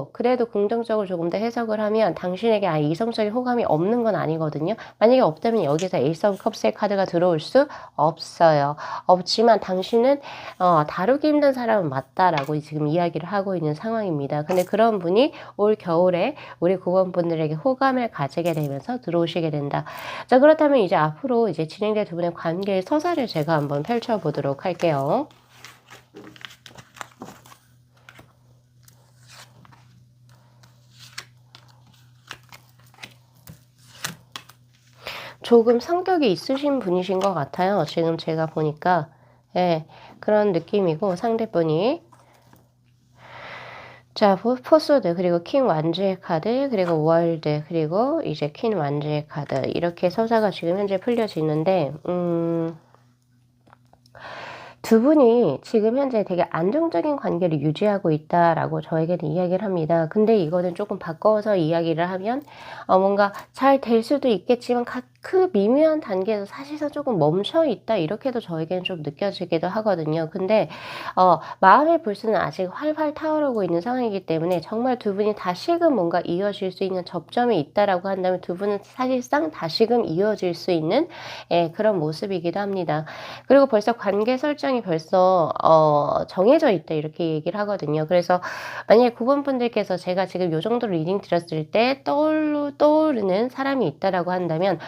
긍정적으로 조금 더 해석을 하면 당신에게 이성적인 호감이 없는 건 아니거든요. 만약에 없다면 여기서 에이스 오브 컵스의 카드가 들어올 수 없어요. 없지만 당신은 다루기 힘든 사람은 맞다라고 지금 이야기를 하고 있는 상황입니다. 근데 그런 분이 올 겨울에 우리 9번 분들에게 호감을 가지게 되면서 들어오시게 된다. 자, 그렇다면 이제 앞으로 이제 진행될 두 분의 관계의 서사를 제가 한번 펼쳐보도록 할게요. 조금 성격이 있으신 분이신 것 같아요. 지금 제가 보니까. 예, 그런 느낌이고 상대분이. 자, 포소드 그리고 킹 완주의 카드 그리고 월드 그리고 이제 퀸 완주의 카드 이렇게 서사가 지금 현재 풀려지는데 두 분이 지금 현재 되게 안정적인 관계를 유지하고 있다라고 저에게는 이야기를 합니다. 근데 이거는 조금 바꿔서 이야기를 하면 뭔가 잘 될 수도 있겠지만 그 미묘한 단계에서 사실상 조금 멈춰 있다 이렇게도 저에게는 좀 느껴지기도 하거든요. 근데 마음의 불씨는 아직 활활 타오르고 있는 상황이기 때문에 정말 두 분이 다시금 뭔가 이어질 수 있는 접점이 있다라고 한다면 두 분은 사실상 다시금 이어질 수 있는 그런 모습이기도 합니다. 그리고 벌써 관계 설정이 벌써 정해져 있다 이렇게 얘기를 하거든요. 그래서 만약에 9번 분들께서 제가 지금 요 정도 리딩 드렸을 때 떠오르는 사람이 있다라고 한다면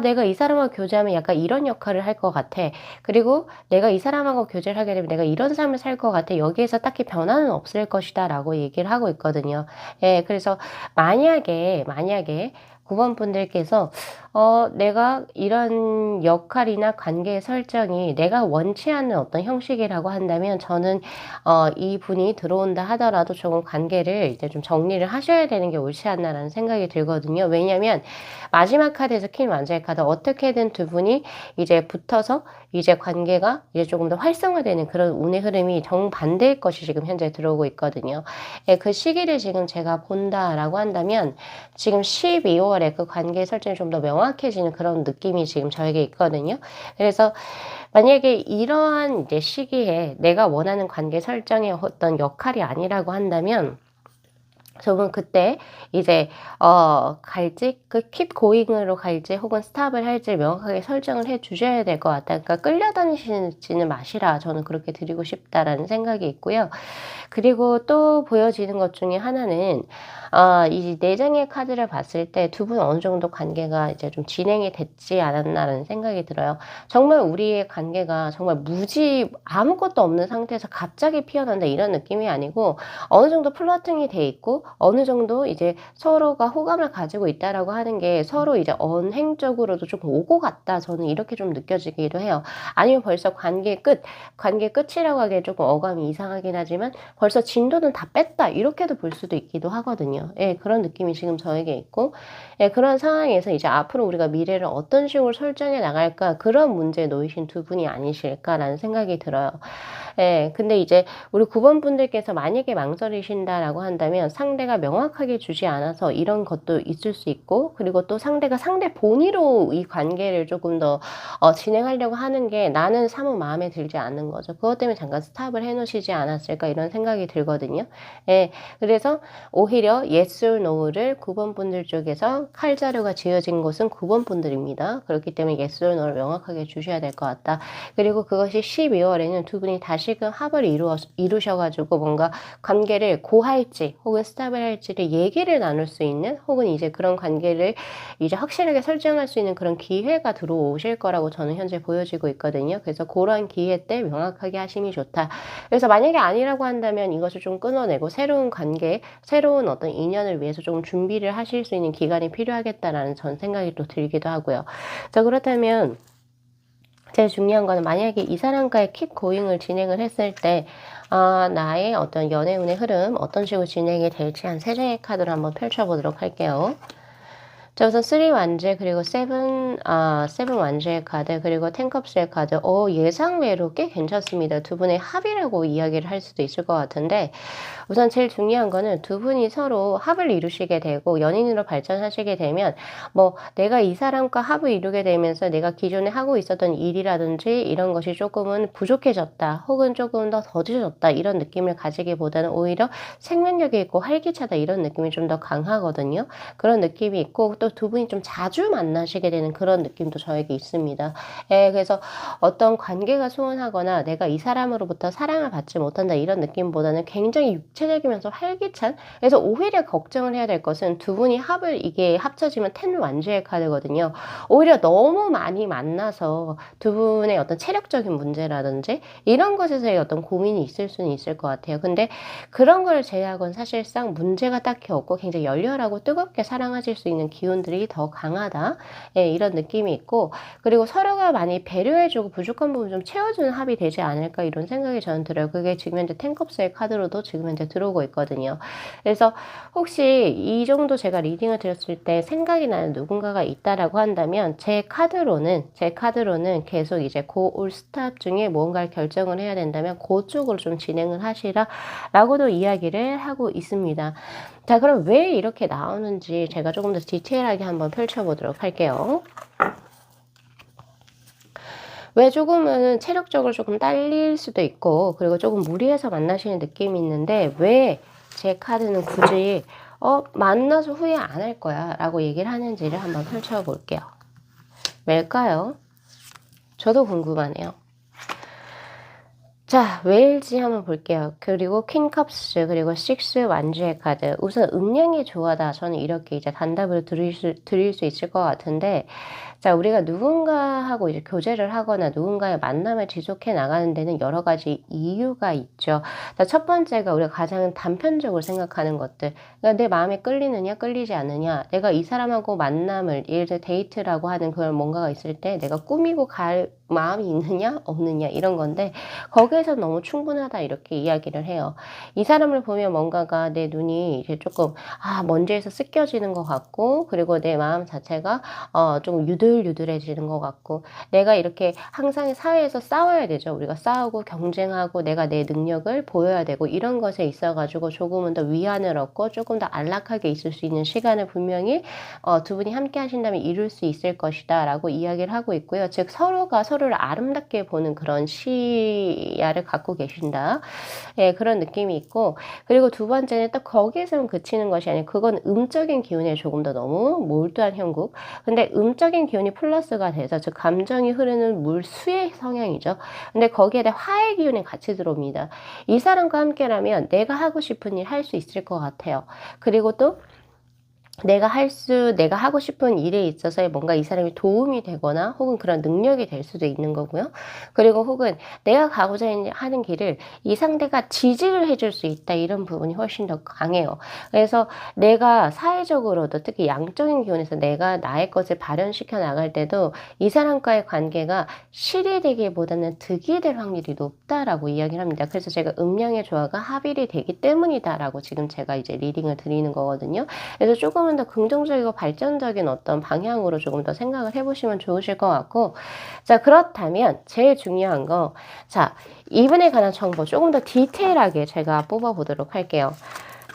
내가 이 사람하고 교제하면 약간 이런 역할을 할 것 같아. 그리고 내가 이 사람하고 교제를 하게 되면 내가 이런 삶을 살 것 같아. 여기에서 딱히 변화는 없을 것이다 라고 얘기를 하고 있거든요. 예, 그래서 만약에 9번 분들께서 내가 이런 역할이나 관계 설정이 내가 원치 않는 어떤 형식이라고 한다면 저는 이 분이 들어온다 하더라도 조금 관계를 이제 좀 정리를 하셔야 되는 게 옳지 않나라는 생각이 들거든요. 왜냐하면 마지막 카드에서 퀸 완자의 카드 어떻게든 두 분이 이제 붙어서 이제 관계가 이제 조금 더 활성화되는 그런 운의 흐름이 정반대의 것이 지금 현재 들어오고 있거든요. 예, 그 시기를 지금 제가 본다라고 한다면 지금 12월에 그 관계 설정이 좀 더 명확해지는 그런 느낌이 지금 저에게 있거든요. 그래서 만약에 이러한 이제 시기에 내가 원하는 관계 설정의 어떤 역할이 아니라고 한다면 저는 그때 이제 갈지 그 keep going으로 갈지 혹은 stop을 할지 명확하게 설정을 해 주셔야 될 것 같아요. 그러니까 끌려다니시지는 마시라. 저는 그렇게 드리고 싶다라는 생각이 있고요. 그리고 또 보여지는 것 중에 하나는 이 4 장의 카드를 봤을 때 두 분 어느 정도 관계가 이제 좀 진행이 됐지 않았나라는 생각이 들어요. 정말 우리의 관계가 정말 무지 아무것도 없는 상태에서 갑자기 피어난다 이런 느낌이 아니고 어느 정도 플러팅이 돼 있고 어느 정도 이제 서로가 호감을 가지고 있다라고 하는 게 서로 이제 언행적으로도 조금 오고 갔다. 저는 이렇게 좀 느껴지기도 해요. 아니면 벌써 관계 끝이라고 하기엔 조금 어감이 이상하긴 하지만 벌써 진도는 다 뺐다 이렇게도 볼 수도 있기도 하거든요. 예, 그런 느낌이 지금 저에게 있고 예, 그런 상황에서 이제 앞으로 우리가 미래를 어떤 식으로 설정해 나갈까 그런 문제에 놓이신 두 분이 아니실까라는 생각이 들어요. 예. 근데 이제 우리 9번 분들께서 만약에 망설이신다라고 한다면 상대가 명확하게 주지 않아서 이런 것도 있을 수 있고 그리고 또 상대가 상대 본의로 이 관계를 조금 더 진행하려고 하는 게 나는 사뭇 마음에 들지 않는 거죠. 그것 때문에 잠깐 스탑을 해 놓으시지 않았을까 이런 생각이 들거든요. 예. 그래서 오히려 yes or no를 9번 분들 쪽에서 칼자루가 쥐어진 곳은 9번 분들입니다. 그렇기 때문에 yes or no를 명확하게 주셔야 될 것 같다. 그리고 그것이 12 월에는 두 분이 다시금 합을 이루셔 가지고 뭔가 관계를 고할지 혹은 스탑을 할지를 얘기를 나눌 수 있는 혹은 이제 그런 관계를 이제 확실하게 설정할 수 있는 그런 기회가 들어오실 거라고 저는 현재 보여지고 있거든요. 그래서 고런 기회 때 명확하게 하심이 좋다. 그래서 만약에 아니라고 한다면 이것을 좀 끊어내고 새로운 관계, 새로운 어떤 인연을 위해서 좀 준비를 하실 수 있는 기간이 필요하겠다라는 전 생각이 또 들기도 하고요. 자, 그렇다면 제일 중요한 거는 만약에 이 사람과의 킵 고잉을 진행을 했을 때 나의 어떤 연애운의 흐름 어떤 식으로 진행이 될지 한 3 장의 카드를 한번 펼쳐 보도록 할게요. 자, 우선 3 완제 그리고 7 완제의 카드 그리고 10 컵스의 카드. 예상외로 꽤 괜찮습니다. 두 분의 합이라고 이야기를 할 수도 있을 것 같은데 우선 제일 중요한 거는 두 분이 서로 합을 이루시게 되고 연인으로 발전하시게 되면 뭐 내가 이 사람과 합을 이루게 되면서 내가 기존에 하고 있었던 일이라든지 이런 것이 조금은 부족해졌다 혹은 조금 더 더뎌졌다 이런 느낌을 가지기보다는 오히려 생명력이 있고 활기차다 이런 느낌이 좀 더 강하거든요. 그런 느낌이 있고 또 두 분이 좀 자주 만나시게 되는 그런 느낌도 저에게 있습니다. 예, 그래서 어떤 관계가 소원하거나 내가 이 사람으로부터 사랑을 받지 못한다 이런 느낌보다는 굉장히 육체적이면서 활기찬 그래서 오히려 걱정을 해야 될 것은 두 분이 합을 이게 합쳐지면 10 완주의 카드거든요. 오히려 너무 많이 만나서 두 분의 어떤 체력적인 문제라든지 이런 것에서의 어떤 고민이 있을 수는 있을 것 같아요. 근데 그런 걸 제외하고는 사실상 문제가 딱히 없고 굉장히 열렬하고 뜨겁게 사랑하실 수 있는 기운들이 더 강하다. 예, 이런 느낌이 있고 그리고 서로가 많이 배려해 주고 부족한 부분 좀 채워주는 합이 되지 않을까 이런 생각이 저는 들어요. 그게 지금 현재 10 컵스의 카드로도 지금 현재 들어오고 있거든요. 그래서 혹시 이 정도 제가 리딩을 드렸을 때 생각이 나는 누군가가 있다라고 한다면 제 카드로는 계속 이제 고 올 스탑 중에 뭔가를 결정을 해야 된다면 고쪽으로 좀 진행을 하시라라고도 이야기를 하고 있습니다. 자, 그럼 왜 이렇게 나오는지 제가 조금 더 디테일하게 한번 펼쳐 보도록 할게요. 왜 조금은 체력적으로 조금 딸릴 수도 있고 그리고 조금 무리해서 만나시는 느낌이 있는데 왜 제 카드는 굳이 만나서 후회 안 할 거야 라고 얘기를 하는지를 한번 펼쳐 볼게요. 왜일까요? 저도 궁금하네요. 자, 왜일지 한번 볼게요. 그리고 퀸 컵스 그리고 6 완주의 카드. 우선 음량이 좋아다. 저는 이렇게 이제 단답을 드릴 수 있을 것 같은데 자, 우리가 누군가하고 이제 교제를 하거나 누군가의 만남을 지속해 나가는 데는 여러 가지 이유가 있죠. 자, 첫 번째가 우리가 가장 단편적으로 생각하는 것들. 그러니까 내 마음에 끌리느냐, 끌리지 않느냐. 내가 이 사람하고 만남을, 예를 들어 데이트라고 하는 그런 뭔가가 있을 때 내가 꾸미고 갈 마음이 있느냐, 없느냐, 이런 건데, 거기에서 너무 충분하다, 이렇게 이야기를 해요. 이 사람을 보면 뭔가가 내 눈이 이제 조금, 먼지에서 씻겨지는 것 같고, 그리고 내 마음 자체가, 좀 유들유들해지는 것 같고, 내가 이렇게 항상 사회에서 싸워야 되죠. 우리가 싸우고 경쟁하고 내가 내 능력을 보여야 되고 이런 것에 있어 가지고 조금은 더 위안을 얻고 조금 더 안락하게 있을 수 있는 시간을 분명히 두 분이 함께 하신다면 이룰 수 있을 것이다 라고 이야기를 하고 있고요. 즉 서로가 서로를 아름답게 보는 그런 시야를 갖고 계신다. 예, 그런 느낌이 있고, 그리고 두 번째는 딱 거기에서만 그치는 것이 아니라 그건 음적인 기운에 조금 더 너무 몰두한 형국. 근데 음적인 기운이 플러스가 돼서 즉 감정이 흐르는 물수의 성향이죠. 근데 거기에 대해 화의 기운이 같이 들어옵니다. 이 사람과 함께라면 내가 하고 싶은 일 할 수 있을 것 같아요. 그리고 또 내가 하고 싶은 일에 있어서 뭔가 이 사람이 도움이 되거나 혹은 그런 능력이 될 수도 있는 거고요. 그리고 혹은 내가 가고자 하는 길을 이 상대가 지지를 해줄 수 있다. 이런 부분이 훨씬 더 강해요. 그래서 내가 사회적으로도 특히 양적인 기운에서 내가 나의 것을 발현시켜 나갈 때도 이 사람과의 관계가 실이 되기보다는 득이 될 확률이 높다라고 이야기를 합니다. 그래서 제가 음양의 조화가 합일이 되기 때문이다라고 지금 제가 이제 리딩을 드리는 거거든요. 그래서 조금은 더 긍정적이고 발전적인 어떤 방향으로 조금 더 생각을 해보시면 좋으실 것 같고, 자, 그렇다면 제일 중요한 거, 자, 이분에 관한 정보 조금 더 디테일하게 제가 뽑아보도록 할게요.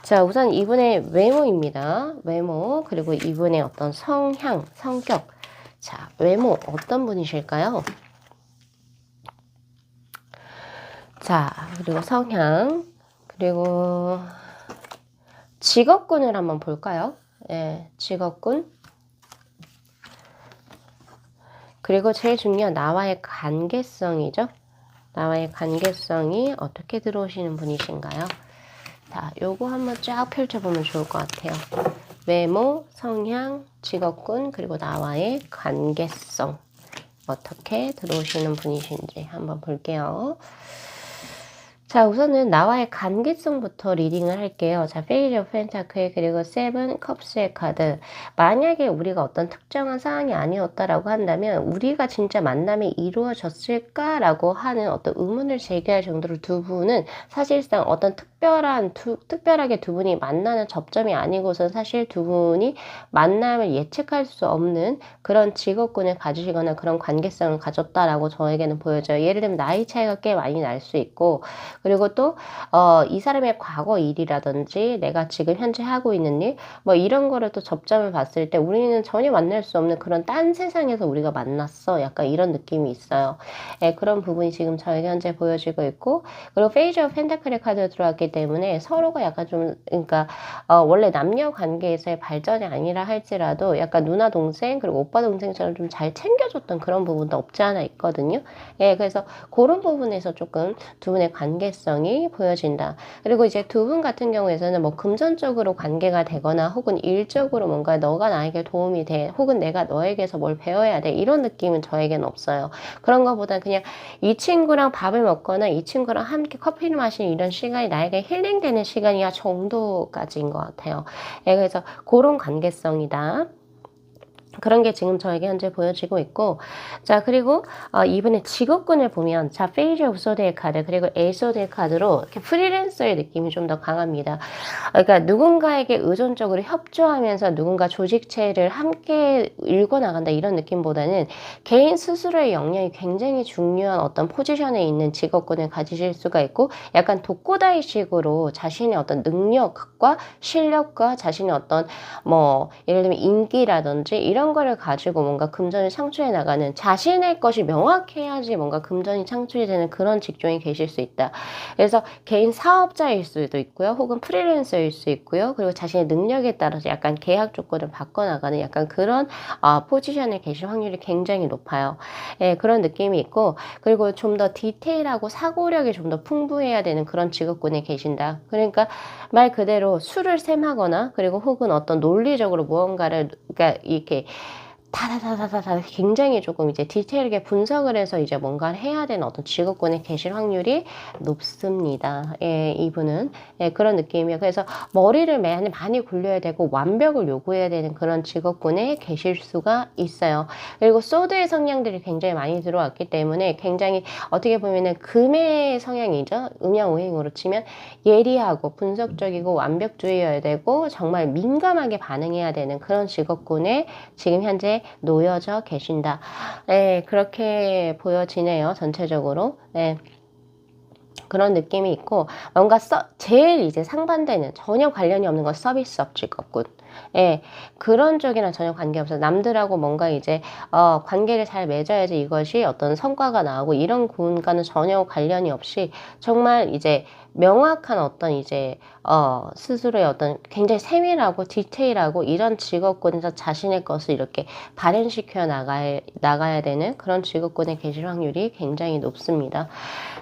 자, 우선 이분의 외모입니다. 외모, 그리고 이분의 어떤 성향, 성격. 자, 외모 어떤 분이실까요? 자, 그리고 성향, 그리고 직업군을 한번 볼까요? 예, 직업군. 그리고 제일 중요한 나와의 관계성이죠. 나와의 관계성이 어떻게 들어오시는 분이신가요? 자, 요거 한번 쫙 펼쳐보면 좋을 것 같아요. 외모, 성향, 직업군, 그리고 나와의 관계성. 어떻게 들어오시는 분이신지 한번 볼게요. 자, 우선은 나와의 관계성부터 리딩을 할게요. 자, 페이지 오브 펜타클 그리고 세븐 컵스의 카드. 만약에 우리가 어떤 특정한 상황이 아니었다라고 한다면 우리가 진짜 만남이 이루어졌을까라고 하는 어떤 의문을 제기할 정도로 두 분은 사실상 어떤 특별하게 두 분이 만나는 접점이 아니고선 사실 두 분이 만남을 예측할 수 없는 그런 직업군을 가지시거나 그런 관계성을 가졌다라고 저에게는 보여져요. 예를 들면 나이 차이가 꽤 많이 날 수 있고, 그리고 또 이 사람의 과거 일이라든지 내가 지금 현재 하고 있는 일, 뭐 이런 거를 또 접점을 봤을 때 우리는 전혀 만날 수 없는 그런 딴 세상에서 우리가 만났어. 약간 이런 느낌이 있어요. 예, 그런 부분이 지금 저에게 현재 보여지고 있고, 그리고 페이지 오브 펜타클의 카드가 들어왔기 때문에 서로가 약간 좀, 그러니까 원래 남녀 관계에서의 발전이 아니라 할지라도 약간 누나 동생 그리고 오빠 동생처럼 좀 잘 챙겨줬던 그런 부분도 없지 않아 있거든요. 예, 그래서 그런 부분에서 조금 두 분의 관계성이 보여진다. 그리고 이제 두 분 같은 경우에서는 뭐 금전적으로 관계가 되거나 혹은 일적으로 뭔가 너가 나에게 도움이 돼 혹은 내가 너에게서 뭘 배워야 돼 이런 느낌은 저에게는 없어요. 그런 것보다 그냥 이 친구랑 밥을 먹거나 이 친구랑 함께 커피를 마시는 이런 시간이 나에게 힐링되는 시간이야 정도까지인 것 같아요. 예, 그래서 그런 관계성이다. 그런 게 지금 저에게 현재 보여지고 있고, 자, 그리고 이번에 직업군을 보면 자, 페이지 오브 소드의 카드 그리고 에이소드의 카드로 이렇게 프리랜서의 느낌이 좀 더 강합니다. 그러니까 누군가에게 의존적으로 협조하면서 누군가 조직체를 함께 읽어나간다 이런 느낌보다는 개인 스스로의 역량이 굉장히 중요한 어떤 포지션에 있는 직업군을 가지실 수가 있고, 약간 독고다이식으로 자신의 어떤 능력과 실력과 자신의 어떤 뭐 예를 들면 인기라든지 이런 거를 가지고 뭔가 금전을 창출해 나가는, 자신의 것이 명확해야지 뭔가 금전이 창출이 되는 그런 직종에 계실 수 있다. 그래서 개인 사업자일 수도 있고요. 혹은 프리랜서일 수 있고요. 그리고 자신의 능력에 따라서 약간 계약 조건을 바꿔나가는 약간 그런 포지션에 계실 확률이 굉장히 높아요. 예, 그런 느낌이 있고, 그리고 좀 더 디테일하고 사고력이 좀 더 풍부해야 되는 그런 직업군에 계신다. 그러니까 말 그대로 수를 셈하거나 그리고 혹은 어떤 논리적으로 무언가를 그러니까 이렇게 다다다다다다 굉장히 조금 이제 디테일하게 분석을 해서 이제 뭔가를 해야 되는 어떤 직업군에 계실 확률이 높습니다. 예, 이분은. 예, 그런 느낌이에요. 그래서 머리를 많이 굴려야 되고 완벽을 요구해야 되는 그런 직업군에 계실 수가 있어요. 그리고 소드의 성향들이 굉장히 많이 들어왔기 때문에 굉장히 어떻게 보면은 금의 성향이죠. 음양오행으로 치면 예리하고 분석적이고 완벽주의여야 되고 정말 민감하게 반응해야 되는 그런 직업군에 지금 현재 놓여져 계신다. 네, 그렇게 보여지네요. 전체적으로. 네. 그런 느낌이 있고, 뭔가 제일 이제 상반되는 전혀 관련이 없는 건 서비스업 직업군. 예, 그런 쪽이랑 전혀 관계없어요. 남들하고 뭔가 이제 관계를 잘 맺어야지 이것이 어떤 성과가 나오고 이런 군과는 전혀 관련이 없이 정말 이제 명확한 어떤 이제 스스로의 어떤 굉장히 세밀하고 디테일하고 이런 직업군에서 자신의 것을 이렇게 발현시켜 나가야 되는 그런 직업군에 계실 확률이 굉장히 높습니다.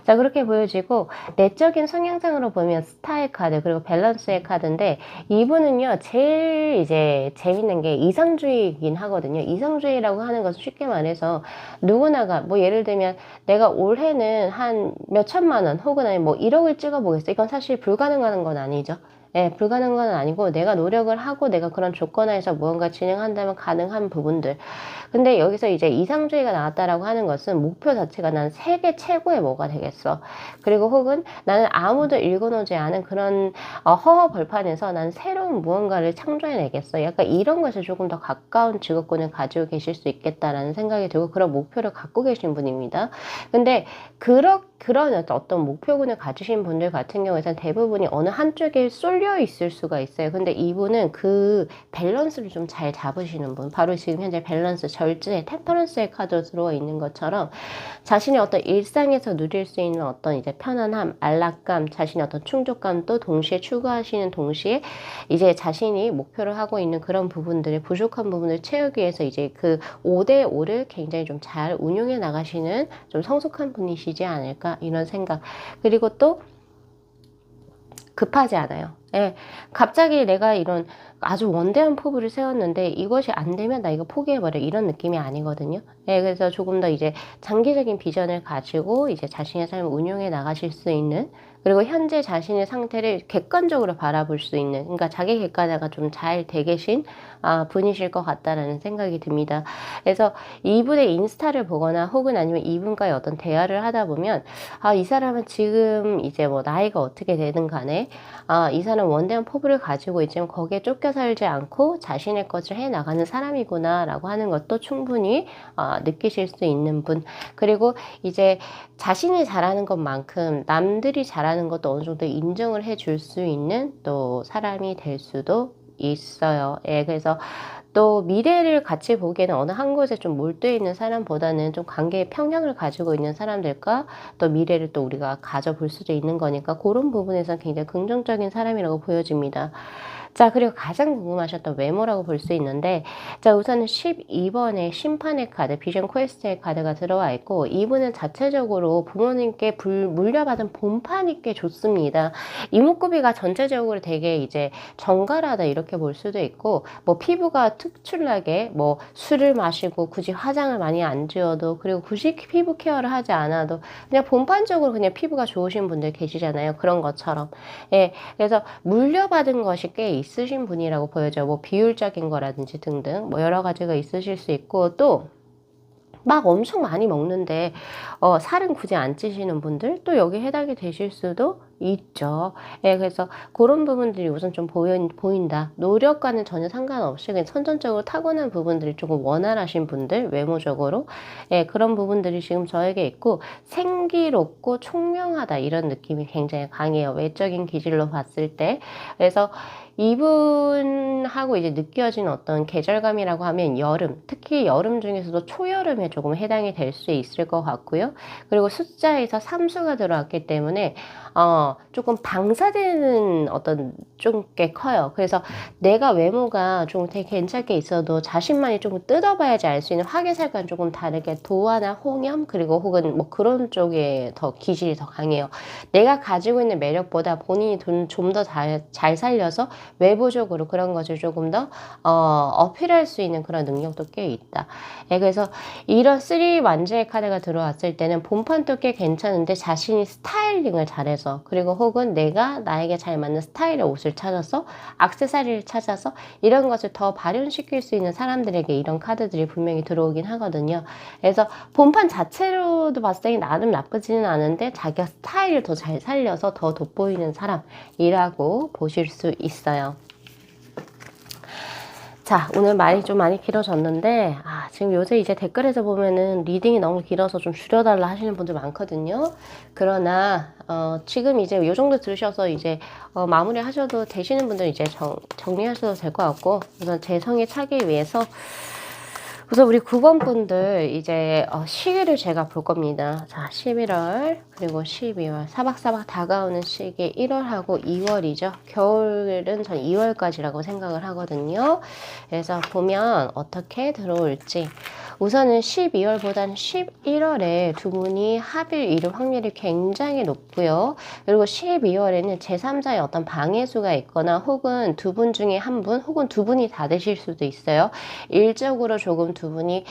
자, 그렇게 보여지고 내적인 성향상으로 보면 스타의 카드 그리고 밸런스의 카드인데, 이분은요 제일 이제 재밌는 게 이상주의이긴 하거든요. 이상주의라고 하는 것은 쉽게 말해서 누구나가 뭐 예를 들면 내가 올해는 한 몇천만 원 혹은 아니면 뭐 1억을 찍어보겠어, 이건 사실 불가능한 건 아니죠. 예, 불가능한 건 아니고 내가 노력을 하고 내가 그런 조건하에서 무언가 진행한다면 가능한 부분들. 근데 여기서 이제 이상주의가 나왔다라고 하는 것은 목표 자체가 난 세계 최고의 뭐가 되겠어. 그리고 혹은 나는 아무도 읽어놓지 않은 그런 허허벌판에서 난 새로운 무언가를 창조해내겠어. 약간 이런 것에 조금 더 가까운 직업군을 가지고 계실 수 있겠다라는 생각이 들고 그런 목표를 갖고 계신 분입니다. 근데 그런 어떤 목표군을 가지신 분들 같은 경우에는 대부분이 어느 한쪽에 쏠려 있을 수가 있어요. 근데 이분은 그 밸런스를 좀 잘 잡으시는 분, 바로 지금 현재 밸런스, 절제, 템퍼런스의 카드로 들어와 있는 것처럼 자신의 어떤 일상에서 누릴 수 있는 어떤 이제 편안함, 안락감, 자신의 어떤 충족감도 동시에 추구하시는 동시에 이제 자신이 목표를 하고 있는 그런 부분들의 부족한 부분을 채우기 위해서 이제 그 5대5를 굉장히 좀 잘 운용해 나가시는 좀 성숙한 분이시지 않을까, 이런 생각. 그리고 또 급하지 않아요. 예, 갑자기 내가 이런 아주 원대한 포부를 세웠는데 이것이 안 되면 나 이거 포기해버려, 이런 느낌이 아니거든요. 예, 그래서 조금 더 이제 장기적인 비전을 가지고 이제 자신의 삶을 운용해 나가실 수 있는, 그리고 현재 자신의 상태를 객관적으로 바라볼 수 있는, 그러니까 자기 객관화가 좀 잘 돼 계신 분이실 것 같다라는 생각이 듭니다. 그래서 이분의 인스타를 보거나 혹은 아니면 이분과의 어떤 대화를 하다 보면 이 사람은 지금 이제 뭐 나이가 어떻게 되든 간에 이 사람 원대한 포부를 가지고 있지만 거기에 쫓겨 살지 않고 자신의 것을 해 나가는 사람이구나 라고 하는 것도 충분히 느끼실 수 있는 분. 그리고 이제 자신이 잘하는 것만큼 남들이 잘하는 것도 어느 정도 인정을 해줄 수 있는 또 사람이 될 수도 있어요. 예, 그래서 또 미래를 같이 보기에는 어느 한 곳에 좀 몰두해 있는 사람보다는 좀 관계의 평형을 가지고 있는 사람들과 또 미래를 또 우리가 가져볼 수도 있는 거니까 그런 부분에서 굉장히 긍정적인 사람이라고 보여집니다. 자, 그리고 가장 궁금하셨던 외모라고 볼 수 있는데, 자, 우선은 12번에 심판의 카드, 비전 퀘스트의 카드가 들어와 있고, 이분은 자체적으로 부모님께 물려받은 본판이 꽤 좋습니다. 이목구비가 전체적으로 되게 이제 정갈하다 이렇게 볼 수도 있고, 뭐 피부가 특출나게 뭐 술을 마시고 굳이 화장을 많이 안 지어도, 그리고 굳이 피부 케어를 하지 않아도 그냥 본판적으로 그냥 피부가 좋으신 분들 계시잖아요. 그런 것처럼. 예, 그래서 물려받은 것이 꽤 있으신 분이라고 보여져요. 뭐 비율적인 거라든지 등등 뭐 여러 가지가 있으실 수 있고, 또 막 엄청 많이 먹는데 살은 굳이 안 찌시는 분들 또 여기 해당이 되실 수도 있죠. 예, 그래서 그런 부분들이 우선 좀 보인다. 노력과는 전혀 상관없이 그냥 선천적으로 타고난 부분들이 조금 원활하신 분들, 외모적으로. 예, 그런 부분들이 지금 저에게 있고, 생기롭고 총명하다 이런 느낌이 굉장히 강해요. 외적인 기질로 봤을 때. 그래서 이분하고 이제 느껴지는 어떤 계절감이라고 하면 여름, 특히 여름 중에서도 초여름에 조금 해당이 될 수 있을 것 같고요. 그리고 숫자에서 삼수가 들어왔기 때문에 조금 방사되는 어떤 좀 꽤 커요. 그래서 내가 외모가 좀 되게 괜찮게 있어도 자신만이 조금 뜯어봐야지 알 수 있는 화개살과는 조금 다르게 도화나 홍염 그리고 혹은 뭐 그런 쪽에 더 기질이 더 강해요. 내가 가지고 있는 매력보다 본인이 좀 더 잘 살려서 외부적으로 그런 것을 조금 더 어필할 수 있는 그런 능력도 꽤 있다. 예, 그래서 이런 3 완제의 카드가 들어왔을 때는 본판도 꽤 괜찮은데 자신이 스타일링을 잘해서, 그리고 혹은 내가 나에게 잘 맞는 스타일의 옷을 찾아서, 액세서리를 찾아서 이런 것을 더 발현시킬 수 있는 사람들에게 이런 카드들이 분명히 들어오긴 하거든요. 그래서 본판 자체로도 봤을 때 나름 나쁘지는 않은데 자기가 스타일을 더 잘 살려서 더 돋보이는 사람이라고 보실 수 있어요. 자, 오늘 말이 좀 많이 길어졌는데, 지금 요새 이제 댓글에서 보면은 리딩이 너무 길어서 좀 줄여달라 하시는 분들 많거든요. 그러나, 지금 이제 요 정도 들으셔서 이제, 마무리 하셔도 되시는 분들 이제 정리하셔도 될 것 같고, 우선 제 성에 차기 위해서, 우선 우리 9번 분들 이제 시기를 제가 볼 겁니다. 자, 11월 그리고 12월 사박사박 다가오는 시기 1월하고 2월이죠. 겨울은 전 2월까지라고 생각을 하거든요. 그래서 보면 어떻게 들어올지 우선은 12월보다는 11월에 두 분이 합을 이룰 확률이 굉장히 높고요. 그리고 12월에는 제3자의 어떤 방해수가 있거나 혹은 두 분 중에 한 분 혹은 두 분이 다 되실 수도 있어요. 일적으로 조금 두 분이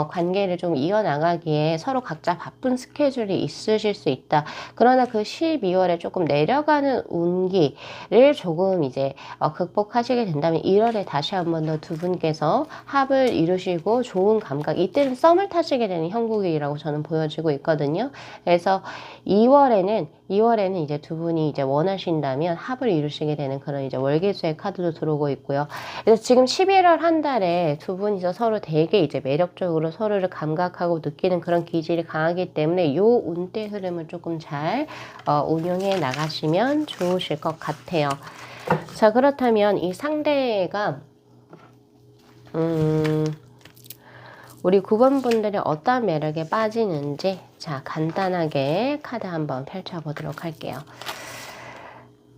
관계를 좀 이어나가기에 서로 각자 바쁜 스케줄이 있으실 수 있다. 그러나 그 12월에 조금 내려가는 운기를 조금 이제 극복하시게 된다면 1월에 다시 한 번 더 두 분께서 합을 이루시고 좋은 감각, 이때는 썸을 타시게 되는 형국이라고 저는 보여지고 있거든요. 그래서 2월에는 이제 두 분이 이제 원하신다면 합을 이루시게 되는 그런 이제 월계수의 카드도 들어오고 있고요. 그래서 지금 11월 한 달에 두 분이서 서로 되게 이제 매력적으로 서로를 감각하고 느끼는 그런 기질이 강하기 때문에 요 운대 흐름을 조금 잘 운용해 나가시면 좋으실 것 같아요. 자, 그렇다면 이 상대가 우리 9번 분들이 어떤 매력에 빠지는지 자 간단하게 카드 한번 펼쳐보도록 할게요.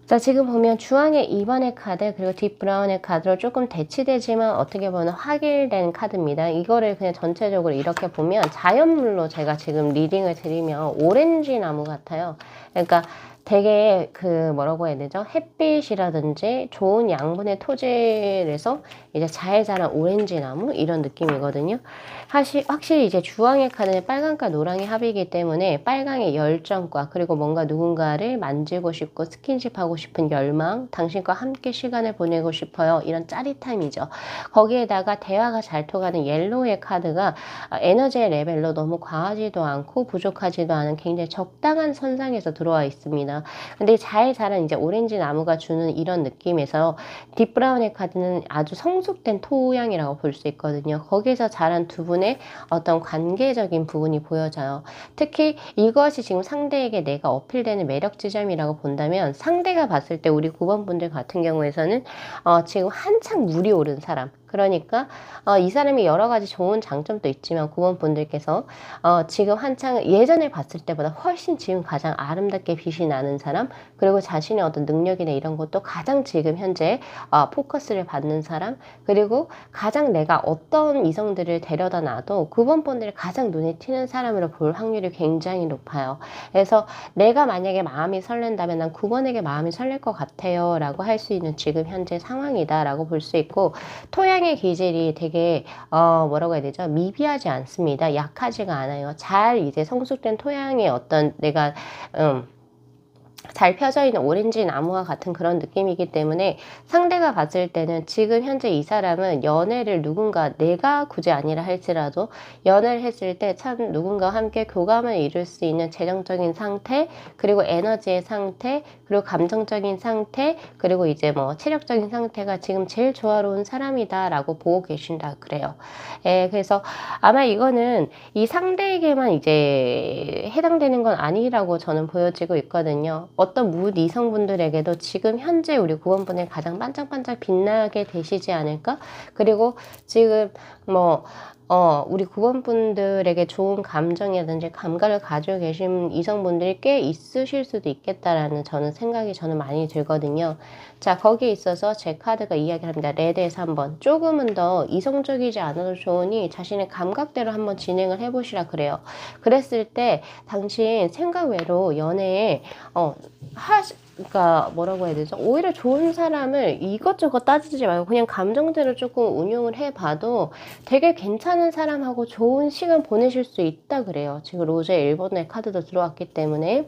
자, 지금 보면 주황의 2번의 카드 그리고 딥브라운의 카드로 조금 대치되지만 어떻게 보면 확일된 카드입니다. 이거를 그냥 전체적으로 이렇게 보면 자연물로 제가 지금 리딩을 드리면 오렌지 나무 같아요. 그러니까 되게 뭐라고 해야 되죠? 햇빛이라든지 좋은 양분의 토질에서 이제 잘 자란 오렌지 나무 이런 느낌이거든요. 확실히 이제 주황의 카드는 빨강과 노랑의 합이기 때문에 빨강의 열정과 그리고 뭔가 누군가를 만지고 싶고 스킨십하고 싶은 열망, 당신과 함께 시간을 보내고 싶어요. 이런 짜릿함이죠. 거기에다가 대화가 잘 통하는 옐로우의 카드가 에너지의 레벨로 너무 과하지도 않고 부족하지도 않은 굉장히 적당한 선상에서 들어와 있습니다. 근데 잘 자란 이제 오렌지 나무가 주는 이런 느낌에서 딥브라운의 카드는 아주 성숙된 토양이라고 볼 수 있거든요. 거기에서 자란 두 분의 어떤 관계적인 부분이 보여져요. 특히 이것이 지금 상대에게 내가 어필되는 매력 지점이라고 본다면 상대가 봤을 때 우리 9번 분들 같은 경우에서는 지금 한창 물이 오른 사람, 그러니까 이 사람이 여러 가지 좋은 장점도 있지만 9번 분들께서 지금 한창 예전에 봤을 때보다 훨씬 지금 가장 아름답게 빛이 나는 사람, 그리고 자신의 어떤 능력이나 이런 것도 가장 지금 현재 포커스를 받는 사람, 그리고 가장 내가 어떤 이성들을 데려다 놔도 9번 분들이 가장 눈에 튀는 사람으로 볼 확률이 굉장히 높아요. 그래서 내가 만약에 마음이 설렌다면 난 9번에게 마음이 설렐 것 같아요 라고 할 수 있는 지금 현재 상황이다 라고 볼 수 있고, 토양의 기질이 되게 뭐라고 해야 되죠? 미비하지 않습니다. 약하지가 않아요. 잘 이제 성숙된 토양의 어떤 내가 잘 펴져 있는 오렌지 나무와 같은 그런 느낌이기 때문에 상대가 봤을 때는 지금 현재 이 사람은 연애를 누군가 내가 굳이 아니라 할지라도 연애를 했을 때 참 누군가와 함께 교감을 이룰 수 있는 재정적인 상태, 그리고 에너지의 상태, 그리고 감정적인 상태, 그리고 이제 뭐 체력적인 상태가 지금 제일 조화로운 사람이다라고 보고 계신다 그래요. 그래서 아마 이거는 이 상대에게만 이제 해당되는 건 아니라고 저는 보여지고 있거든요. 어떤 이성분들에게도 지금 현재 우리 9번분이 가장 반짝반짝 빛나게 되시지 않을까? 그리고 지금 우리 9번분들에게 좋은 감정이라든지 감각을 가지고 계신 이성분들이 꽤 있으실 수도 있겠다라는 생각이 저는 많이 들거든요. 자, 거기에 있어서 제 카드가 이야기합니다. 레드에서 한번 조금은 더 이성적이지 않아도 좋으니 자신의 감각대로 한번 진행을 해보시라 그래요. 그랬을 때 당신 생각 외로 연애에 그러니까 뭐라고 해야 되죠? 오히려 좋은 사람을 이것저것 따지지 말고 그냥 감정대로 조금 운용을 해봐도 되게 괜찮은 사람하고 좋은 시간 보내실 수 있다 그래요. 지금 로제 1번의 카드도 들어왔기 때문에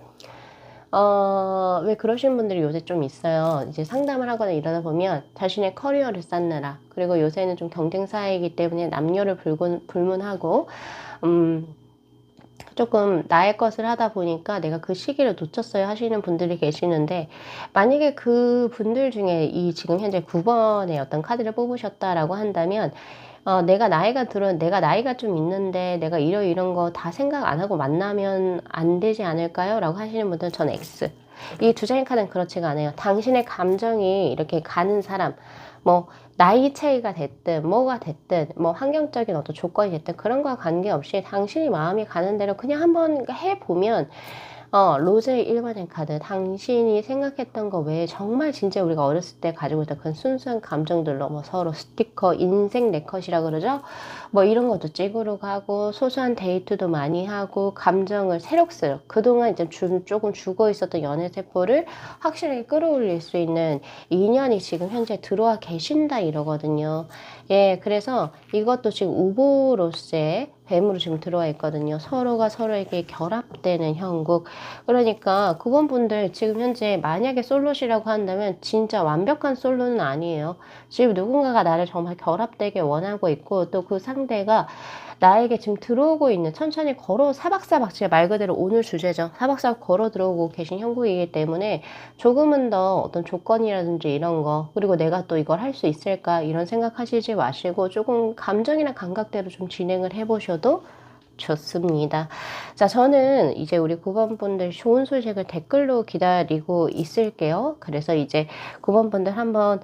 왜 그러신 분들이 요새 좀 있어요. 이제 상담을 하거나 이러다 보면 자신의 커리어를 쌓느라, 그리고 요새는 좀 경쟁 사회이기 때문에 남녀를 불문하고 조금 나의 것을 하다 보니까 내가 그 시기를 놓쳤어요 하시는 분들이 계시는데, 만약에 그 분들 중에 이 지금 현재 9번의 어떤 카드를 뽑으셨다라고 한다면, 내가 나이가 좀 있는데 내가 이런 거 다 생각 안 하고 만나면 안 되지 않을까요? 라고 하시는 분들은 전 X. 이 두 장의 카드는 그렇지가 않아요. 당신의 감정이 이렇게 가는 사람, 뭐 나이 차이가 됐든 뭐가 됐든 뭐 환경적인 어떤 조건이 됐든 그런 거와 관계없이 당신이 마음이 가는 대로 그냥 한번 해보면, 로즈의 1번의 카드, 당신이 생각했던 거 외에 정말 진짜 우리가 어렸을 때 가지고 있던 그런 순수한 감정들로 뭐 서로 스티커, 인생 네컷이라 그러죠? 뭐 이런 것도 찍으러 가고, 소소한 데이트도 많이 하고, 감정을 새록새록, 그동안 이제 조금 죽어 있었던 연애 세포를 확실하게 끌어올릴 수 있는 인연이 지금 현재 들어와 계신다 이러거든요. 예, 그래서 이것도 지금 우보로서의 뱀으로 지금 들어와 있거든요. 서로가 서로에게 결합되는 형국. 그러니까 9번 분들 지금 현재 만약에 솔로시라고 한다면 진짜 완벽한 솔로는 아니에요. 지금 누군가가 나를 정말 결합되게 원하고 있고, 또 그 상대가 나에게 지금 들어오고 있는, 천천히 걸어 사박사박, 제가 말 그대로 오늘 주제죠. 사박사박 걸어 들어오고 계신 형국이기 때문에 조금은 더 어떤 조건이라든지 이런 거, 그리고 내가 또 이걸 할 수 있을까 이런 생각하시지 마시고 조금 감정이나 감각대로 좀 진행을 해보셔도 좋습니다. 자, 저는 이제 우리 9번 분들 좋은 소식을 댓글로 기다리고 있을게요. 그래서 이제 9번 분들 한번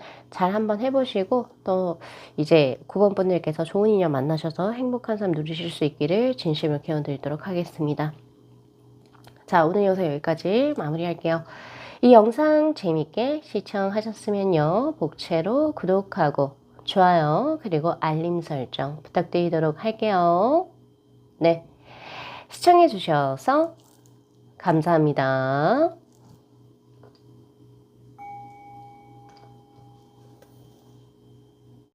해보시고, 또 이제 9번 분들께서 좋은 인연 만나셔서 행복한 삶 누리실 수 있기를 진심으로 기원드리도록 하겠습니다. 자, 오늘 영상 여기까지 마무리할게요. 이 영상 재밌게 시청하셨으면요, 복채로 구독하고 좋아요 그리고 알림 설정 부탁드리도록 할게요. 네, 시청해 주셔서 감사합니다.